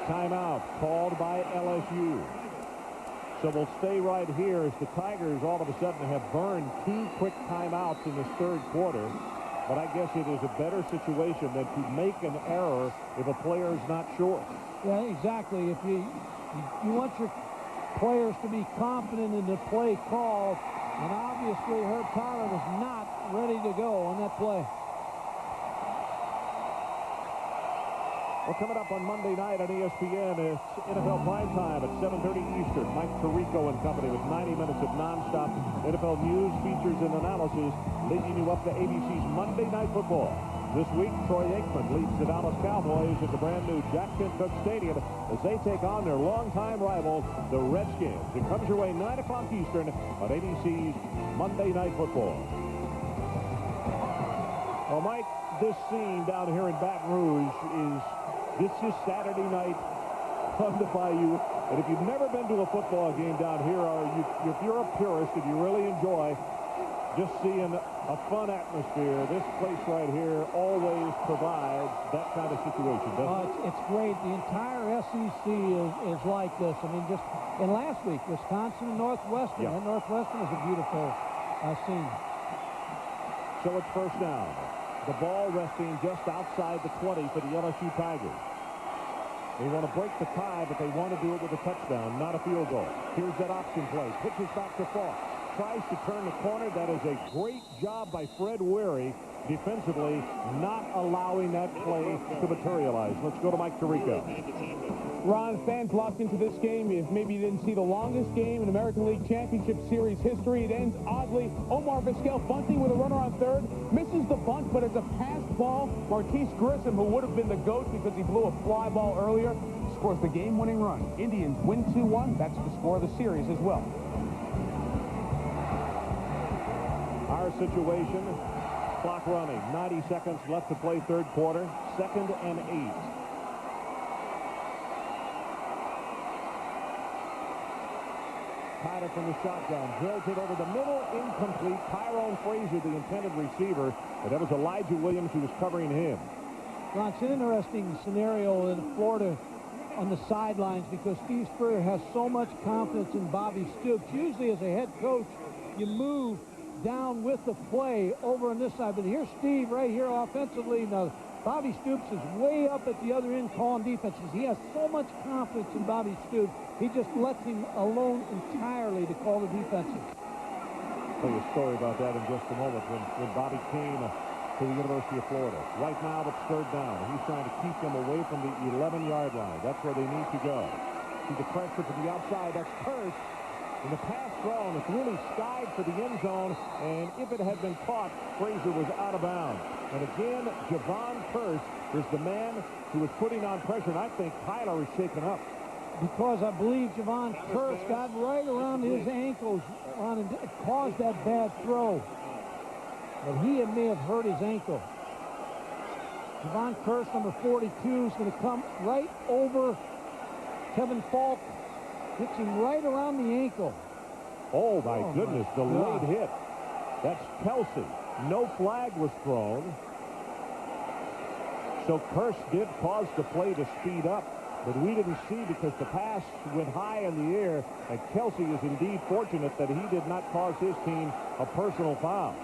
Timeout called by LSU. So we'll stay right here as the Tigers all of a sudden have burned 2 quick timeouts in this third quarter. But I guess it is a better situation than to make an error if a player is not sure. Yeah, exactly. If you want your players to be confident in the play call, and obviously Herb Tyler was not ready to go on that play. Well, coming up on Monday night on ESPN, it's NFL Primetime at 7:30 Eastern. Mike Tirico and company with 90 minutes of nonstop NFL news, features, and analysis, leading you up to ABC's Monday Night Football. This week, Troy Aikman leads the Dallas Cowboys at the brand-new Jack Kent Cooke Stadium as they take on their longtime rivals, the Redskins. It comes your way 9 o'clock Eastern on ABC's Monday Night Football. Well, Mike, this scene down here in Baton Rouge this is Saturday night fun to Bayou. And if you've never been to a football game down here, or if you're a purist and you really enjoy just seeing a fun atmosphere, this place right here always provides that kind of situation, doesn't it? It's great. The entire SEC is like this. I mean, and last week, Wisconsin and Northwestern. Yeah. And Northwestern was a beautiful scene. So it's first down. The ball resting just outside the 20 for the LSU Tigers. They want to break the tie, but they want to do it with a touchdown, not a field goal. Here's that option play. Pitches back to Falk. Tries to turn the corner. That is a great job by Fred Weary defensively, not allowing that play to materialize. Let's go to Mike Tirico. Ron, fans locked into this game. If maybe you didn't see the longest game in American League Championship Series history, it ends oddly. Omar Vizquel bunting with a runner on third. Misses the bunt, but it's a passed ball. Marquise Grissom, who would have been the GOAT because he blew a fly ball earlier, scores the game-winning run. Indians win 2-1. That's the score of the series as well. Our situation, clock running. 90 seconds left to play third quarter. 2nd and 8. Tyler from the shotgun, drills it over the middle, incomplete. Tyrone Frazier, the intended receiver, but that was Elijah Williams who was covering him. Ron, it's an interesting scenario in Florida on the sidelines because Steve Spurrier has so much confidence in Bobby Stoops. Usually as a head coach, you move down with the play over on this side, but here's Steve right here offensively. Now, Bobby Stoops is way up at the other end calling defenses. He has so much confidence in Bobby Stoops, he just lets him alone entirely to call the defenses. I'll tell you a story about that in just a moment when Bobby came to the University of Florida. Right now, it's third down. He's trying to keep them away from the 11-yard line. That's where they need to go. See the pressure to the outside. That's Kearse. And the pass thrown, it's really skied for the end zone, and if it had been caught, Frazier was out of bounds. And again, Javon Kearse is the man who was putting on pressure, and I think Tyler is shaken up. Because I believe Javon Kearse got right around his ankles and caused that bad throw. But he may have hurt his ankle. Javon Kearse, number 42, is going to come right over Kevin Falk. Hits him right around the ankle. Oh, my goodness, the late hit. That's Kelsey. No flag was thrown. So Kearse did cause the play to speed up, but we didn't see because the pass went high in the air, and Kelsey is indeed fortunate that he did not cause his team a personal foul.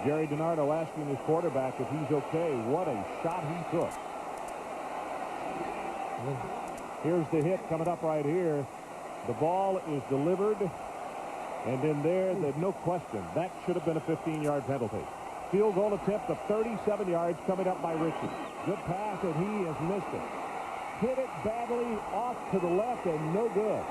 Jerry DiNardo asking his quarterback if he's okay. What a shot he took. Here's the hit coming up right here. The ball is delivered. And in there, there's no question. That should have been a 15-yard penalty. Field goal attempt of 37 yards coming up by Ritchie. Good pass, and he has missed it. Hit it badly off to the left and no good.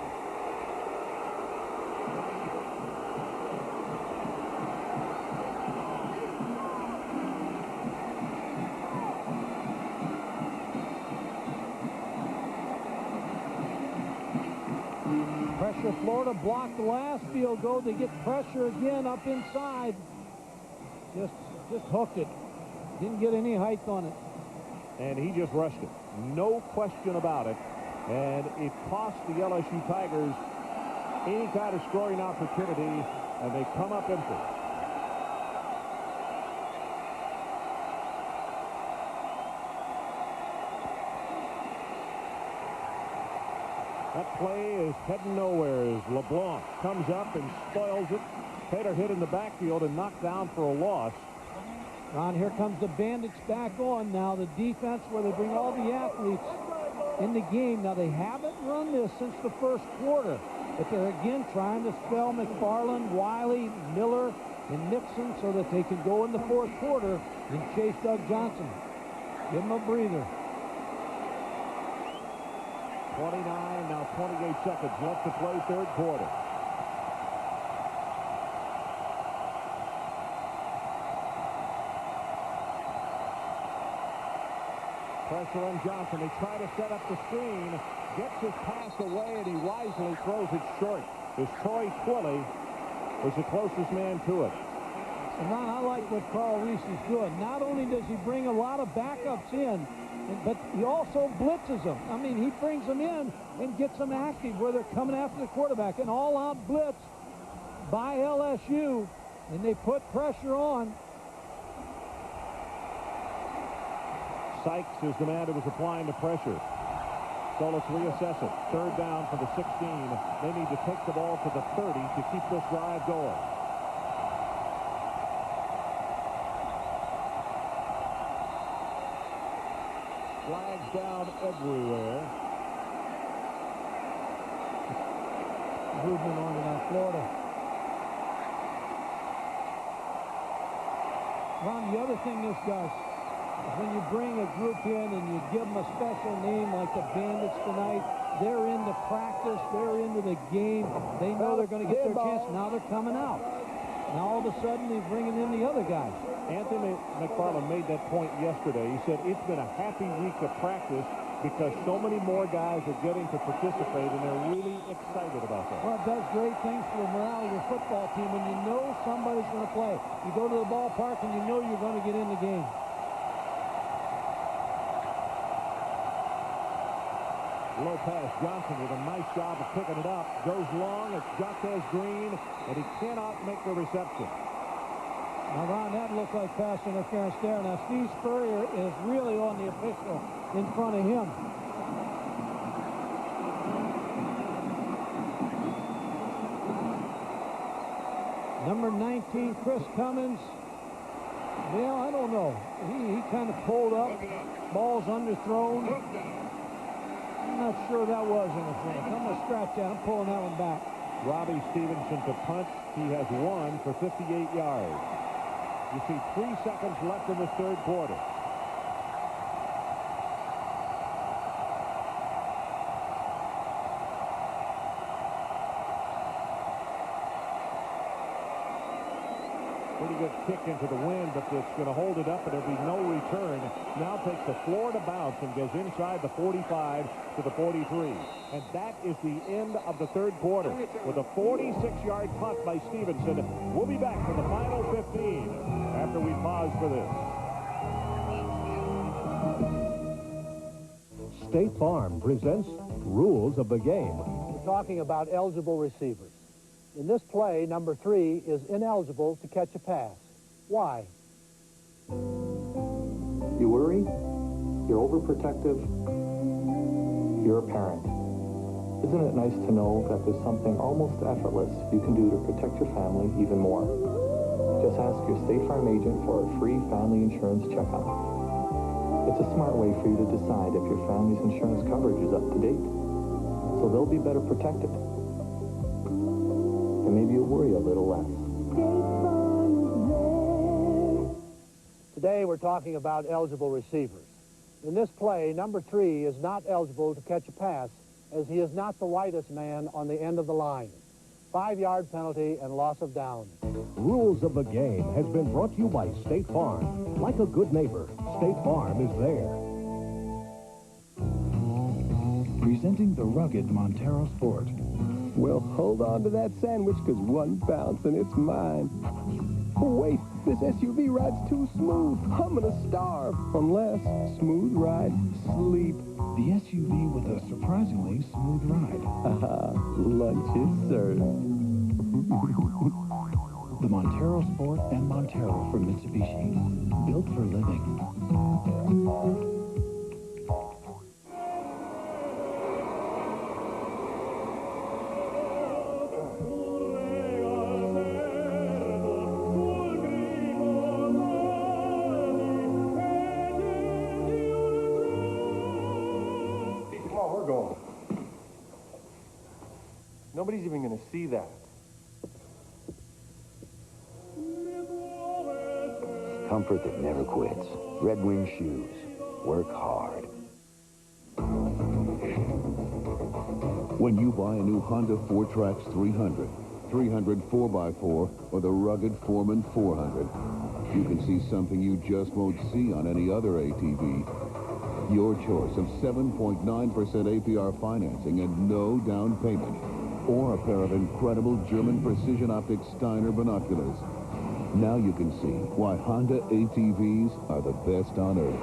Pressure. Florida blocked the last field goal. They get pressure again up inside. Just hooked it. Didn't get any height on it. And he just rushed it. No question about it. And it cost the LSU Tigers any kind of scoring opportunity, and they come up empty. That play is heading nowhere as LeBlanc comes up and spoils it. Taylor hit in the backfield and knocked down for a loss. Ron, here comes the Bandits back on now. The defense where they bring all the athletes in the game. Now, they haven't run this since the first quarter, but they're again trying to spell McFarland, Wiley, Miller, and Nixon so that they can go in the fourth quarter and chase Doug Johnson. Give him a breather. 29, now 28 seconds left to play third quarter. Pressure on Johnson. They try to set up the screen. Gets his pass away, and he wisely throws it short. As Troy Twilley was the closest man to it. And Ron, I like what Carl Reese is doing. Not only does he bring a lot of backups in, but he also blitzes them. I mean, he brings them in and gets them active where they're coming after the quarterback. An all-out blitz by LSU, and they put pressure on. Sykes is the man who was applying the pressure. So let's reassess it. Third down for the 16. They need to take the ball to the 30 to keep this drive going. Flags down everywhere. Movement on in Florida. Ron, the other thing this does is when you bring a group in and you give them a special name like the Bandits tonight, they're into practice, they're into the game. They know they're going to get their chance. Now they're coming out. Now all of a sudden they're bringing in the other guys. Anthony McFarland made that point yesterday. He said it's been a happy week of practice because so many more guys are getting to participate, and they're really excited about that. Well, it does great things for the morale of your football team when you know somebody's going to play. You go to the ballpark and you know you're going to get in the game. Low pass. Johnson with a nice job of picking it up. Goes long. It's Jacquez Green, and he cannot make the reception. Now, Ron, that looked like pass interference there. Now, Steve Spurrier is really on the official in front of him. Number 19, Chris Cummins. Well, I don't know. He kind of pulled up. Ball's underthrown. I'm not sure that was interference. I'm going to scratch that. I'm pulling that one back. Robbie Stevenson to punt. He has one for 58 yards. You see 3 seconds left in the third quarter. Pretty good kick into the wind, but it's going to hold it up, and there'll be no return. Now takes a Florida bounce and goes inside the 45 to the 43. And that is the end of the third quarter with a 46-yard punt by Stevenson. We'll be back for the final 15 after we pause for this. State Farm presents Rules of the Game. We're talking about eligible receivers. In this play, number 3 is ineligible to catch a pass. Why? You worry? You're overprotective? You're a parent. Isn't it nice to know that there's something almost effortless you can do to protect your family even more? Just ask your State Farm agent for a free family insurance checkup. It's a smart way for you to decide if your family's insurance coverage is up to date, so they'll be better protected. And maybe you'll worry a little less. Today we're talking about eligible receivers. In this play, number 3 is not eligible to catch a pass as he is not the widest man on the end of the line. 5-yard penalty and loss of down. Rules of the Game has been brought to you by State Farm. Like a good neighbor, State Farm is there. Presenting the rugged Montero Sport. Well, hold on to that sandwich, because one bounce and it's mine. Oh, wait, this SUV ride's too smooth. I'm gonna starve. Unless, smooth ride, sleep. The SUV with a surprisingly smooth ride. Lunch is served. The Montero Sport and Montero from Mitsubishi. Built for living. Nobody's even going to see that. Comfort that never quits. Red Wing shoes. Work hard. When you buy a new Honda 4Trax 300, 300 4x4, or the rugged Foreman 400, you can see something you just won't see on any other ATV. Your choice of 7.9% APR financing and no down payment, or a pair of incredible German precision optic Steiner binoculars. Now you can see why Honda ATVs are the best on earth.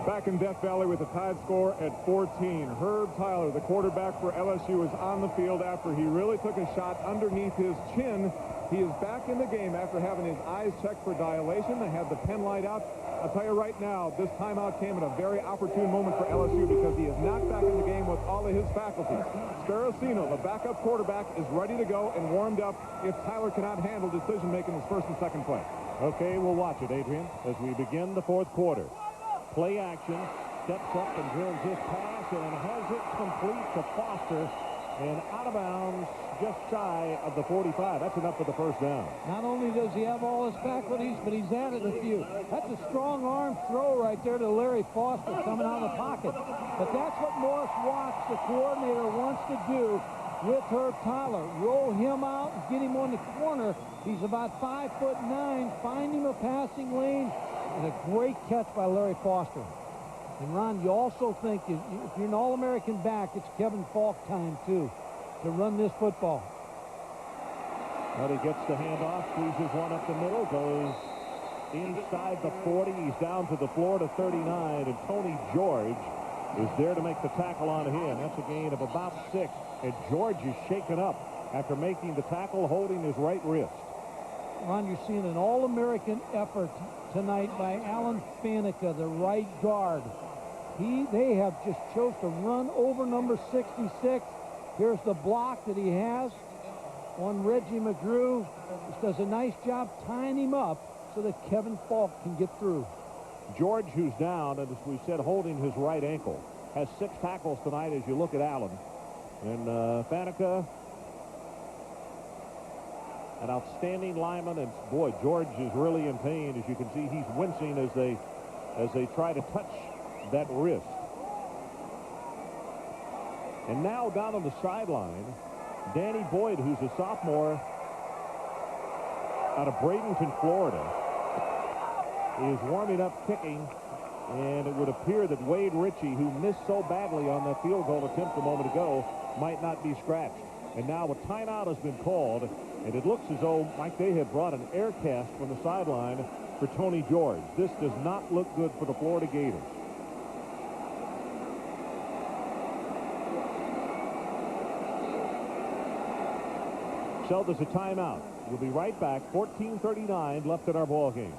Back in Death Valley with a tied score at 14. Herb Tyler, the quarterback for LSU, is on the field after he really took a shot underneath his chin. He is back in the game after having his eyes checked for dilation. They have the pen light out. I'll tell you right now, this timeout came at a very opportune moment for LSU because he is not back in the game with all of his faculties. Sparacino, the backup quarterback, is ready to go and warmed up if Tyler cannot handle decision-making his first and second play. Okay, we'll watch it, Adrian, as we begin the fourth quarter. Play action, steps up and drills his pass and has it complete to Foster and out of bounds just shy of the 45. That's enough for the first down. Not only does he have all his faculties, but he's added a few. That's a strong arm throw right there to Larry Foster coming out of the pocket. But that's what Morris Watts, the coordinator, wants to do with Herb Tyler. Roll him out and get him on the corner. He's about 5'9", find him a passing lane. And a great catch by Larry Foster. And, Ron, you also think if you're an All-American back, it's Kevin Falk time, too, to run this football. But he gets the handoff, squeezes one up the middle, goes inside the 40. He's down to the floor to 39, and Tony George is there to make the tackle on him. That's a gain of about 6, and George is shaken up after making the tackle, holding his right wrist. Ron, you're seeing an All-American effort tonight by Alan Faneca, the right guard. They have just chose to run over number 66. Here's the block that he has on Reggie McGrew. Just does a nice job tying him up so that Kevin Falk can get through. George, who's down, and as we said, holding his right ankle, has 6 tackles tonight as you look at Allen. And Faneca, an outstanding lineman, and boy, George is really in pain. As you can see, he's wincing as they try to touch that wrist. And now down on the sideline, Danny Boyd, who's a sophomore out of Bradenton, Florida, is warming up kicking, and it would appear that Wade Ritchie, who missed so badly on that field goal attempt a moment ago, might not be scratched. And now a timeout has been called, and it looks as though, Mike, they have brought an air cast from the sideline for Tony George. This does not look good for the Florida Gators. So there's a timeout. We'll be right back. 14:39 left in our ball game.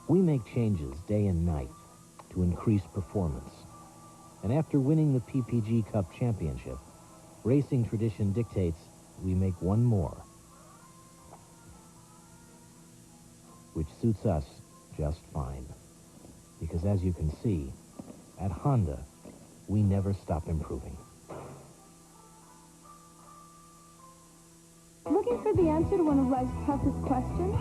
We make changes day and night to increase performance. And after winning the PPG Cup Championship, racing tradition dictates we make one more, which suits us just fine. Because as you can see, at Honda, we never stop improving. Looking for the answer to one of life's toughest questions?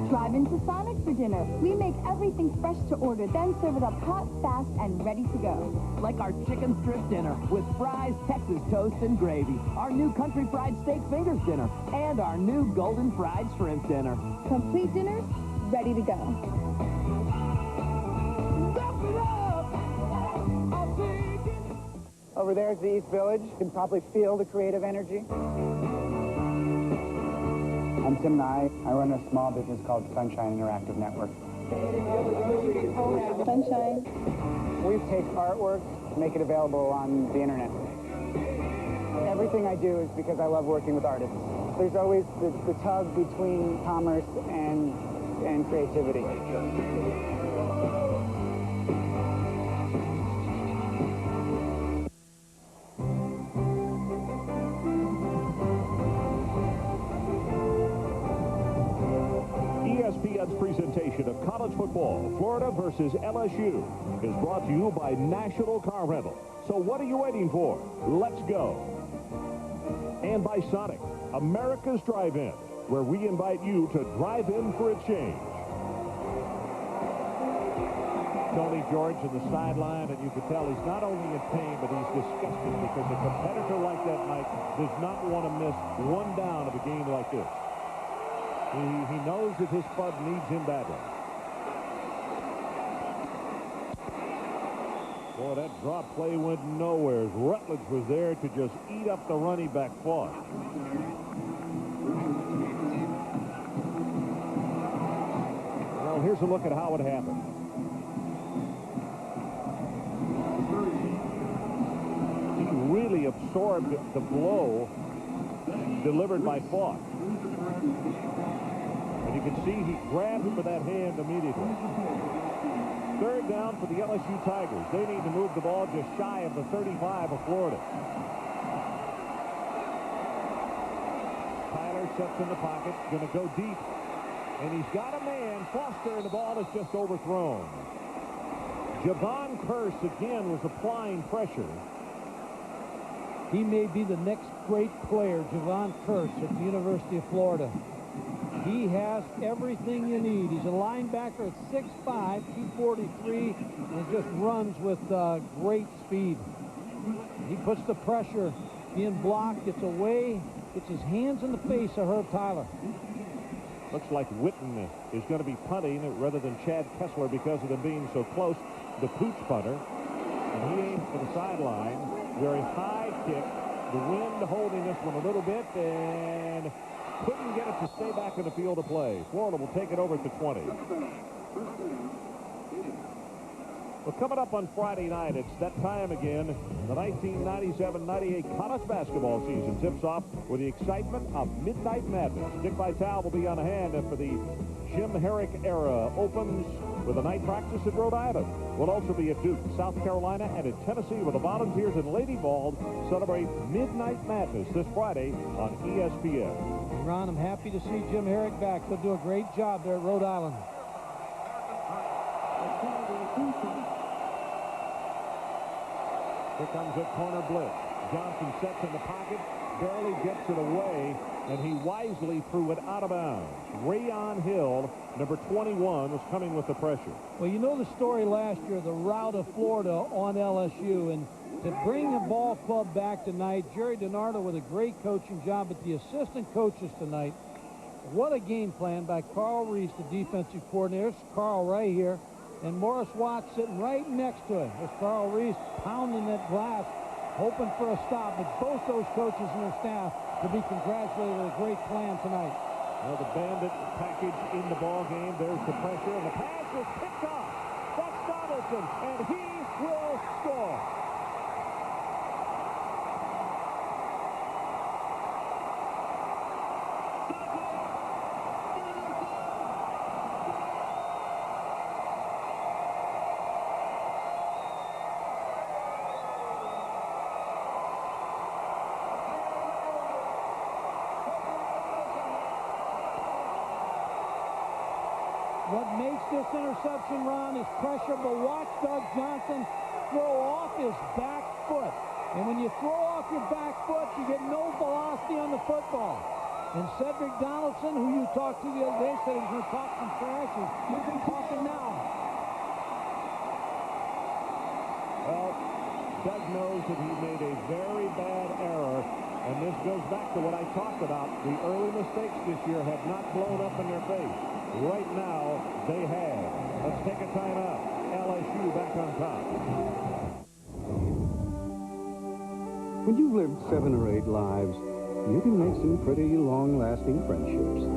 Drive into Sonic for dinner. We make everything fresh to order, then serve it up hot, fast, and ready to go. Like our chicken strip dinner with fries, Texas toast, and gravy. Our new country fried steak fingers dinner. And our new golden fried shrimp dinner. Complete dinners, ready to go. Over there is the East Village. You can probably feel the creative energy. I'm Tim Nye. I run a small business called Sunshine Interactive Network. Sunshine. We take artwork, make it available on the internet. Everything I do is because I love working with artists. There's always the tug between commerce and creativity. football, Florida versus LSU, is brought to you by National Car Rental. So what are you waiting for? Let's go. And by Sonic, America's drive-in, where we invite you to drive in for a change. Tony George on the sideline, and you can tell he's not only in pain, but he's disgusted because a competitor like that, Mike, does not want to miss one down of a game like this. He knows that his club needs him badly. Boy, that drop play went nowhere. Rutledge was there to just eat up the running back Foss. Well, here's a look at how it happened. He really absorbed the blow delivered by Foss. And you can see he grabbed for that hand immediately. Third down for the LSU Tigers. They need to move the ball just shy of the 35 of Florida. Tyler sets in the pocket, going to go deep. And he's got a man, Foster, and the ball is just overthrown. Javon Curse again was applying pressure. He may be the next great player, Javon Curse, at the University of Florida. He has everything you need. He's a linebacker at 6'5", 243, and just runs with great speed. He puts the pressure, being blocked, gets away, gets his hands in the face of Herb Tyler. Looks like Witten is going to be punting rather than Chad Kessler because of them being so close. The pooch punter. And he aims for the sideline. Very high kick. The wind holding this one a little bit, and couldn't get it to stay back in the field of play. Florida will take it over at the 20. Well, coming up on Friday night, it's that time again. The 1997-98 college basketball season tips off with the excitement of Midnight Madness. Dick Vitale will be on hand for the Jim Herrick era. Opens with a night practice at Rhode Island. We'll also be at Duke, South Carolina, and at Tennessee with the Volunteers and Lady Vols celebrate Midnight Madness this Friday on ESPN. Ron, I'm happy to see Jim Herrick back. He'll do a great job there at Rhode Island. Here comes a corner blitz. Johnson sets in the pocket, barely gets it away, and he wisely threw it out of bounds. Rayon Hill, number 21, was coming with the pressure. Well, you know the story last year, the rout of Florida on LSU, and to bring the ball club back tonight, Jerry DiNardo with a great coaching job, but the assistant coaches tonight, what a game plan by Carl Reese, the defensive coordinator. There's Carl right here, and Morris Watts sitting right next to him. There's Carl Reese pounding that glass, hoping for a stop, but both those coaches and their staff to be congratulated with a great plan tonight. Well, the bandit package in the ball game. There's the pressure, and the pass is picked off. That's Donaldson, and he will score. What makes this interception, Ron, is pressure, but watch Doug Johnson throw off his back foot. And when you throw off your back foot, you get no velocity on the football. And Cedric Donaldson, who you talked to the other day, said he was going to talk some trash. He's talking now. Well, Doug knows that he made a very bad error, and this goes back to what I talked about. The early mistakes this year have not blown up in their face. Right now, they have. Let's take a timeout. LSU back on top. When you've lived 7 or 8 lives, you can make some pretty long-lasting friendships.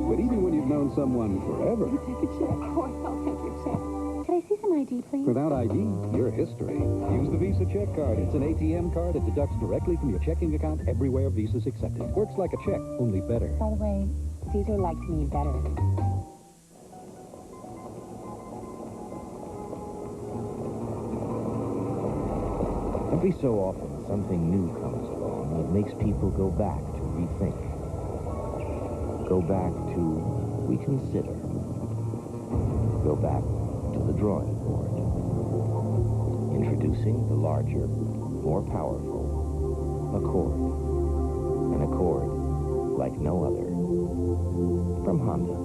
But even when you've known someone forever, Take a check. Of course, I'll take your check. Could I see some ID, please? without ID, you're history. Use the Visa check card. It's an ATM card that deducts directly from your checking account everywhere Visa's accepted. Works like a check, only better. By the way, Caesar likes me better. Every so often, something new comes along that makes people go back to rethink. Go back to reconsider. Go back to the drawing board. Introducing the larger, more powerful Accord. An Accord like no other. From Honda.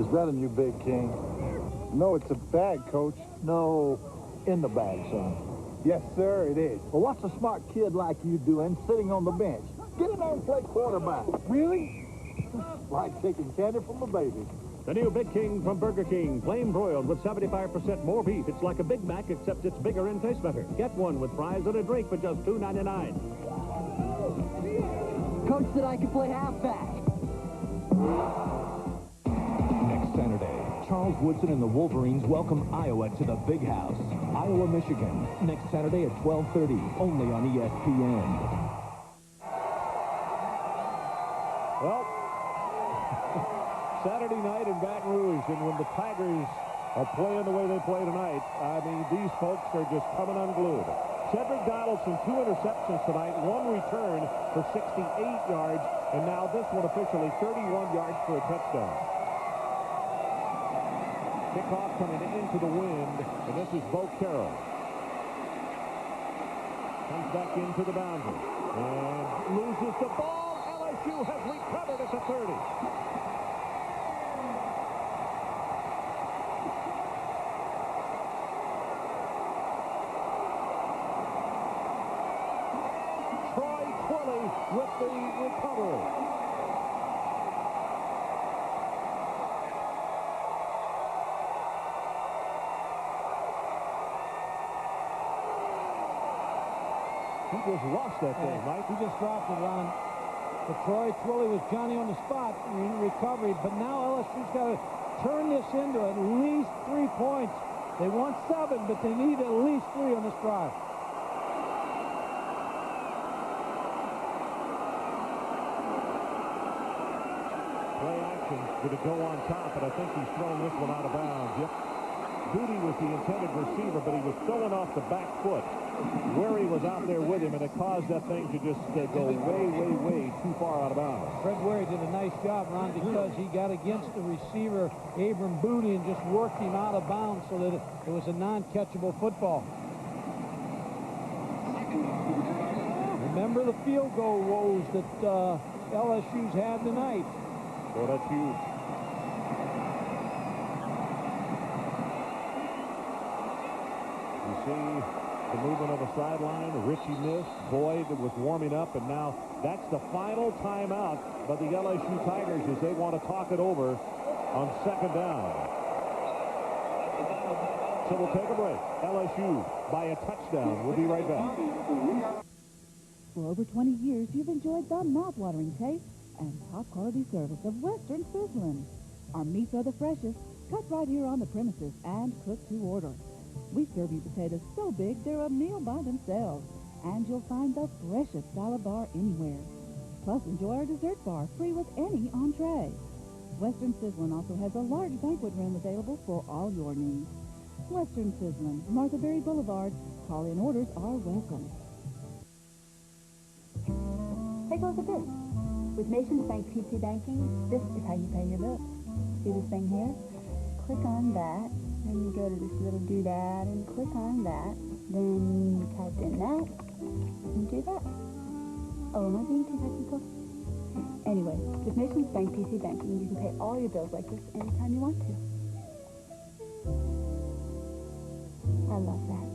Is that a new big, King? No, it's a bag, Coach. No, in the bag, son. Yes, sir, it is. Well, what's a smart kid like you doing sitting on the bench? Get in there and play quarterback. Really? Like taking candy from a baby. The new Big King from Burger King, plain broiled with 75% more beef. It's like a Big Mac, except it's bigger and tastes better. Get one with fries and a drink for just $2.99. Coach said I could play halfback. Next Saturday, Charles Woodson and the Wolverines welcome Iowa to the Big House. Iowa, Michigan. Next Saturday at 12:30, only on ESPN. Well, Saturday night in Baton Rouge, and when the Tigers are playing the way they play tonight, I mean, these folks are just coming unglued. Cedric Donaldson, 2 interceptions tonight, 1 return for 68 yards, and now this one officially 31 yards for a touchdown. Kickoff coming into the wind, and this is Bo Carroll. Comes back into the boundary, and loses the ball. LSU has recovered at the 30. With the recovery. He just lost that thing, Mike. He just dropped it, Ron. But Troy Twilley was Johnny on the spot in recovery, but now LSU's got to turn this into at least 3 points. They want 7, but they need at least 3 on this drive. Play action going to go on top, but I think he's throwing this one out of bounds. Yep. Duty was the intended receiver, but he was throwing off the back foot. Wary was out there with him, and it caused that thing to just go way too far out of bounds. Fred Wary did a nice job, Ron, because he got against the receiver, Abram Booty, and just worked him out of bounds so that it was a non-catchable football. Remember the field goal woes that LSU's had tonight. Oh, that's huge. You see the movement of the sideline. Richie missed. Boyd was warming up, and now that's the final timeout by the LSU Tigers as they want to talk it over on 2nd down. So we'll take a break. LSU by a touchdown. We'll be right back. For over 20 years, you've enjoyed the mouth-watering taste and top-quality service of Western Sizzlin'. Our meats are the freshest, cut right here on the premises and cooked to order. We serve you potatoes so big they're a meal by themselves, and you'll find the freshest salad bar anywhere. Plus, enjoy our dessert bar free with any entree. Western Sizzlin' also has a large banquet room available for all your needs. Western Sizzlin', Martha Berry Boulevard. Call-in orders are welcome. Take a look at this. With Nations Bank PC Banking, this is how you pay your bills. See this thing here? Click on that, then you go to this little doodad and click on that, then you type in that, and do that. Oh, am I being too technical? Anyway, with Nations Bank PC Banking, you can pay all your bills like this anytime you want to. I love that.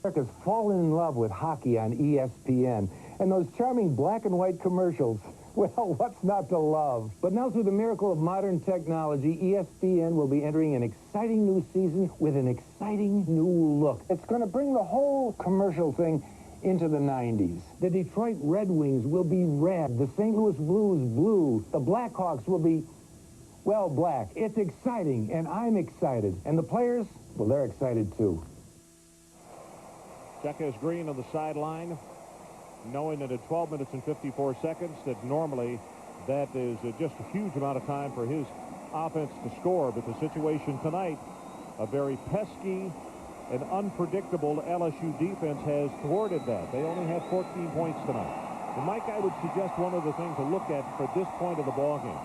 America's fallen in love with hockey on ESPN, and those charming black and white commercials. Well, what's not to love? But now, through the miracle of modern technology, ESPN will be entering an exciting new season with an exciting new look. It's going to bring the whole commercial thing into the 90s. The Detroit Red Wings will be red. The St. Louis Blues blue. The Blackhawks will be, well, black. It's exciting, and I'm excited. And the players, well, they're excited, too. Checkers Green on the sideline, knowing that at 12 minutes and 54 seconds that normally that is just a huge amount of time for his offense to score. But the situation tonight, a very pesky an unpredictable LSU defense has thwarted that. They only had 14 points tonight. And Mike, I would suggest one other thing to look at for this point of the ballgame.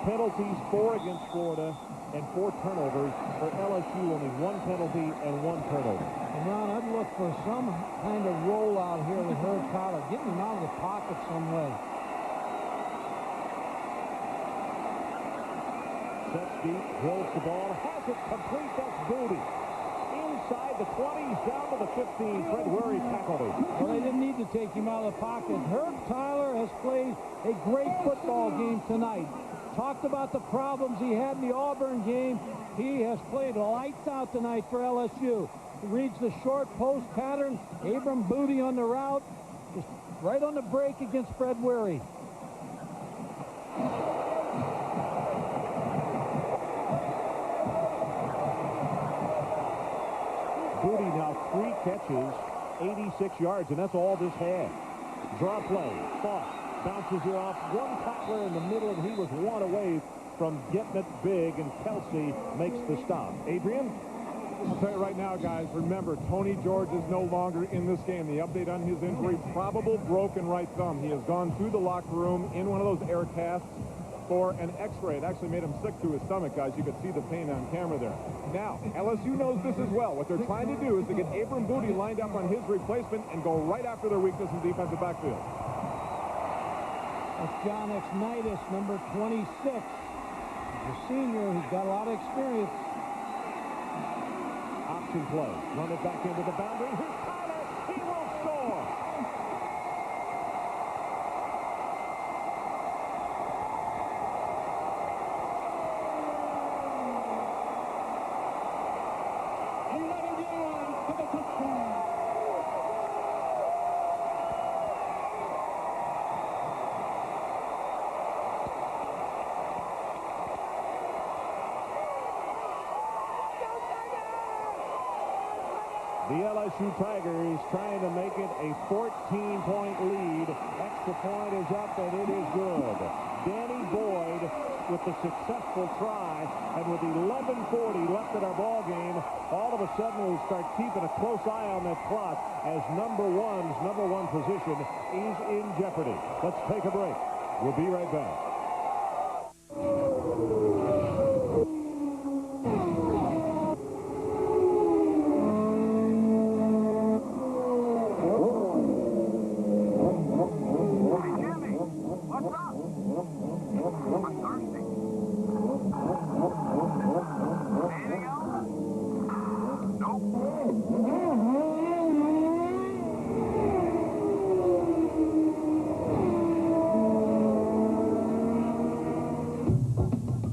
Penalties, 4 against Florida, and 4 turnovers. For LSU, only 1 penalty and 1 turnover. And Ron, I'd look for some kind of rollout here with Herb Tyler, getting him out of the pocket some way. Sets deep, drills the ball, has it complete. That's Booty. Inside the 20, he's down to the 15. Fred Weary tackled him. Well, they didn't need to take him out of the pocket. Herb Tyler has played a great football game tonight. Talked about the problems he had in the Auburn game. He has played lights out tonight for LSU. He reads the short post pattern. Abram Booty on the route. Just right on the break against Fred Weary. Booty now 3 catches, 86 yards, and that's all this had. Draw play, Foss bounces it off. One tackler in the middle, and he was 1 away from getting it big, and Kelsey makes the stop. Adrian? I'll tell you right now, guys, remember, Tony George is no longer in this game. The update on his injury, probable broken right thumb. He has gone through the locker room in one of those air casts for an x-ray. It actually made him sick to his stomach, guys. You could see the pain on camera there. Now, LSU knows this as well. What they're trying to do is to get Abram Booty lined up on his replacement and go right after their weakness in defensive backfield. That's John Xnitis, number 26. He's a senior. He's got a lot of experience. Option play. Run it back into the boundary. Here's Tyler. He will score. The LSU Tigers trying to make it a 14-point lead. Extra point is up, and it is good. Danny Boyd with the successful try, and with 11:40 left in our ball game, all of a sudden we'll start keeping a close eye on that clock as number one position is in jeopardy. Let's take a break. We'll be right back.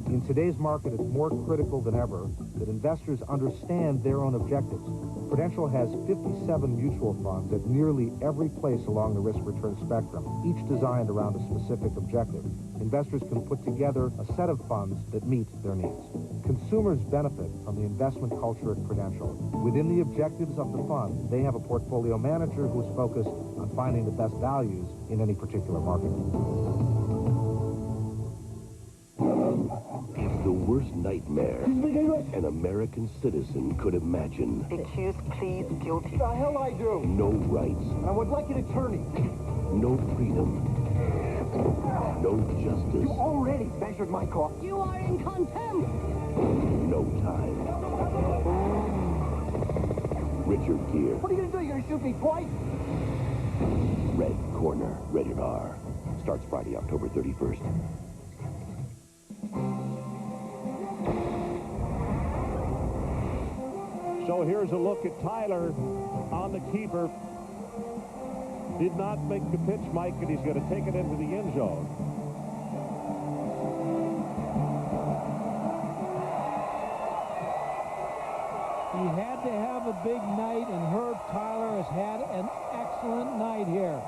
In today's market, it's more critical than ever that investors understand their own objectives. Prudential has 57 mutual funds at nearly every place along the risk-return spectrum, each designed around a specific objective. Investors can put together a set of funds that meet their needs. Consumers benefit from the investment culture at Prudential. Within the objectives of the fund, they have a portfolio manager who is focused on finding the best values in any particular market. It's the worst nightmare an American citizen could imagine. Accused pleads guilty. The hell I do? No rights. I would like an attorney. No freedom. No justice. You already measured my cost. You are in contempt. No time. Richard Gere. What are you going to do? You're going to shoot me twice? Red Corner. Rated R. Starts Friday, October 31st. So here's a look at Tyler on the keeper. Did not make the pitch, Mike, and he's going to take it into the end zone. He had to have a big night, and Herb Tyler has had an excellent night here.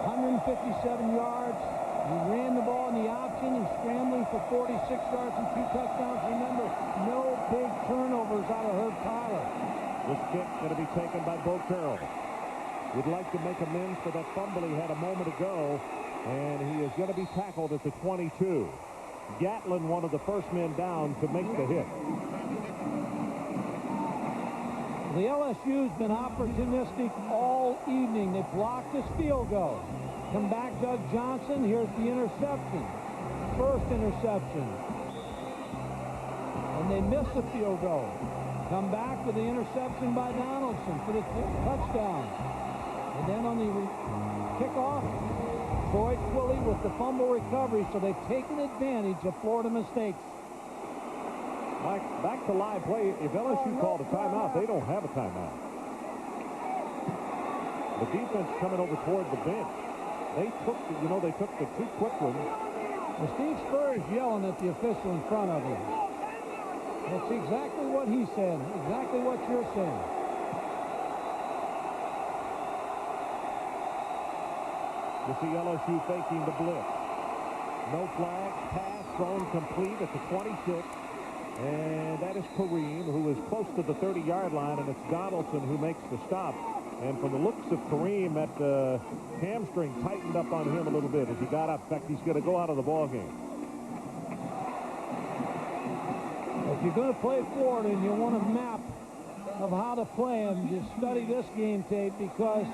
157 yards. He ran the ball in the option. He's scrambling for 46 yards and 2 touchdowns. Remember, no big turnovers out of Herb Tyler. This kick going to be taken by Bo Carroll. Would like to make amends for that fumble he had a moment ago, and he is going to be tackled at the 22. Gatlin, one of the first men down to make the hit. The LSU's been opportunistic all evening. They blocked his field goal. Come back, Doug Johnson. Here's the interception. First interception. And they missed the field goal. Come back with the interception by Donaldson for the touchdown. And then on the kickoff, Troy Twilley with the fumble recovery. So they've taken advantage of Florida mistakes. Mike, back to live play. If LSU called a timeout, they don't have a timeout. The defense coming over toward the bench. They took the two quick ones. Well, Steve Spurrier's yelling at the official in front of him. That's exactly what he said. Exactly what you're saying. You see LSU faking the blitz. No flag. Pass thrown complete at the 26. And that is Kareem, who is close to the 30-yard line, and it's Donaldson who makes the stop. And from the looks of Kareem, that hamstring tightened up on him a little bit as he got up. In fact, he's going to go out of the ball game. If you're going to play Florida and you want a map of how to play them, just study this game tape, because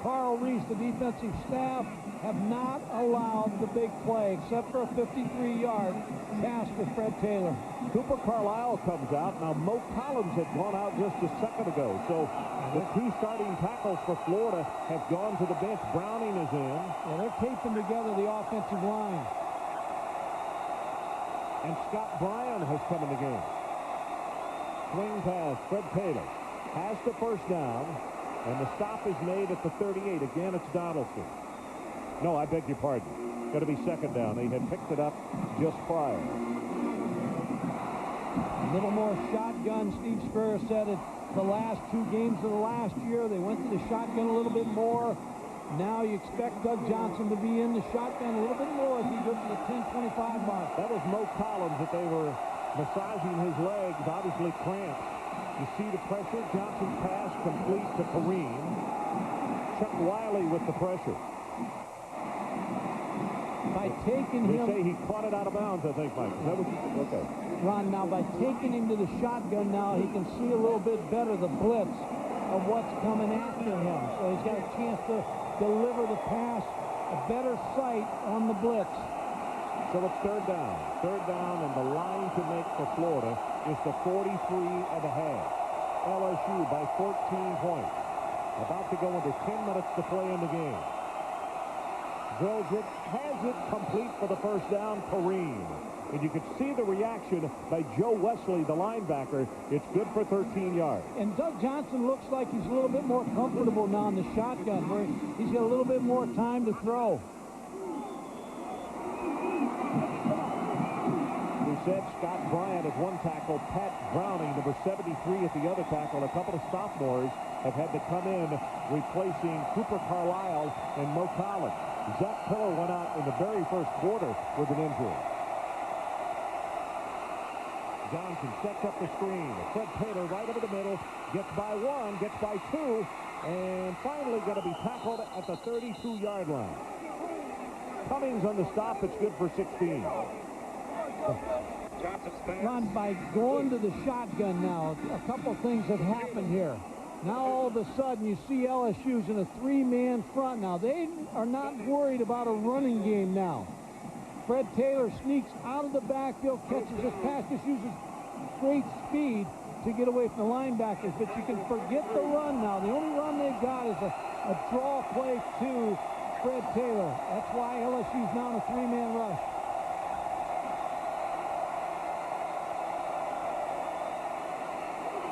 Carl Reese, the defensive staff, have not allowed the big play except for a 53-yard pass to Fred Taylor. Cooper Carlisle comes out. Now, Mo Collins had gone out just a second ago. So the two starting tackles for Florida have gone to the bench. Browning is in. Yeah, they're taping together the offensive line. And Scott Bryan has come in the game. Swing pass, Fred Taylor has the first down, and the stop is made at the 38. Again, it's Donaldson. No, I beg your pardon. Going to be second down. They had picked it up just prior. A little more shotgun. Steve Spurrier said it the last two games of the last year. They went to the shotgun a little bit more. Now you expect Doug Johnson to be in the shotgun a little bit more as he goes to the 10-25 mark. That was Mo Collins that they were massaging his legs, obviously cramped. You see the pressure. Johnson's pass complete to Kareem. Chuck Wiley with the pressure. By taking him... They say he caught it out of bounds, I think, Mike. Is that what you... Okay. Ron, now by taking him to the shotgun now, he can see a little bit better the blitz of what's coming after him. So he's got a chance to deliver the pass, a better sight on the blitz. So it's third down. Third down, and the line to make for Florida is the 43.5. LSU by 14 points. About to go into 10 minutes to play in the game. Drills it, has it complete for the first down, Kareem. And you could see the reaction by Joe Wesley, the linebacker. It's good for 13 yards. And Doug Johnson looks like he's a little bit more comfortable now in the shotgun, where he's got a little bit more time to throw. We said Scott Bryant at one tackle, Pat Browning, number 73 at the other tackle. A couple of sophomores have had to come in, replacing Cooper Carlisle and Mo Collins. Zach Pillar went out in the very first quarter with an injury. Johnson sets up the screen. Fred Taylor right over the middle. Gets by one, gets by two, and finally going to be tackled at the 32-yard line. Cummings on the stop. It's good for 16. Ron, by going to the shotgun now, a couple things have happened here. Now all of a sudden you see LSU's in a three-man front now. They are not worried about a running game now. Fred Taylor sneaks out of the backfield, catches this pass, just uses great speed to get away from the linebackers. But you can forget the run now. The only run they've got is a draw play to Fred Taylor. That's why LSU's now in a three-man rush.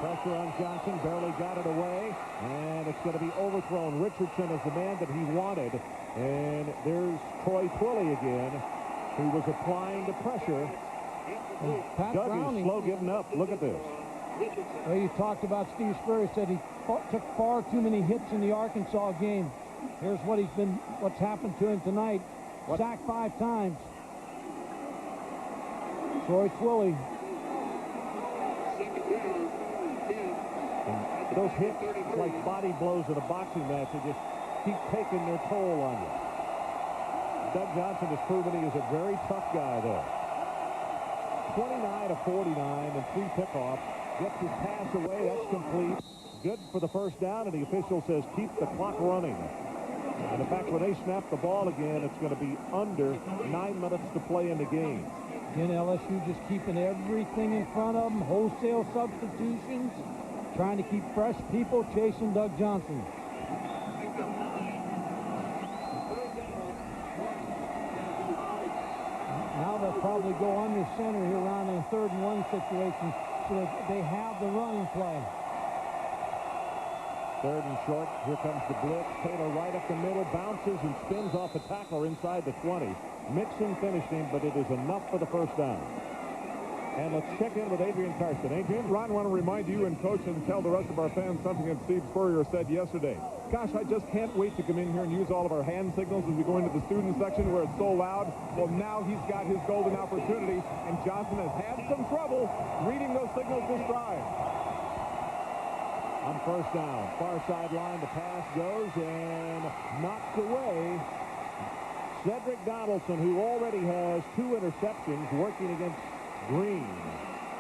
Pressure on Johnson, barely got it away, and it's going to be overthrown. Richardson is the man that he wanted, and there's Troy Twilley again, who was applying the pressure. Doug is slow getting up. Look at this. Well, you talked about Steve Spurrier, said he took far too many hits in the Arkansas game. Here's what's happened to him tonight. Sacked 5 times. Troy Twilley. And those hits, like body blows in a boxing match, they just keep taking their toll on you. Doug Johnson has proven he is a very tough guy there. 29 of 49 and 3 pickoffs. Gets his pass away. That's complete. good for the first down, and the official says keep the clock running. And in fact, when they snap the ball again, it's going to be under 9 minutes to play in the game. Again, LSU just keeping everything in front of them, wholesale substitutions, trying to keep fresh people chasing Doug Johnson. Now they'll probably go under center here around in a 3rd and 1 situation so that they have the running play. 3rd and short. Here comes the blitz. Taylor right up the middle, bounces and spins off a tackler inside the 20. Mixon finished him, but it is enough for the first down. And let's check in with Adrian Karsten. Adrian? Ron, I want to remind you and Coach and tell the rest of our fans something that Steve Spurrier said yesterday. Gosh, I just can't wait to come in here and use all of our hand signals as we go into the student section where it's so loud. Well, now he's got his golden opportunity, and Johnson has had some trouble reading those signals this drive. On first down, far sideline, the pass goes and knocked away. Cedric Donaldson, who already has 2 interceptions, working against Green.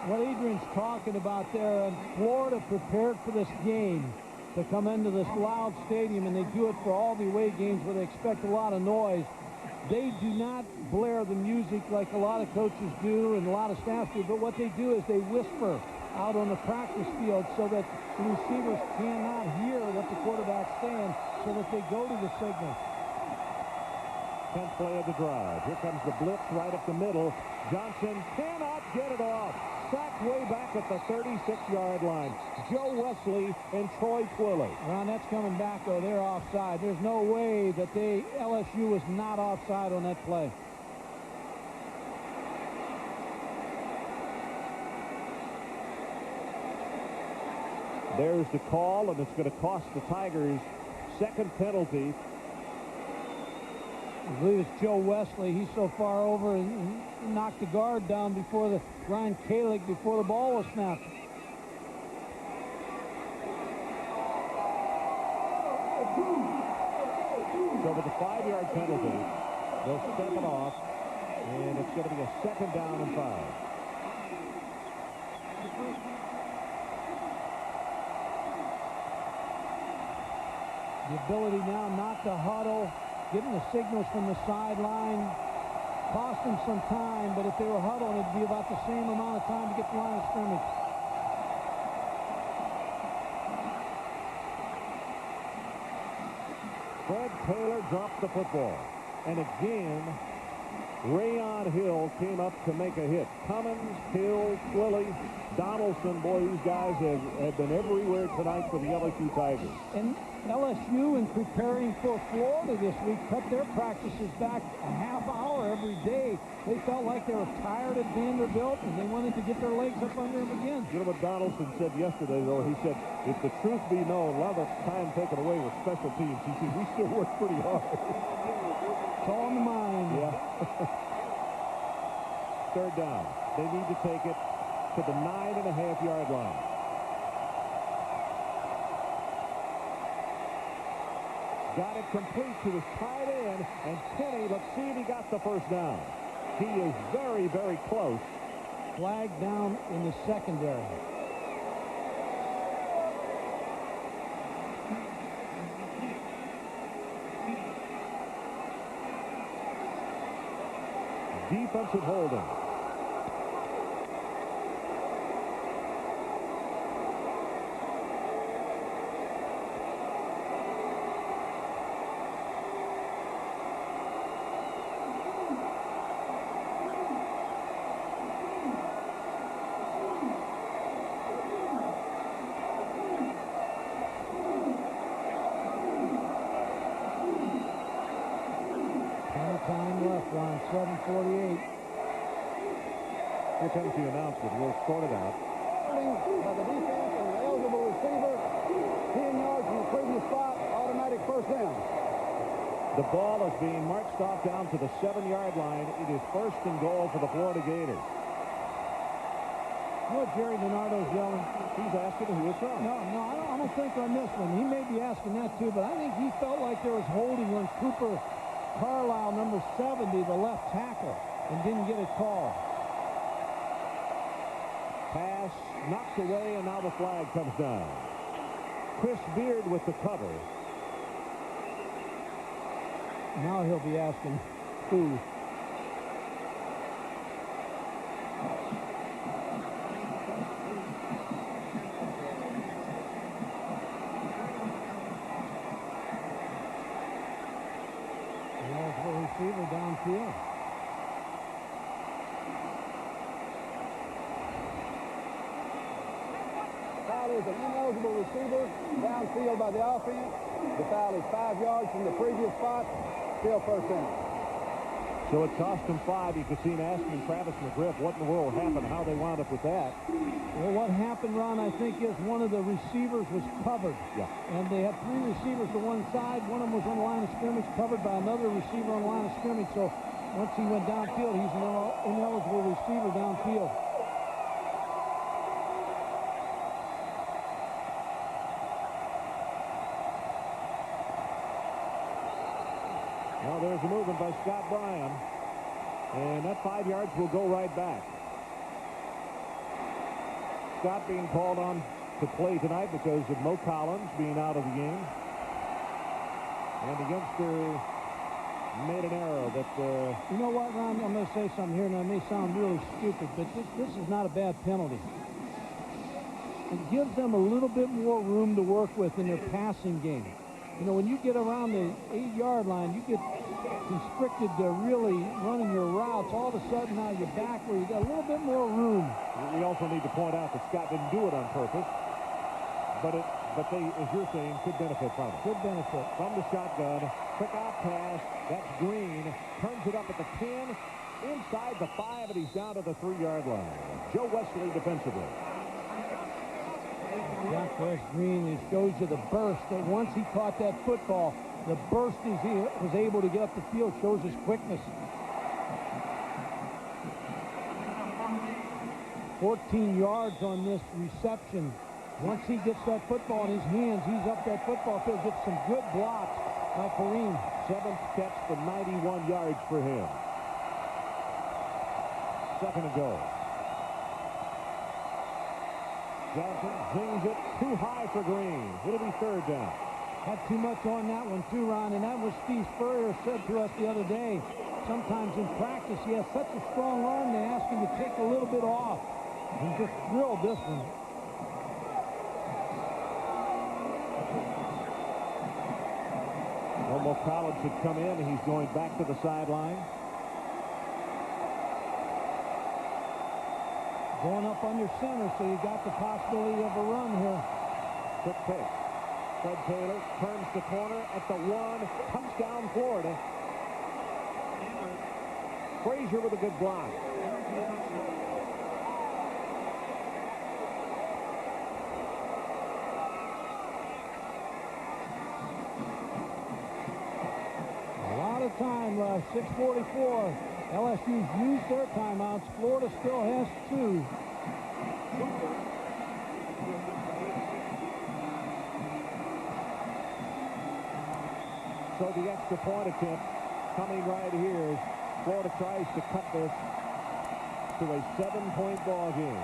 What Adrian's talking about there, and Florida prepared for this game to come into this loud stadium, and they do it for all the away games where they expect a lot of noise. They do not blare the music like a lot of coaches do and a lot of staff do, but what they do is they whisper out on the practice field so that the receivers cannot hear what the quarterback's saying, so that they go to the signal. 10th play of the drive. Here comes the blitz right up the middle. Johnson cannot get it off. Sacked way back at the 36-yard line. Joe Wesley and Troy Twilley. Ron, that's coming back, though. They're offside. There's no way that LSU was not offside on that play. There's the call, and it's going to cost the Tigers 2nd penalty. I believe it's Joe Wesley. He's so far over and knocked the guard down before the Ryan Kalick before the ball was snapped. So with the 5-yard penalty, they'll step it off, and it's going to be a 2nd down and 5. The ability now not to huddle, getting the signals from the sideline, cost them some time, but if they were huddling, it'd be about the same amount of time to get the line of scrimmage. Fred Taylor dropped the football. And again, Rayon Hill came up to make a hit. Cummins, Hill, Twilley, Donaldson, boy, these guys have been everywhere tonight for the LSU Tigers. And LSU, in preparing for Florida this week, cut their practices back a half hour every day. They felt like they were tired at Vanderbilt, and they wanted to get their legs up under them again. You know what Donaldson said yesterday, though? He said, if the truth be known, a lot of time taken away with special teams. He said, we still work pretty hard. It's all in the mind. Yeah. 3rd down. They need to take it to the 9.5-yard line. Got it complete to his tight end, and Kenny, let's see if he got the first down. He is very, very close. Flag down in the secondary. Defensive holding. Time left on 7:48. Here comes the announcement. We'll sort it out. By the defense and the eligible receiver, 10 yards from the previous spot, automatic first down. The ball is being marched off down to the 7-yard line. It is 1st and goal for the Florida Gators. What Jerry Bernardo's yelling? He's asking who it's from. No, I don't think on this one. He may be asking that too, but I think he felt like there was holding on Cooper Carlisle, number 70, the left tackle, and didn't get a call. Pass knocked away, and now the flag comes down. Chris Beard with the cover. Now he'll be asking who. Eligible receiver downfield. Foul is an ineligible receiver downfield by the offense. The foul is 5 yards from the previous spot. Still first down. So it cost them 5. You could see asking Travis McGriff what in the world happened, how they wound up with that. Well, what happened, Ron, I think, is one of the receivers was covered. Yeah. And they had 3 receivers to one side. One of them was on the line of scrimmage, covered by another receiver on the line of scrimmage. So once he went downfield, he's an ineligible receiver downfield. Well, there's a movement by Scott Bryan. And that 5 yards will go right back. Scott being called on to play tonight because of Mo Collins being out of the game. And the youngster made an error that... You know what, Ron? I'm going to say something here, and it may sound really stupid, but this is not a bad penalty. It gives them a little bit more room to work with in their passing game. You know, when you get around the 8-yard line, you get constricted to really running your routes. All of a sudden, now you're back where you got a little bit more room. We also need to point out that Scott didn't do it on purpose, but they, as you're saying, could benefit from it. Could benefit. From the shotgun, quick out pass. That's Green. Turns it up at the 10, inside the 5, and he's down to the 3-yard line. Joe Wesley defensively. Jack West Green, it shows you the burst that once he caught that football, the burst as he was able to get up the field shows his quickness. 14 yards on this reception. Once he gets that football in his hands, he's up that football field, gets some good blocks by Kareem. 7th catch for 91 yards for him. 2nd and goal. Johnson zings it too high for Green. It'll be 3rd down. Had too much on that one too, Ron, and that was Steve Spurrier said to us the other day. Sometimes in practice he has such a strong arm they ask him to take a little bit off. He just drilled this one. Mo Collins had come in, and he's going back to the sideline. Going up under center, so you got the possibility of a run here. Quick pick. Fred Taylor turns the corner at the 1. Touchdown, Florida. Frazier with a good block. A lot of time left. 6:44. LSU's used their timeouts. Florida still has 2. So the extra point attempt coming right here as Florida tries to cut this to a 7-point ball game.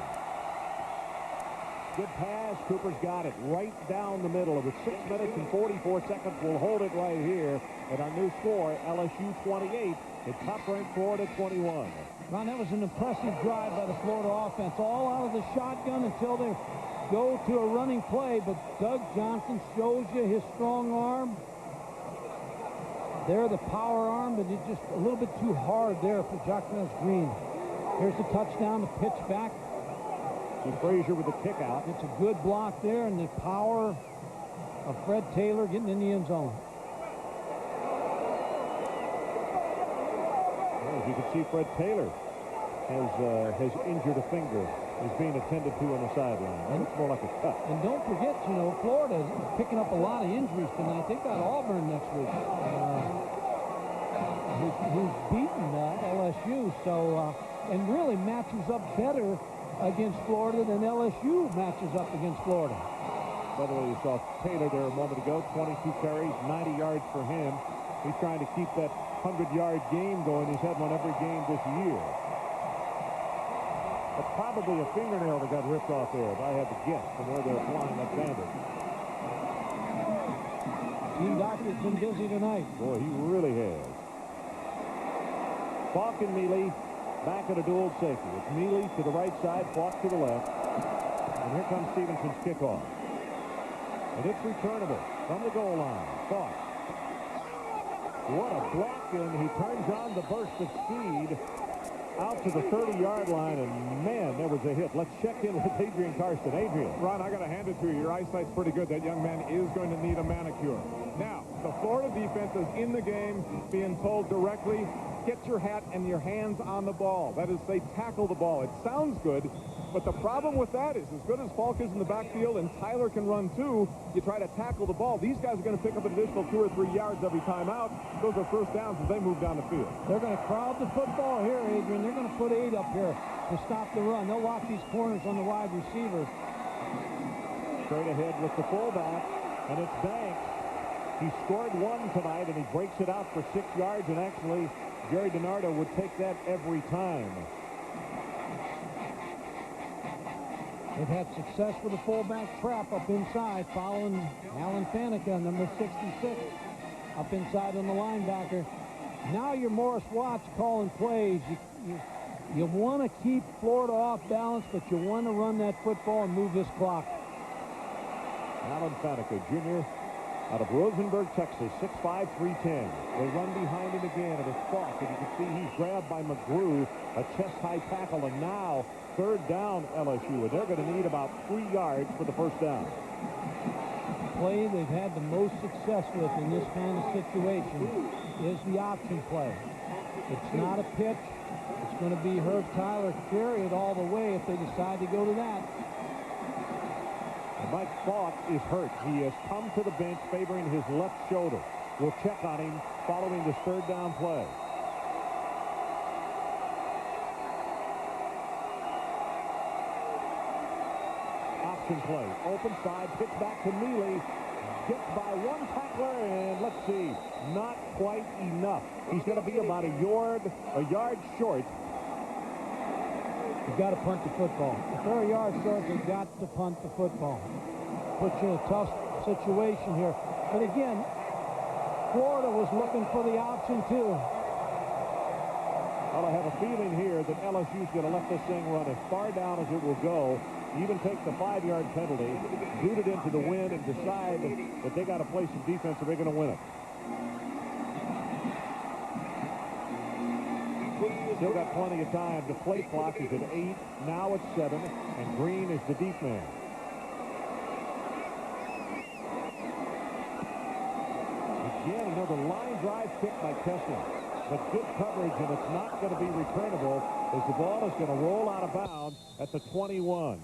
Good pass. Cooper's got it right down the middle. It was 6 minutes and 44 seconds. We'll hold it right here. And our new score, LSU 28, and top-ranked Florida 21. Ron, that was an impressive drive by the Florida offense. All out of the shotgun until they go to a running play. But Doug Johnson shows you his strong arm. There, the power arm, but it's just a little bit too hard there for Jack West Green. Here's the touchdown, the pitch back. And Frazier with the kick out. It's a good block there, and the power of Fred Taylor getting in the end zone. Well, as you can see, Fred Taylor has injured a finger. Is being attended to on the sideline. That looks more like a cut. And don't forget, you know, Florida is picking up a lot of injuries tonight. They've got Auburn next week, who's beaten LSU, so and really matches up better against Florida than LSU matches up against Florida. By the way, you saw Taylor there a moment ago. 22 carries, 90 yards for him. He's trying to keep that 100-yard game going. He's had one every game this year. But probably a fingernail that got ripped off there, if I had to guess, from where they're applying that bandage. Gene Doctor's been busy tonight. Boy, he really has. Falk and Mealy back at a dual safety. It's Mealy to the right side, Falk to the left. And here comes Stevenson's kickoff. And it's returnable from the goal line. Falk. What a block, and he turns on the burst of speed out to the 30-yard line, and man, there was a hit. Let's check in with Adrian Karsten. Adrian. Ron, I got to hand it to you. Your eyesight's pretty good. That young man is going to need a manicure. Now, the Florida defense is in the game being told directly, get your hat and your hands on the ball. That is, they tackle the ball. It sounds good, but the problem with that is, as good as Falk is in the backfield and Tyler can run too, you try to tackle the ball. These guys are going to pick up an additional 2 or 3 yards every time out. Those are first downs as they move down the field. They're going to crowd the football here, Adrian. They're going to put 8 up here to stop the run. They'll lock these corners on the wide receivers. Straight ahead with the fullback, and it's Banks. He scored 1 tonight, and he breaks it out for 6 yards, and actually Jerry DiNardo would take that every time. They've had success with the fullback trap up inside, following Alan Faneca, number 66, up inside on the linebacker. Now you're Morris Watts calling plays. You want to keep Florida off balance, but you want to run that football and move this clock. Alan Faneca, Jr., out of Rosenberg, Texas, 6'5", 310. They run behind him again, and it's Falk, and you can see he's grabbed by McGrew, a chest-high tackle, and now third down LSU, and they're going to need about 3 yards for the first down. Play they've had the most success with in this kind of situation is the option play. It's not a pitch. It's going to be Herb Tyler carry it all the way if they decide to go to that. And Mike Falk is hurt. He has come to the bench favoring his left shoulder. We'll check on him following this third down play. Option play. Open side. Pitch back to Mealy. Gets by one tackler, and let's see, not quite enough. He's going to be about a yard short. You've got to punt the football. If they're a yard short, they've got to punt the football. Puts you in a tough situation here. But again, Florida was looking for the option too. Well, I have a feeling here that LSU's going to let this thing run as far down as it will go, even take the 5-yard penalty, boot it into the wind, and decide that they got to play some defense or they're going to win it. Still got plenty of time. The play clock is at 8. Now it's 7, and Green is the deep man. Again, another line drive kick by Kessler. But good coverage, and it's not going to be returnable as the ball is going to roll out of bounds at the 21.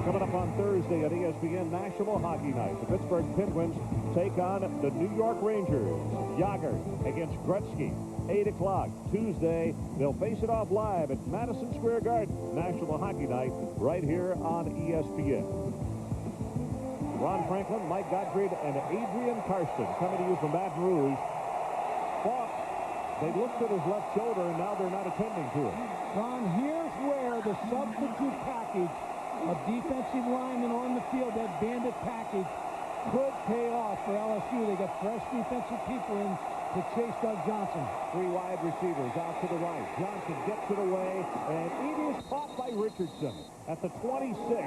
Coming up on Thursday at ESPN National Hockey Night, the Pittsburgh Penguins take on the New York Rangers. Yager against Gretzky. 8 o'clock Tuesday. They'll face it off live at Madison Square Garden. National Hockey Night right here on ESPN. Ron Franklin, Mike Gottfried, and Adrian Karsten coming to you from Baton Rouge. Falk, they looked at his left shoulder, and now they're not attending to it. Ron, here's where the substitute package of defensive linemen on the field, that bandit package, could pay off for LSU. They got fresh defensive people in to chase Doug Johnson. 3 wide receivers out to the right. Johnson gets it away, and it is caught by Richardson at the 26.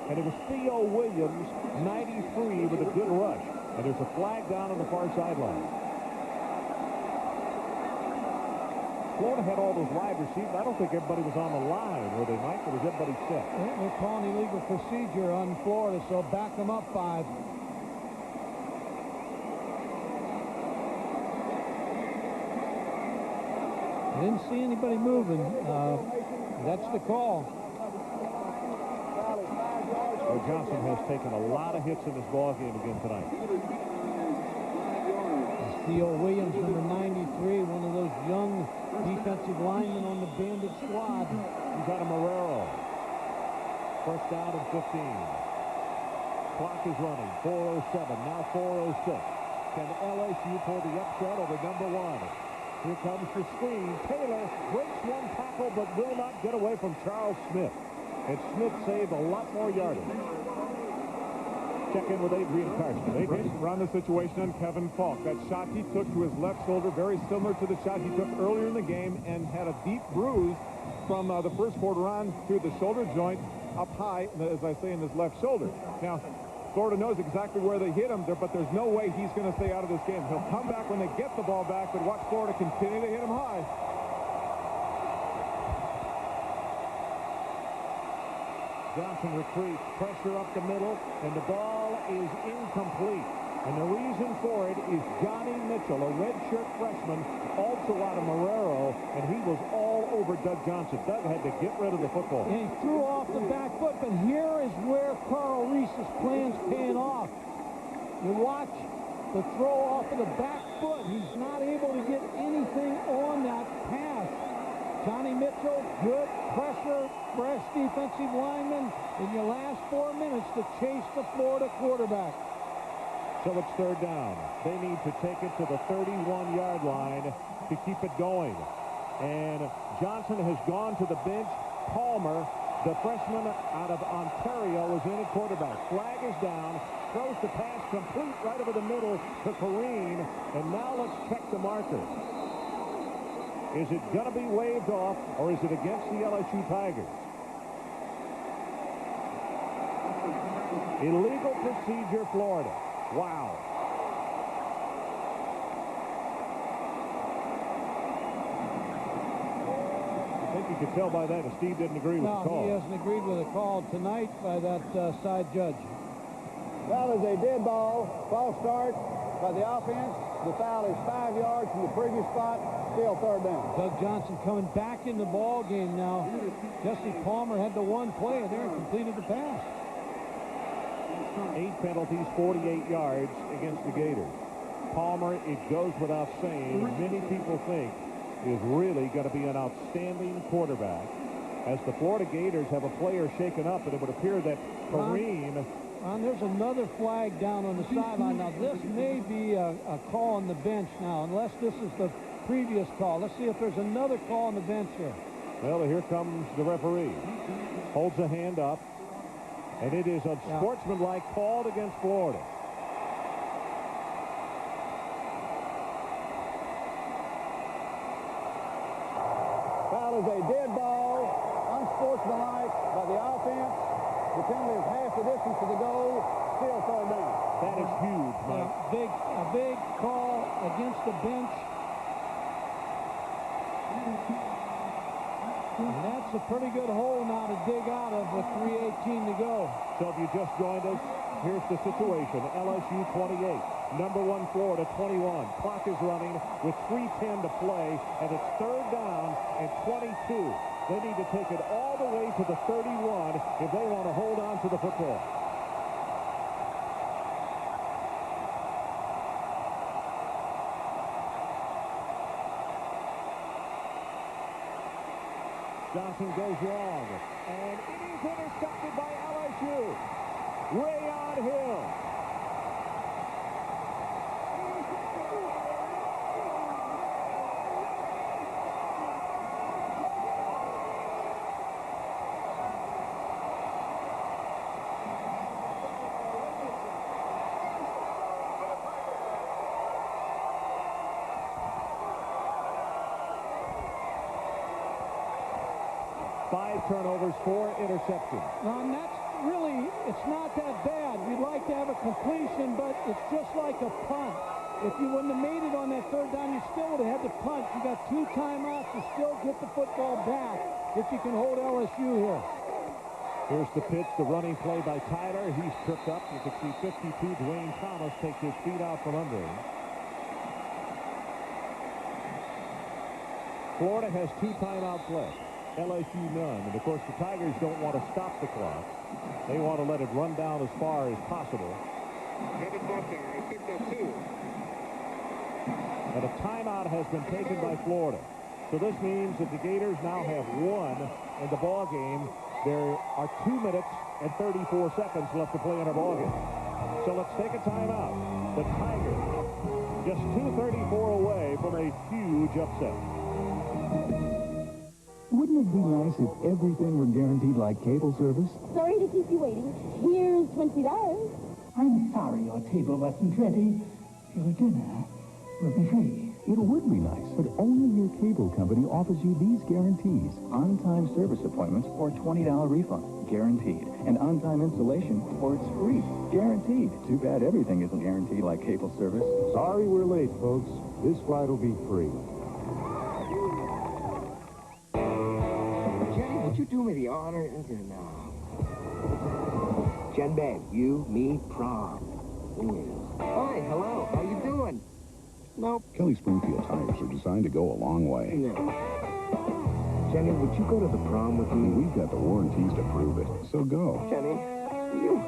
And it was Theo Williams, 93, with a good rush. And there's a flag down on the far sideline. Florida had all those wide receivers. I don't think everybody was on the line, were they, Mike? Or was everybody set? They're calling illegal procedure on Florida, so back them up 5. I didn't see anybody moving. That's the call. Well, Johnson has taken a lot of hits in this ball game again tonight. Theo Williams, number 93, one of those young defensive linemen on the bandit squad. He's out of Marrero. First down and 15. Clock is running. 4:07. Now 4:06. Can LSU pull the upset over number 1? Here comes the screen. Taylor breaks one tackle but will not get away from Charles Smith. And Smith saved a lot more yardage. check in with Adrian Karsten. Adrian? Run the situation on Kevin Falk. That shot he took to his left shoulder, very similar to the shot he took earlier in the game, and had a deep bruise from the first quarter on through the shoulder joint up high, as I say, in his left shoulder. Now, Florida knows exactly where they hit him, but there's no way he's going to stay out of this game. He'll come back when they get the ball back, but watch Florida continue to hit him high. Johnson retreats, pressure up the middle, and the ball is incomplete. And the reason for it is Johnny Mitchell, a redshirt freshman, also out of Marrero, and he was all over Doug Johnson. Doug had to get rid of the football. And he threw off the back foot, but here is where Carl Reese's plan's paying off. You watch the throw off of the back foot. He's not able to get anything on that pass. Johnny Mitchell, good pressure, fresh defensive lineman in your last 4 minutes to chase the Florida quarterback. So it's third down. They need to take it to the 31-yard line to keep it going. And Johnson has gone to the bench. Palmer, the freshman out of Ontario, is in at quarterback. Flag is down. Throws the pass complete right over the middle to Kareem. And now let's check the marker. Is it going to be waved off, or is it against the LSU Tigers? Illegal procedure, Florida. Wow. I think you could tell by that that Steve didn't agree with the call. No, he hasn't agreed with the call tonight by that side judge. Well, as a dead ball, false start by the offense. The foul is 5 yards from the previous spot. Still third down. Doug Johnson coming back in the ball game now. Jesse Palmer had the one play there and completed the pass. 8 penalties, 48 yards against the Gators. Palmer, it goes without saying, many people think is really going to be an outstanding quarterback. As the Florida Gators have a player shaken up, and it would appear that Kareem... Ron, there's another flag down on the sideline. Now, this may be a call on the bench now, unless this is the previous call. Let's see if there's another call on the bench here. Well, here comes the referee. Holds a hand up. And it is a sportsmanlike called against Florida. Foul is a dead ball, unsportsmanlike by the offense. The penalty is half the distance to the goal. Still third down. That is huge, Mike. A big call against the bench. And that's a pretty good hole now to dig out of with 3:18 to go. So if you just joined us, here's the situation. LSU 28, number 1 Florida 21. Clock is running with 3:10 to play, and it's third down and 22. They need to take it all the way to the 31 if they want to hold on to the football. Johnson goes long, and it is intercepted by LSU. Rayon Hill. Turnovers, 4 interceptions. And that's really, it's not that bad. We'd like to have a completion, but it's just like a punt. If you wouldn't have made it on that third down, you still would have had to punt. You got 2 timeouts to still get the football back if you can hold LSU here. Here's the pitch, the running play by Tyler. He's tripped up. You can see 52, Dwayne Thomas takes his feet out from under him. Florida has 2 timeouts left. LSU none. And, of course, the Tigers don't want to stop the clock. They want to let it run down as far as possible. And a timeout has been taken by Florida. So this means that the Gators now have 1 in the ball game. There are 2 minutes and 34 seconds left to play in our ball game. So let's take a timeout. The Tigers just 2:34 away from a huge upset. Wouldn't it be nice if everything were guaranteed like cable service? Sorry to keep you waiting. Here's $20. I'm sorry your table wasn't ready. Your dinner will be free. It would be nice, but only your cable company offers you these guarantees. On-time service appointments or $20 refund. Guaranteed. And on-time installation or it's free. Guaranteed. Too bad everything isn't guaranteed like cable service. Sorry we're late, folks. This flight will be free. Jenny, would you do me the honor? No. Jen, babe, you, me, prom. Hi, hello. How you doing? Nope. Kelly Springfield tires are designed to go a long way. No. Jenny, would you go to the prom with me? We've got the warranties to prove it, so go. Jenny, will you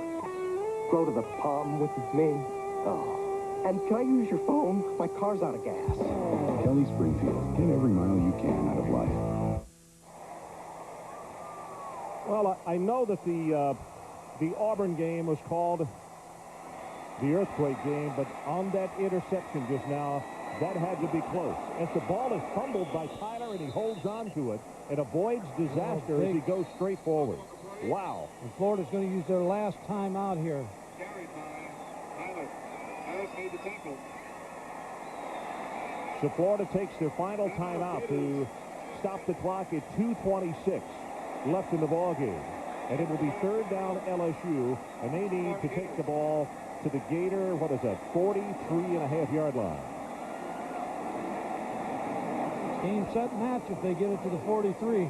go to the prom with me? Oh. And can I use your phone? My car's out of gas. Kelly Springfield, get every mile you can out of life. Well, I know that the Auburn game was called the earthquake game, but on that interception just now, that had to be close. As the ball is fumbled by Tyler, and he holds on to it and avoids disaster as he goes straight forward. Wow. And Florida's going to use their last time out here. So Florida takes their final timeout to stop the clock at 2:26 left in the ball game. And it will be third down LSU, and they need to take the ball to the Gator, what is that, 43.5-yard line. Game, set, match if they get it to the 43.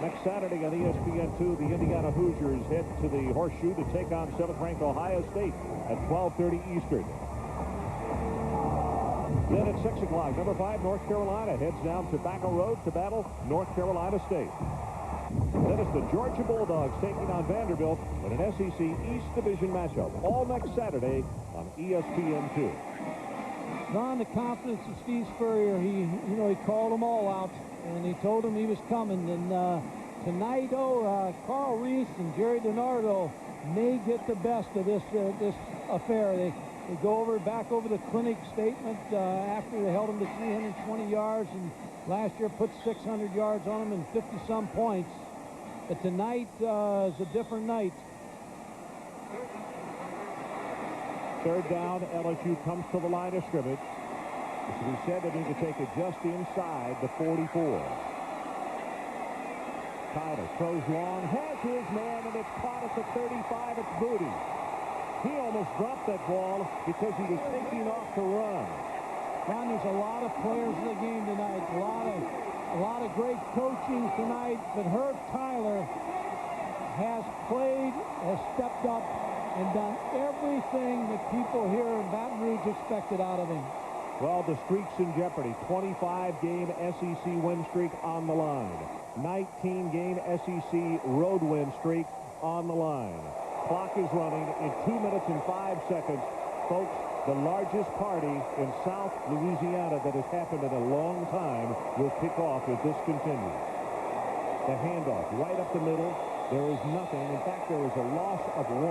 Next Saturday on ESPN2, the Indiana Hoosiers head to the Horseshoe to take on 7th-ranked Ohio State at 12:30 Eastern. Then at 6 o'clock, number 5, North Carolina heads down Tobacco Road to battle North Carolina State. Then it's the Georgia Bulldogs taking on Vanderbilt in an SEC East Division matchup. All next Saturday on ESPN2. Ron, the confidence of Steve Spurrier, he called them all out, and he told them he was coming. And tonight, Carl Reese and Jerry DiNardo may get the best of this affair. They go back over the clinic statement after they held him to 320 yards, and last year put 600 yards on him and 50-some points. But tonight is a different night. Third down, LSU comes to the line of scrimmage. As we said, they need to take it just inside the 44. Tyler throws long, has his man, and it's caught at the 35. It's Booty. He almost dropped that ball because he was taking off to run. Ron, there's a lot of players in the game tonight. A lot of great coaching tonight, but Herb Tyler has played, has stepped up, and done everything that people here in Baton Rouge expected out of him. Well, the streak's in jeopardy. 25-game SEC win streak on the line. 19-game SEC road win streak on the line. Clock is running in 2 minutes and 5 seconds. Folks, the largest party in South Louisiana that has happened in a long time will kick off if this continues. The handoff right up the middle. There is nothing. In fact, there is a loss of 1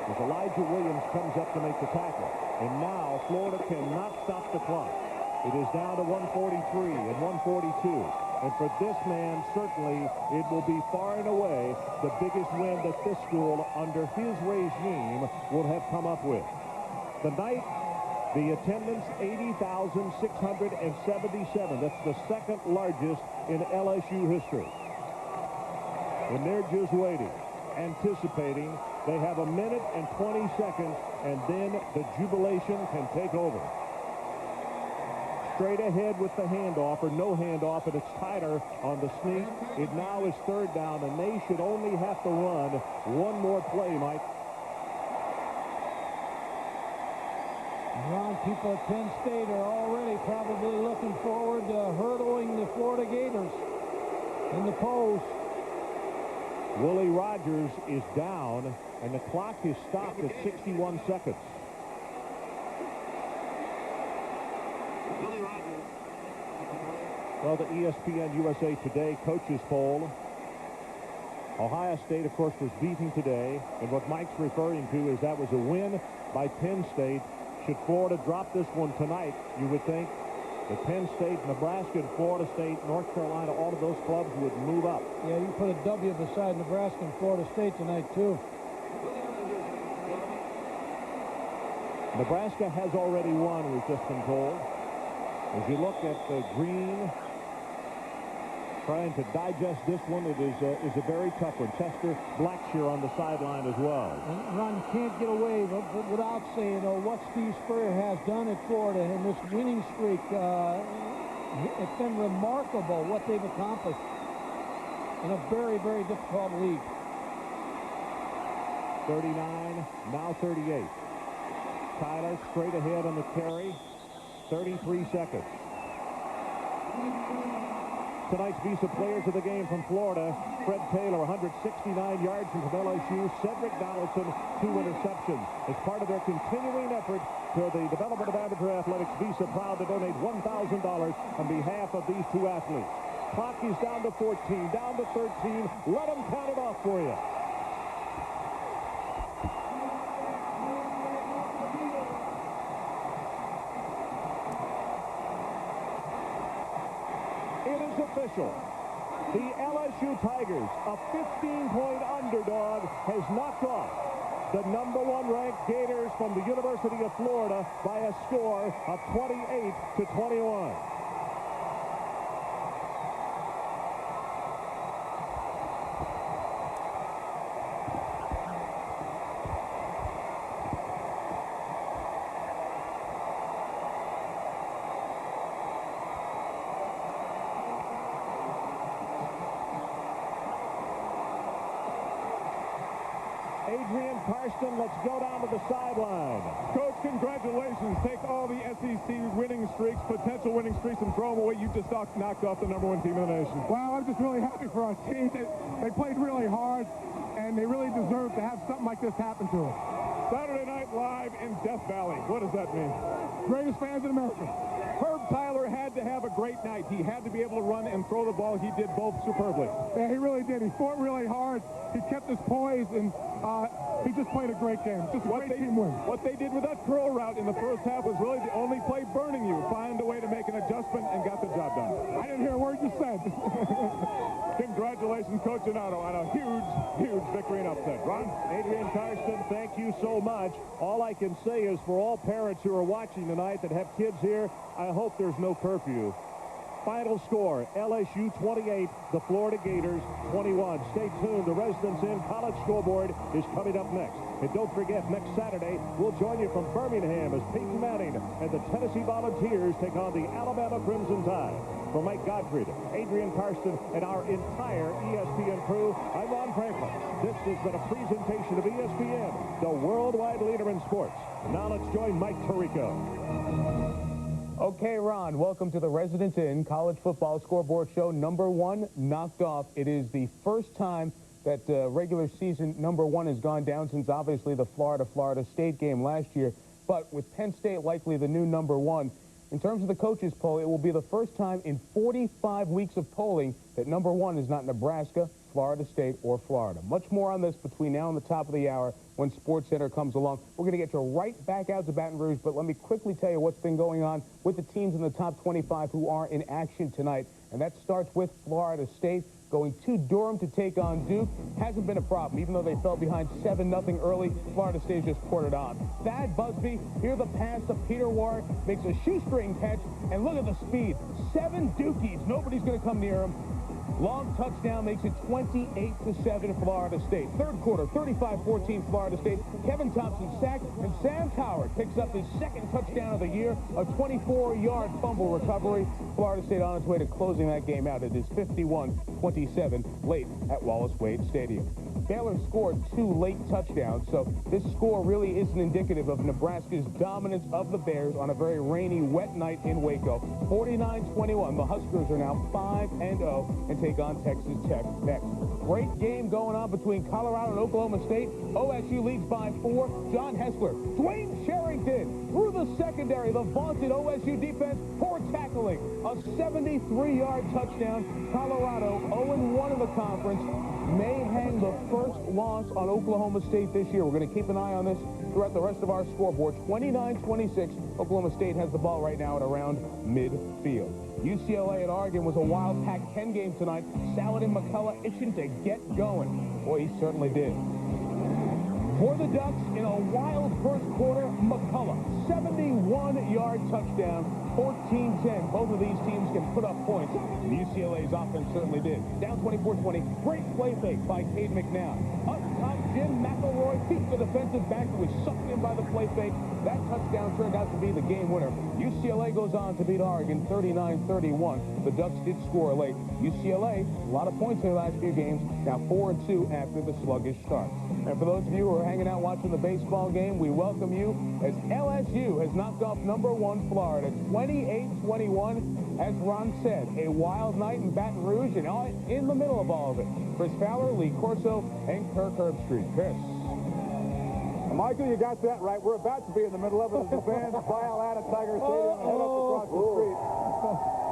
as Elijah Williams comes up to make the tackle. And now Florida cannot stop the clock. It is down to 143 and 142. And for this man, certainly, it will be far and away the biggest win that this school, under his regime, would have come up with. Tonight, the attendance, 80,677. That's the second largest in LSU history. And they're just waiting, anticipating. They have a minute and 20 seconds, and then the jubilation can take over. Straight ahead with the handoff, or no handoff, and it's Tyler on the sneak. It now is third down, and they should only have to run one more play, Mike. Ron, people at Penn State are already probably looking forward to hurdling the Florida Gators in the post. Willie Rogers is down, and the clock is stopped at 61 seconds. Well, the ESPN USA Today coaches poll. Ohio State, of course, was beaten today, and what Mike's referring to is that was a win by Penn State. Should Florida drop this one tonight, you would think With Penn State, Nebraska, and Florida State, North Carolina, all of those clubs would move up. Yeah, you put a W beside Nebraska and Florida State tonight, too. Nebraska has already won, we've just been told. As you look at the green, trying to digest this one, it is a very tough one. Chester Blackshear on the sideline as well. And Ron, you can't get away without saying, what Steve Spurrier has done at Florida and this winning streak. It's been remarkable what they've accomplished in a very, very difficult league. 39, now 38. Tyler straight ahead on the carry. 33 seconds. Tonight's Visa players of the game from Florida: Fred Taylor, 169 yards from LSU. Cedric Donaldson, 2 interceptions. As part of their continuing effort to the development of amateur athletics, Visa proud to donate $1,000 on behalf of these 2 athletes. Clock is down to 14, down to 13. Let them count it off for you. Official. The LSU Tigers, a 15-point underdog, has knocked off the #1 ranked Gators from the University of Florida by a score of 28-21. Let's go down to the sideline. Coach, congratulations. Take all the SEC winning streaks, potential winning streaks, and throw them away. You just knocked off the #1 team in the nation. Well, I'm just really happy for our team. They played really hard, and they really deserve to have something like this happen to them. Saturday Night Live in Death Valley. What does that mean? Greatest fans in America. Herb Tyler had to have a great night. He had to be able to run and throw the ball. He did both superbly. Yeah, he really did. He fought really hard. He kept his poise, and he just played a great game. Just a great team win. What they did with that curl route in the first half was really the only play burning you. Find a way to make an adjustment and got the job done. I didn't hear a word you said. Congratulations, Coach Donato, on a huge, huge victory and upset. Ron? Adrian Karsten, thank you so much. All I can say is for all parents who are watching tonight that have kids here, I hope there's no curfew. Final score, LSU 28, the Florida Gators 21. Stay tuned. The Residence Inn College Scoreboard is coming up next. And don't forget, next Saturday, we'll join you from Birmingham as Peyton Manning and the Tennessee Volunteers take on the Alabama Crimson Tide. For Mike Gottfried, Adrian Karsten, and our entire ESPN crew, I'm Ron Franklin. This has been a presentation of ESPN, the worldwide leader in sports. Now let's join Mike Tirico. Okay, Ron, welcome to the Residence Inn College Football Scoreboard Show. #1 knocked off. It is the first time that regular season #1 has gone down since obviously the Florida State game last year. But with Penn State likely the new #1, in terms of the coaches poll, it will be the first time in 45 weeks of polling that #1 is not Nebraska, Florida State, or Florida. Much more on this between now and the top of the hour when SportsCenter comes along. We're going to get you right back out to Baton Rouge, but let me quickly tell you what's been going on with the teams in the top 25 who are in action tonight. And that starts with Florida State going to Durham to take on Duke. Hasn't been a problem, even though they fell behind 7-0 early. Florida State just poured it on. Thad Busby, here the pass to Peter Ward, makes a shoestring catch, and look at the speed. 7 Dukies. Nobody's going to come near him. Long touchdown makes it 28-7 Florida State. Third quarter, 35-14 Florida State. Kevin Thompson sacked, and Sam Coward picks up his second touchdown of the year, a 24-yard fumble recovery. Florida State on its way to closing that game out. It is 51-27 late at Wallace Wade Stadium. Baylor scored 2 late touchdowns, so this score really isn't indicative of Nebraska's dominance of the Bears on a very rainy, wet night in Waco. 49-21. The Huskers are now 5-0 and take on Texas Tech next. Great game going on between Colorado and Oklahoma State. OSU leads by 4. John Hessler, Dwayne Sherrington through the the secondary, the vaunted OSU defense, poor tackling. A 73-yard touchdown. Colorado, 0-1 in the conference, may hang the first loss on Oklahoma State this year. We're going to keep an eye on this throughout the rest of our scoreboard. 29-26. Oklahoma State has the ball right now at around midfield. UCLA at Oregon was a wild Pac-10 game tonight. Saladin McCullough itching to get going. Boy, he certainly did. For the Ducks, in a wild first quarter, McCullough, 71-yard touchdown, 14-10. Both of these teams can put up points. UCLA's offense certainly did. Down 24-20. Great play fake by Cade McNown. Up top, Jim McElroy beats the defensive back who was sucked in by the play fake. That touchdown turned out to be the game winner. UCLA goes on to beat Oregon 39-31. The Ducks did score late. UCLA, a lot of points in their last few games, now 4-2 after the sluggish start. And for those of you who are hanging out watching the baseball game, we welcome you as LSU has knocked off #1 Florida 28-21. As Ron said, a wild night in Baton Rouge, and in the middle of all of it, Chris Fowler, Lee Corso, and Kirk Herbstreit. Chris. Michael, you got that right. We're about to be in the middle of it as the fans file out of Tiger Stadium and head up across the street.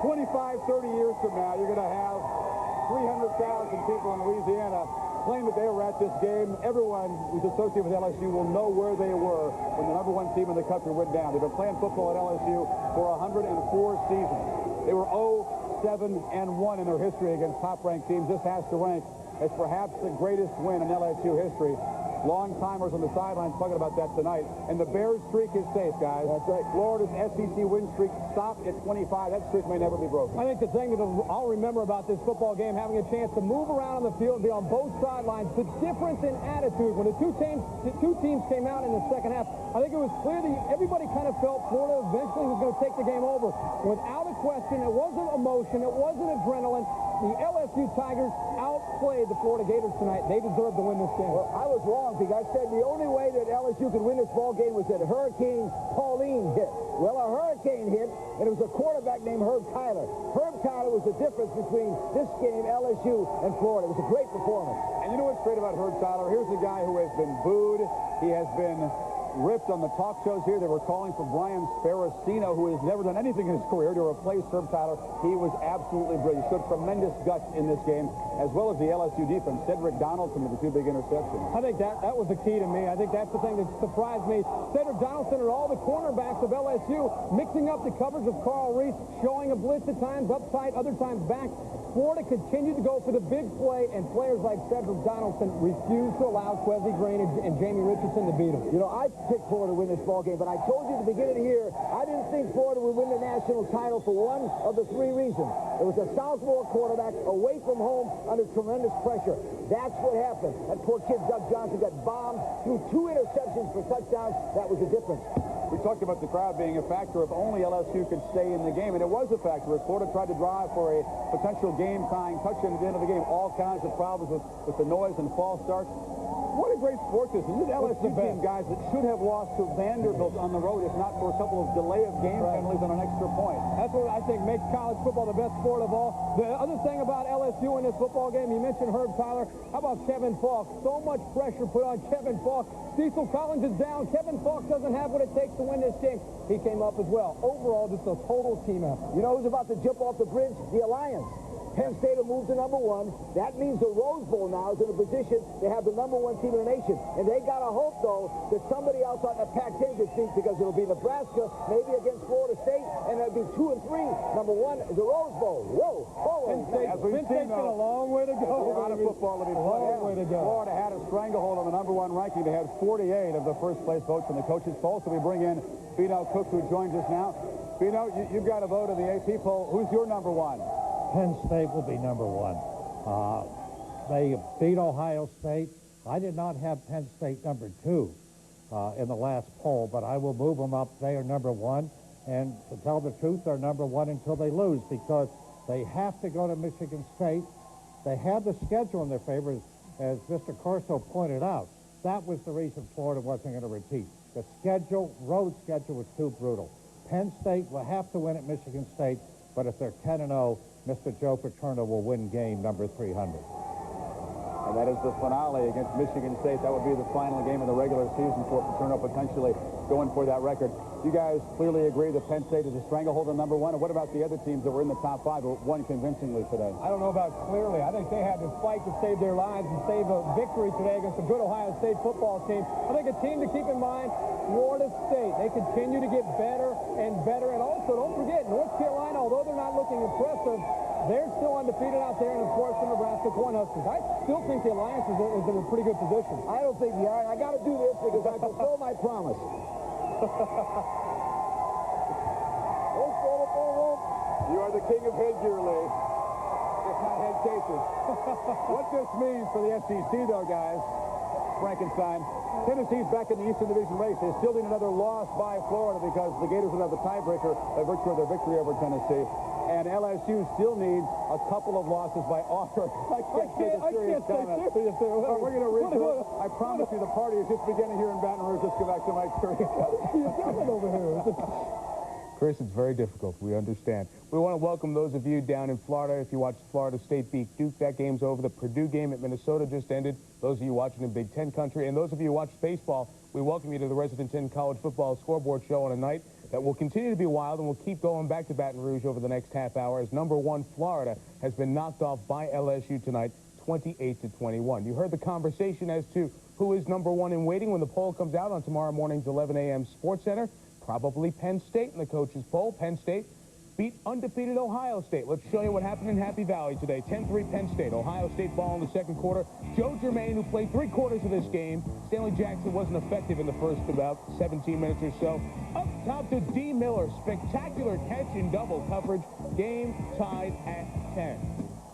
25, 30 years from now, you're going to have 300,000 people in Louisiana claim that they were at this game. Everyone who's associated with LSU will know where they were when the #1 team in the country went down. They've been playing football at LSU for 104 seasons. They were 0-7-1 in their history against top-ranked teams. This has to rank as perhaps the greatest win in LSU history. Long-timers on the sidelines talking about that tonight. And the Bears streak is safe, guys. That's right. Florida's SEC win streak stopped at 25. That streak may never be broken. I think the thing that I'll remember about this football game, having a chance to move around on the field and be on both sidelines, the difference in attitude. When the two teams came out in the second half, I think it was clear that everybody kind of felt Florida eventually was going to take the game over. Without a question, it wasn't emotion, it wasn't adrenaline. The LSU Tigers outplayed the Florida Gators tonight. They deserved to win this game. Well, I was wrong, because I said the only way that LSU could win this ball game was that Hurricane Pauline hit. Well, a hurricane hit, and it was a quarterback named Herb Tyler. Herb Tyler was the difference between this game, LSU, and Florida. It was a great performance. And you know what's great about Herb Tyler? Here's a guy who has been booed. He has been ripped on the talk shows here. They were calling for Brian Sparacino, who has never done anything in his career, to replace Herb Tyler. He was absolutely brilliant. He showed tremendous guts in this game, as well as the LSU defense. Cedric Donaldson with the 2 big interceptions. I think that was the key to me. I think that's the thing that surprised me. Cedric Donaldson and all the cornerbacks of LSU mixing up the coverage of Carl Reese, showing a blitz at times upside, other times back. Florida continued to go for the big play, and players like Cedric Donaldson refused to allow Kwesi Green and Jamie Richardson to beat him. You know, I picked Florida to win this ball game, but I told you at the beginning of the year, I didn't think Florida would win the national title for one of the 3 reasons. It was a sophomore quarterback away from home under tremendous pressure. That's what happened. That poor kid, Doug Johnson, got bombed, threw 2 interceptions for touchdowns. That was the difference. We talked about the crowd being a factor if only LSU could stay in the game, and it was a factor. As Florida tried to drive for a potential game-tying touchdown at the end of the game, all kinds of problems with the noise and false starts. What a great sport this is. This LSU team, guys, that should have lost to Vanderbilt on the road, if not for a couple of delay of game penalties on an extra point. That's what I think makes college football the best sport of all. The other thing about LSU in this football game, you mentioned Herb Tyler. How about Kevin Falk? So much pressure put on Kevin Falk. Cecil Collins is down. Kevin Falk doesn't have what it takes to win this game. He came up as well. Overall, just a total team effort. You know who's about to jump off the bridge? The Alliance. Penn State will move to #1. That means the Rose Bowl now is in a position to have the #1 team in the nation. And they got to hope, though, that somebody else on the Pac-10 gets beat, because it'll be Nebraska, maybe against Florida State, and it'll be 2 and 3. #1 is the Rose Bowl. Whoa! Penn State's got a long way to go. A lot of football to be played. Long way to go. Florida had a stranglehold on the #1 ranking. They had 48 of the first-place votes from the coaches poll. So we bring in Bino Cook, who joins us now. Bino, you've got a vote in the AP poll. Who's your #1? Penn State will be #1. They beat Ohio State. I did not have Penn State #2 in the last poll, but I will move them up. They are #1. And to tell the truth, they're #1 until they lose, because they have to go to Michigan State. They had the schedule in their favor, as Mr. Corso pointed out. That was the reason Florida wasn't going to repeat. The road schedule was too brutal. Penn State will have to win at Michigan State, but if they're 10-0, Mr. Joe Paterno will win game number 300. And that is the finale against Michigan State. That would be the final game of the regular season for Paterno, potentially going for that record. You guys clearly agree that Penn State is a stranglehold on #1. And what about the other teams that were in the top 5 who won convincingly today? I don't know about clearly. I think they had to fight to save their lives and save a victory today against a good Ohio State football team. I think a team to keep in mind, Florida State. They continue to get better and better. And also, don't forget, North Carolina, although they're not looking impressive, they're still undefeated out there. And, of course, the Nebraska Cornhuskers. I still think the Alliance is in a pretty good position. I don't think you are. I got to do this because I fulfill my promise. You are the king of headgear, Lee. If not head cases. What this means for the SEC, though, guys, Frankenstein, Tennessee's back in the Eastern Division race. They still need another loss by Florida because the Gators would have the tiebreaker by virtue of their victory over Tennessee. And LSU still needs a couple of losses by Auburn. I can't take a serious comment. We're going to regroup. I promise you the party is just beginning here in Baton Rouge. Let's go back to Mike Curry. You're jumping over here. Chris, it's very difficult. We understand. We want to welcome those of you down in Florida. If you watched Florida State beat Duke, that game's over. The Purdue game at Minnesota just ended. Those of you watching in Big Ten country, and those of you who watch baseball, we welcome you to the Resident 10 College Football Scoreboard Show on a night that will continue to be wild, and we'll keep going back to Baton Rouge over the next half hour as #1 Florida has been knocked off by LSU tonight, 28-21. You heard the conversation as to who is #1 in waiting when the poll comes out on tomorrow morning's 11 a.m. Sports Center. Probably Penn State in the coaches' poll. Penn State beat undefeated Ohio State. Let's show you what happened in Happy Valley today. 10-3 Penn State. Ohio State ball in the second quarter. Joe Germain, who played 3 quarters of this game. Stanley Jackson wasn't effective in the first about 17 minutes or so. Up top to D. Miller. Spectacular catch in double coverage. Game tied at 10.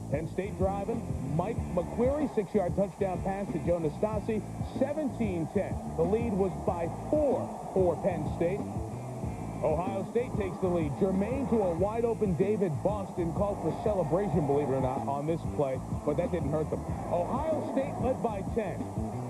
Penn State driving. Mike McQuarrie, 6-yard touchdown pass to Joe Nastasi. 17-10. The lead was by 4 for Penn State. Ohio State takes the lead. Germain to a wide-open David Boston, called for celebration, believe it or not, on this play, but that didn't hurt them. Ohio State led by 10.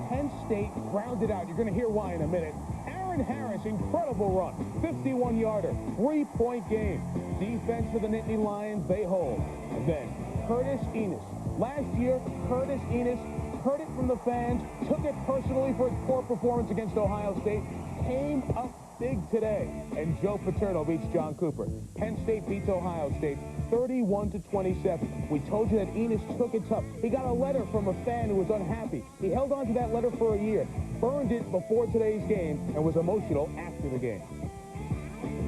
Penn State grounded out. You're going to hear why in a minute. Aaron Harris, incredible run. 51-yarder, 3-point game. Defense for the Nittany Lions, they hold. And then Curtis Enis. Last year, Curtis Enis heard it from the fans, took it personally for his poor performance against Ohio State, came up big today, and Joe Paterno beats John Cooper. Penn State beats Ohio State 31-27. We told you that Enis took it tough. He got a letter from a fan who was unhappy. He held on to that letter for a year, burned it before today's game, and was emotional after the game.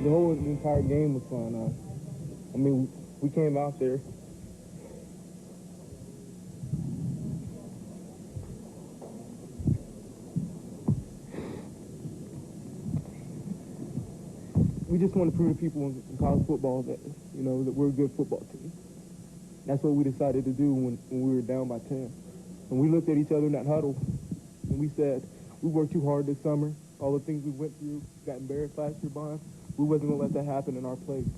The entire game was fun. I mean, we came out there. We just want to prove to people in college football that, you know, that we're a good football team. That's what we decided to do when we were down by 10. And we looked at each other in that huddle, and we said, we worked too hard this summer. All the things we went through, got embarrassed last year behind. We wasn't going to let that happen in our place.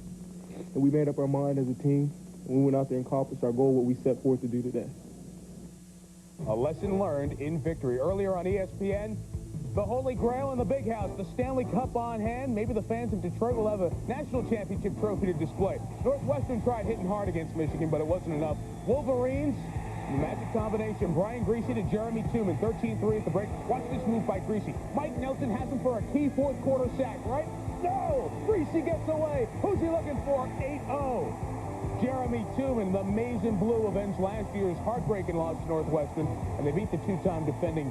And we made up our mind as a team, and we went out there and accomplished our goal, what we set forth to do today. A lesson learned in victory. Earlier on ESPN, the Holy Grail in the Big House, the Stanley Cup on hand. Maybe the fans of Detroit will have a national championship trophy to display. Northwestern tried hitting hard against Michigan, but it wasn't enough. Wolverines, the magic combination. Brian Greasy to Jeremy Tooman, 13-3 at the break. Watch this move by Greasy. Mike Nelson has him for a key fourth quarter sack, right? No! Greasy gets away. Who's he looking for? 8-0. Jeremy Tooman, the maize and blue, avenged last year's heartbreaking loss to Northwestern, and they beat the two-time defending